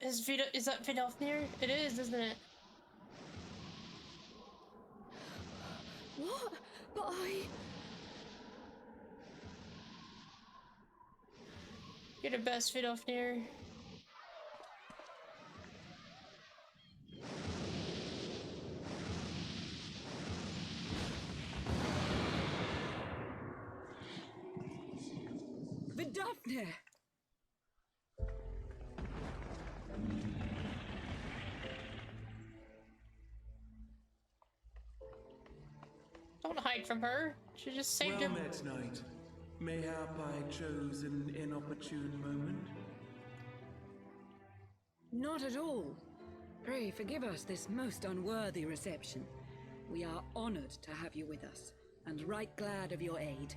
S1: is that Vidofnir? It is, isn't it?
S8: What? But
S1: You're the best Vidofnir.
S17: Vidofnir!
S1: Don't hide from her. She just saved
S21: Well
S1: him.
S21: met, knight. Mayhap I chose an inopportune moment?
S17: Not at all. Pray forgive us this most unworthy reception. We are honored to have you with us, and right glad of your aid.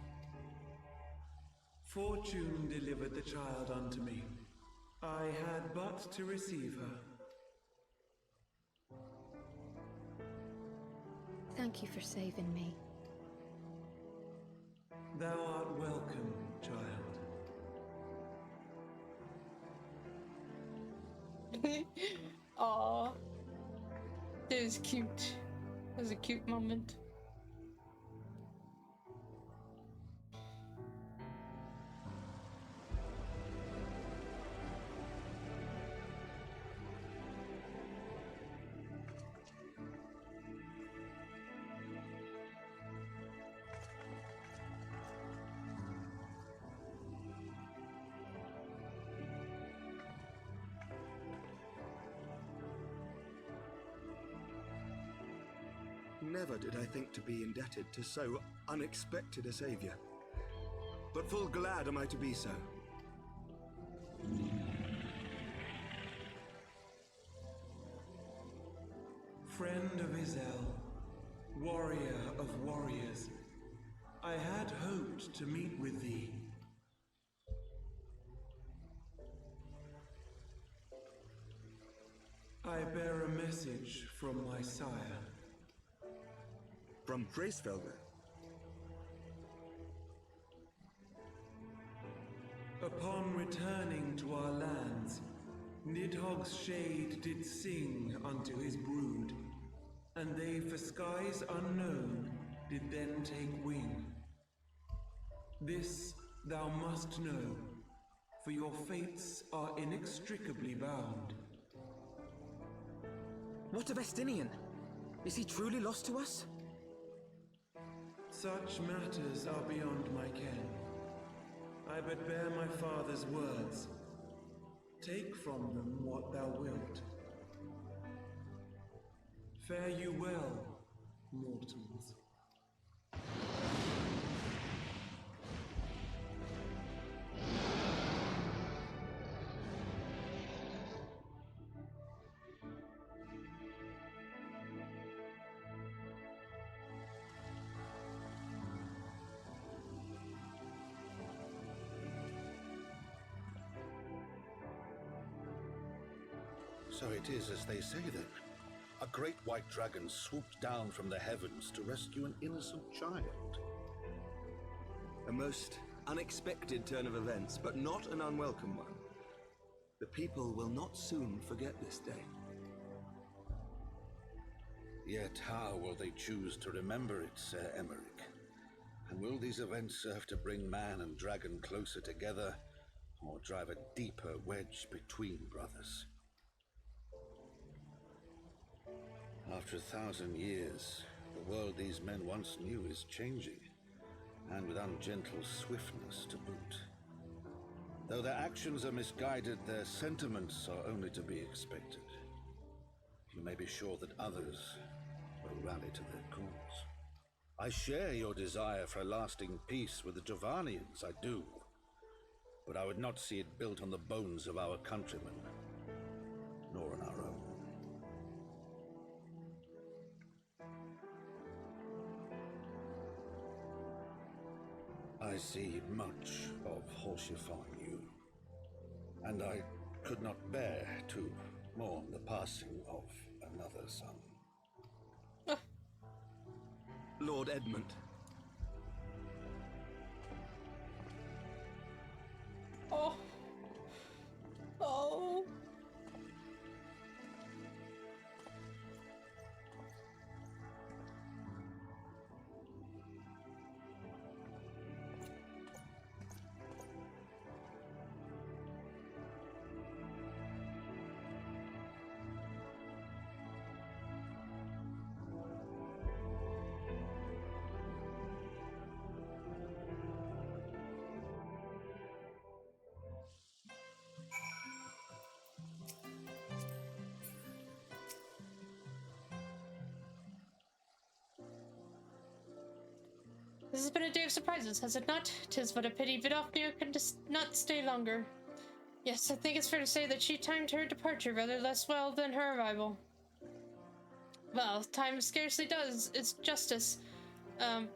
S21: Fortune delivered the child unto me. I had but to receive her.
S18: Thank you for saving me.
S21: Thou art welcome, child.
S1: Aww. It was cute. It was a cute moment.
S2: Never did I think to be indebted to so unexpected a savior. But full glad am I to be so.
S21: Friend of Izel, warrior of warriors, I had hoped to meet with thee. I bear a message from my sire.
S2: From Bracefelder?
S21: Upon returning to our lands, Nidhogg's shade did sing unto his brood, and they for skies unknown did then take wing. This thou must know, for your fates are inextricably bound.
S7: What of Estinian? Is he truly lost to us?
S21: Such matters are beyond my ken. I but bear my father's words. Take from them what thou wilt. Fare you well, mortals.
S13: So it is as they say then. A great white dragon swooped down from the heavens to rescue an innocent child.
S2: A most unexpected turn of events, but not an unwelcome one. The people will not soon forget this day.
S13: Yet how will they choose to remember it, Sir Emeric? And will these events serve to bring man and dragon closer together, or drive a deeper wedge between brothers? After 1,000 years, the world these men once knew is changing, and with ungentle swiftness to boot. Though their actions are misguided, their sentiments are only to be expected. You may be sure that others will rally to their cause. I share your desire for a lasting peace with the Javanians, I do. But I would not see it built on the bones of our countrymen, nor on our own. I see much of Horsefort in you, and I could not bear to mourn the passing of another son.
S2: Lord Edmund.
S1: Oh. Oh. This has been a day of surprises, has it not? 'Tis but a pity Vidofnir could not stay longer. Yes, I think it's fair to say that she timed her departure rather less well than her arrival. Well, time scarcely does its justice. My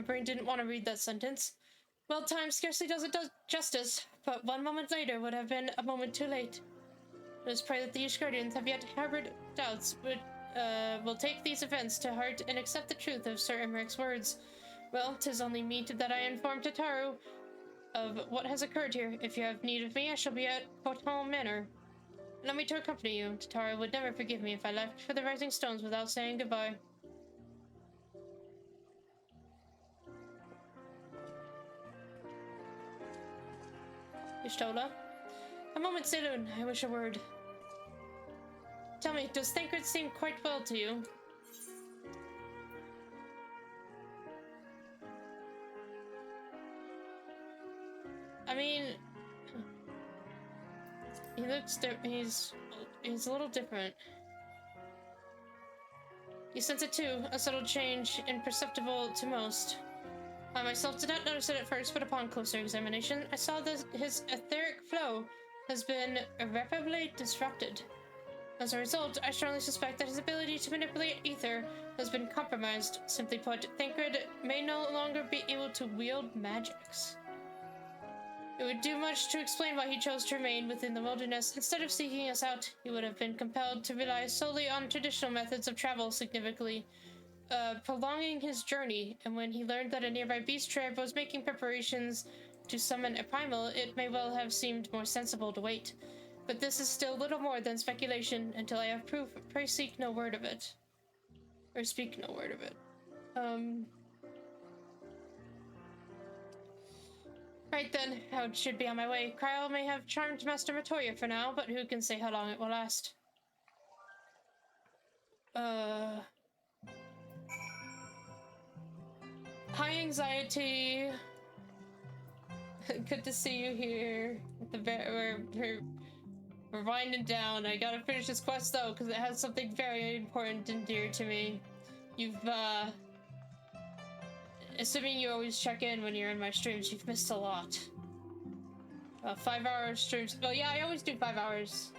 S1: brain didn't want to read that sentence. Well, time scarcely does it justice, but 1 moment later would have been a moment too late. Let us pray that the Ishgardians have yet harbored doubts, but will take these events to heart and accept the truth of Sir Emeric's words. Well, 'tis only meet that I inform Tataru of what has occurred here. If you have need of me, I shall be at Fortemps Manor. Allow me to accompany you. Tataru would never forgive me if I left for the Rising Stones without saying goodbye. Ishtola. A moment, Saloon. I wish a word. Tell me, does Thancred seem quite well to you? I mean, he looks he's a little different. You sense it too, a subtle change, imperceptible to most. I myself did not notice it at first, but upon closer examination, I saw that his etheric flow has been irreparably disrupted. As a result, I strongly suspect that his ability to manipulate ether has been compromised. Simply put, Thancred may no longer be able to wield magics. It would do much to explain why he chose to remain within the wilderness. Instead of seeking us out, he would have been compelled to rely solely on traditional methods of travel, significantly prolonging his journey. And when he learned that a nearby beast tribe was making preparations to summon a primal, it may well have seemed more sensible to wait. But this is still little more than speculation. Until I have proof, pray seek no word of it. Or speak no word of it. Right then, I should be on my way. Kyle may have charmed Master Matoya for now, but who can say how long it will last? High anxiety. Good to see you here. At the we're winding down. I gotta finish this quest though, because it has something very important and dear to me. You've assuming you always check in when you're in my streams, you've missed a lot. 5-hour streams. Well, yeah, I always do 5 hours.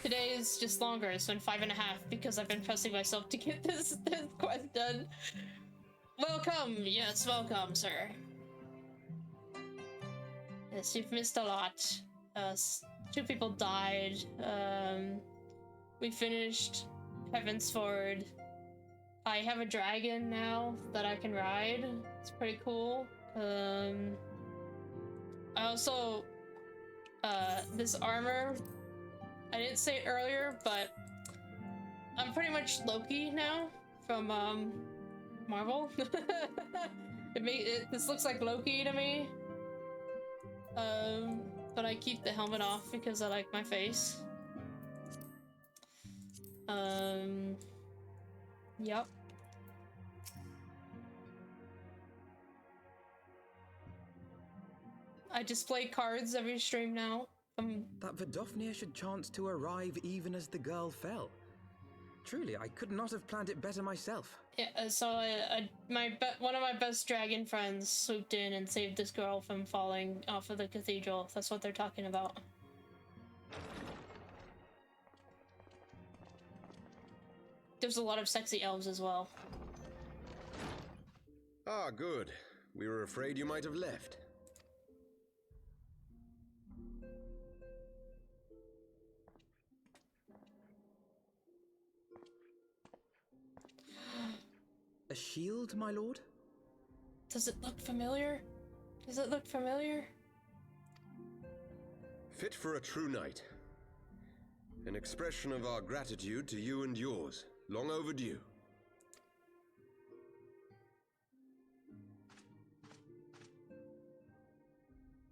S1: Today is just longer. It's been 5.5 because I've been pressing myself to get this quest done. Welcome, yes, welcome, sir. Yes, you've missed a lot. 2 people died. We finished Heavensward. I have a dragon now that I can ride. It's pretty cool. I also, this armor, I didn't say it earlier, but I'm pretty much Loki now from, Marvel. This looks like Loki to me. But I keep the helmet off because I like my face. Yep. I display cards every stream now.
S7: That Vidofnir should chance to arrive even as the girl fell. Truly, I could not have planned it better myself.
S1: Yeah, so one of my best dragon friends swooped in and saved this girl from falling off of the cathedral. That's what they're talking about. There's a lot of sexy elves as well.
S20: Ah, good. We were afraid you might have left.
S7: A shield, my lord?
S1: Does it look familiar? Does it look familiar?
S20: Fit for a true knight. An expression of our gratitude to you and yours. Long overdue.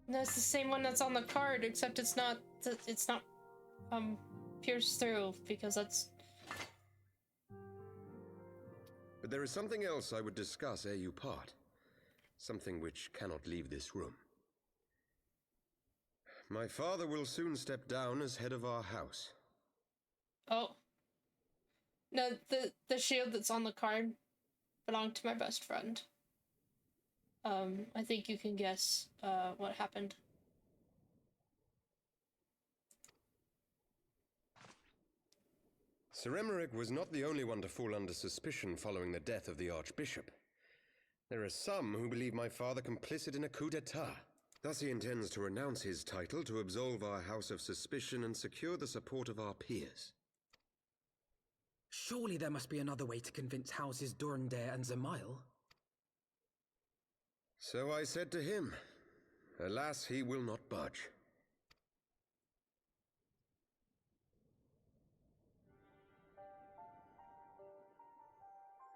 S1: No, it's the same one that's on the card, except it's not pierced through, because that's...
S20: But there is something else I would discuss ere you part. Something which cannot leave this room. My father will soon step down as head of our house.
S1: Oh. No, the shield that's on the card belonged to my best friend. I think you can guess, what happened.
S20: Sir Emmerich was not the only one to fall under suspicion following the death of the Archbishop. There are some who believe my father complicit in a coup d'etat. Thus he intends to renounce his title to absolve our house of suspicion and secure the support of our peers.
S7: Surely there must be another way to convince Houses Durandare and Zamail.
S20: So I said to him. Alas, he will not budge.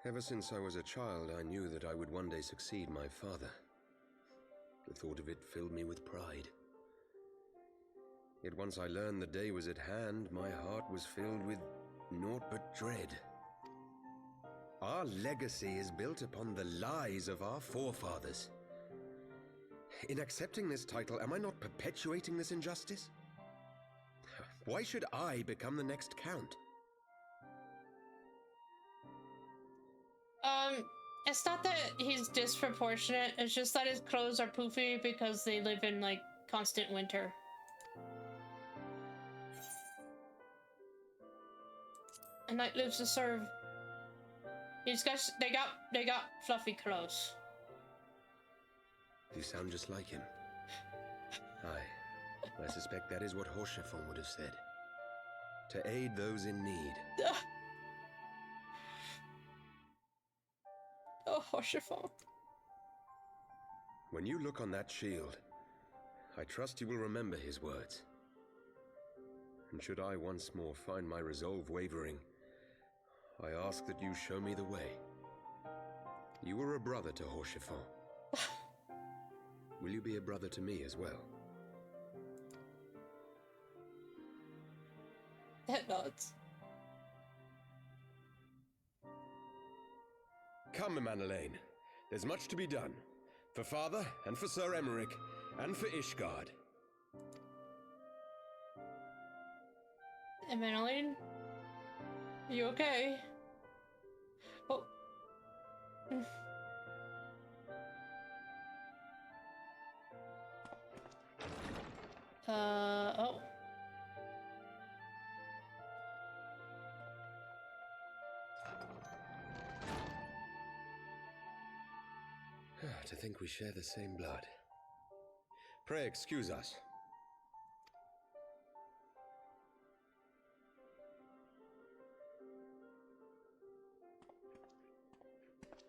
S20: Ever since I was a child, I knew that I would one day succeed my father. The thought of it filled me with pride. Yet once I learned the day was at hand, my heart was filled with naught but dread. Our legacy is built upon the lies of our forefathers. In accepting this title, am I not perpetuating this injustice? Why should I become the next count?
S1: It's not that he's disproportionate, it's just that his clothes are poofy because they live in, like, constant winter. A knight lives to serve. These guys, they got fluffy clothes.
S20: You sound just like him. Aye, I suspect that is what House Fortemps would have said. To aid those in need.
S1: Oh, House Fortemps.
S20: When you look on that shield, I trust you will remember his words. And should I once more find my resolve wavering, I ask that you show me the way. You were a brother to House Fortemps. Will you be a brother to me as well?
S1: Head nods.
S20: Come, Manelaine. There's much to be done. For father, and for Sir Emmerich, and for Ishgard.
S1: Emmeline? Are you okay? Oh. Oh.
S20: To think we share the same blood. Pray excuse us.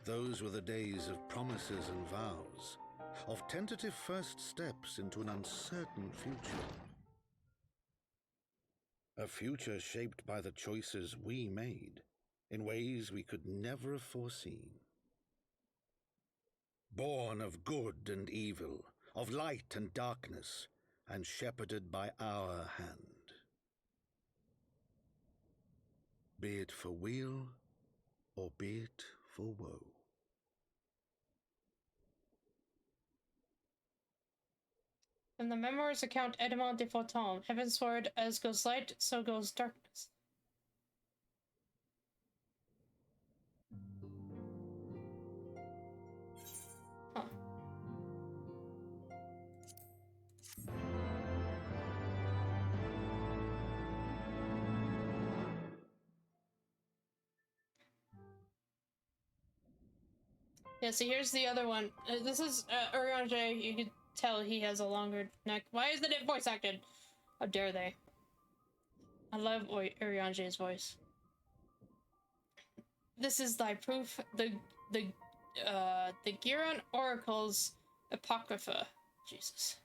S13: Those were the days of promises and vows, of tentative first steps into an uncertain future. A future shaped by the choices we made, in ways we could never have foreseen. Born of good and evil, of light and darkness, and shepherded by our hand. Be it for weal, or be it for woe.
S1: From the memoirs account Edmond de Fortemps, Heavensward, as goes light, so goes darkness. Huh. Yeah, so here's the other one. This is Urianger. You can tell he has a longer neck. Why isn't it voice acted? How dare they? I love Urianger's voice. This is thy proof. The Giron Oracle's Apocrypha. Jesus.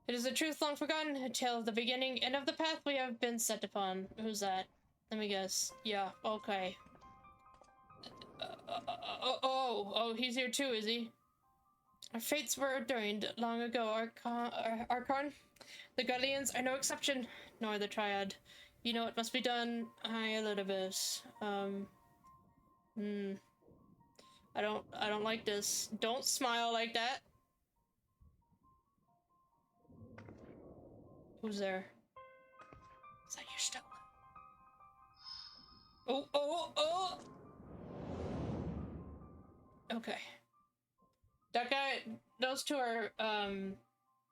S1: It is a truth long forgotten, a tale of the beginning and of the path we have been set upon. Who's that? Let me guess. Yeah, okay. Oh, he's here too, is he? Our fates were ordained long ago, Archon. The Guardians are no exception, nor the Triad. You know what must be done. Aye, a little bit. I don't like this. Don't smile like that. Who's there? Is that your Stella? Oh! Okay. That guy, those two are,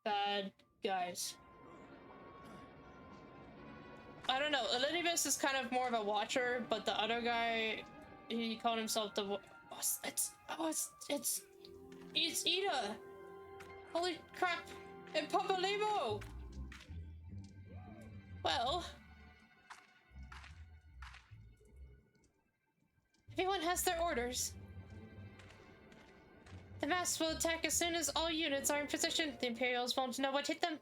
S1: bad guys. I don't know, Elidibus is kind of more of a watcher, but the other guy, he called himself the it's Ida! Holy crap! And Papalimo! Well... everyone has their orders. The mass will attack as soon as all units are in position. The Imperials won't know what hit them.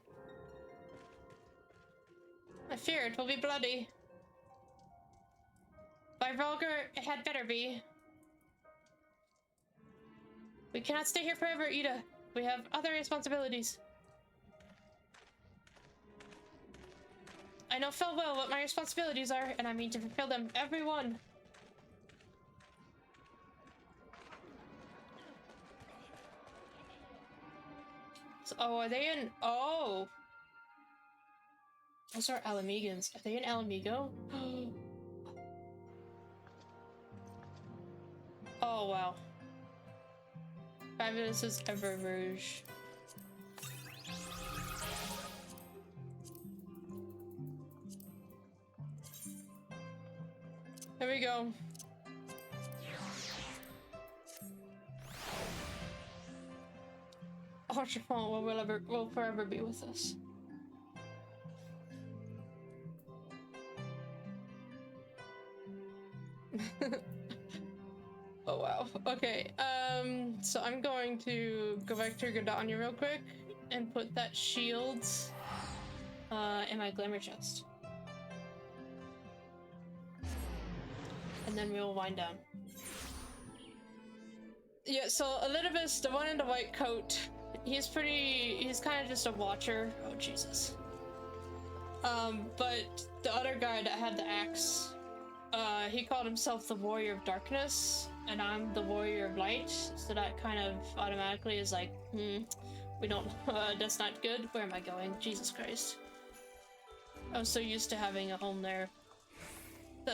S1: I fear it will be bloody. By Volgar, it had better be. We cannot stay here forever, Ida. We have other responsibilities. I know full well what my responsibilities are, and I mean to fulfill them, every one. So, oh, are they in... oh! Those are Alamegans. Are they in Alamigo? Oh, wow. Fabulous as ever, Rouge. There we go. Archifont will forever be with us. Oh wow. Okay. So I'm going to go back to Gardania real quick and put that shield in my glamour chest. And then we will wind down. Yeah, so Elidibus, the one in the white coat, he's kind of just a watcher. Oh, Jesus. But the other guy that had the axe, he called himself the Warrior of Darkness, and I'm the Warrior of Light, so that kind of automatically is like, we don't, that's not good. Where am I going? Jesus Christ. I'm so used to having a home there.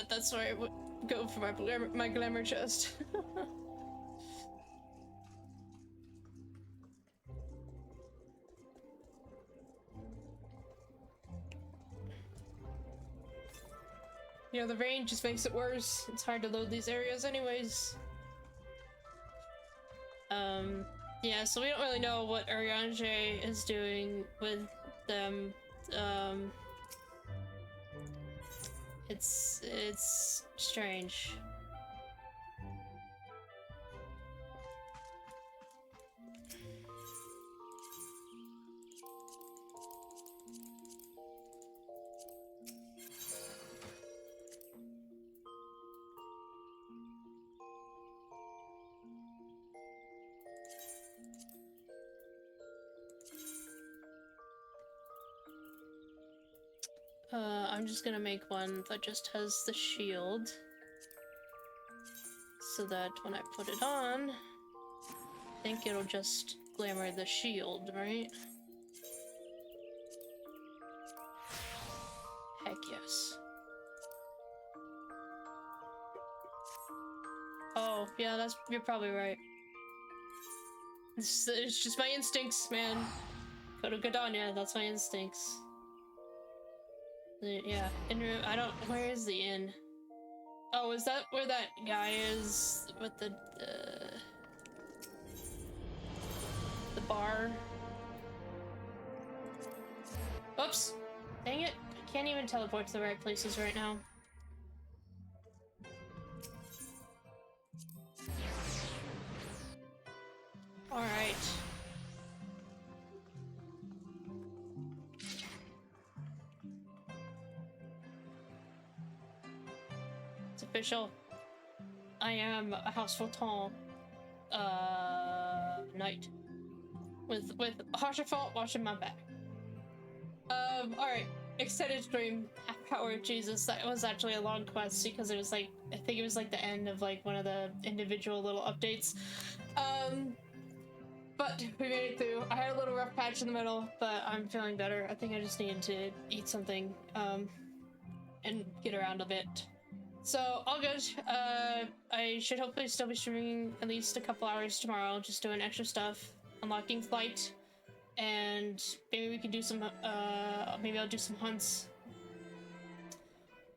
S1: That's where I would go for my glamour chest. You know, the rain just makes it worse. It's hard to load these areas anyways. Yeah, so we don't really know what Urianger is doing with them. It's strange. I'm just gonna make one that just has the shield. So that when I put it on, I think it'll just glamour the shield, right? Heck yes. Oh, yeah, you're probably right. It's just my instincts, man. Go to Gadania, that's my instincts. Yeah, where is the inn? Oh, is that where that guy is with the bar? Oops! Dang it! I can't even teleport to the right places right now. Alright. It's official. I am a House Fortemps Knight. With House Fortemps watching my back. Alright. Extended stream, half hour, Jesus, that was actually a long quest because it was like, I think it was like the end of like one of the individual little updates. But we made it through. I had a little rough patch in the middle, but I'm feeling better. I think I just needed to eat something, and get around a bit. So, all good. I should hopefully still be streaming at least a couple hours tomorrow, just doing extra stuff, unlocking flight, and maybe we can do some, maybe I'll do some hunts.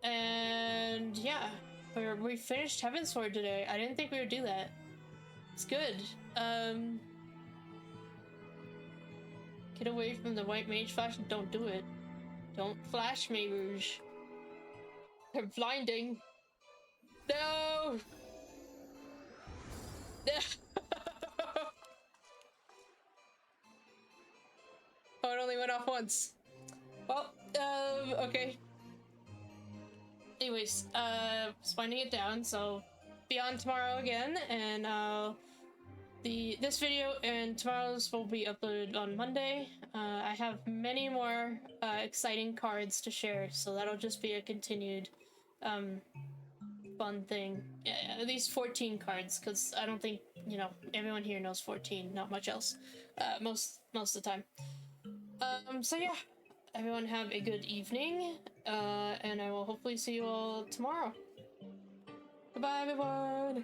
S1: And yeah, we finished Heavensward today. I didn't think we would do that. It's good. Get away from the white mage flash and don't do it. Don't flash me, Rouge. They're blinding. No! Oh, it only went off once. Well, okay. Anyways, winding it down, so be on tomorrow again, and this video and tomorrow's will be uploaded on Monday. I have many more exciting cards to share, so that'll just be a continued fun thing. Yeah, at least 14 cards, because I don't think, you know, everyone here knows 14, not much else, most of the time. So yeah, everyone have a good evening, and I will hopefully see you all tomorrow. Goodbye, everyone!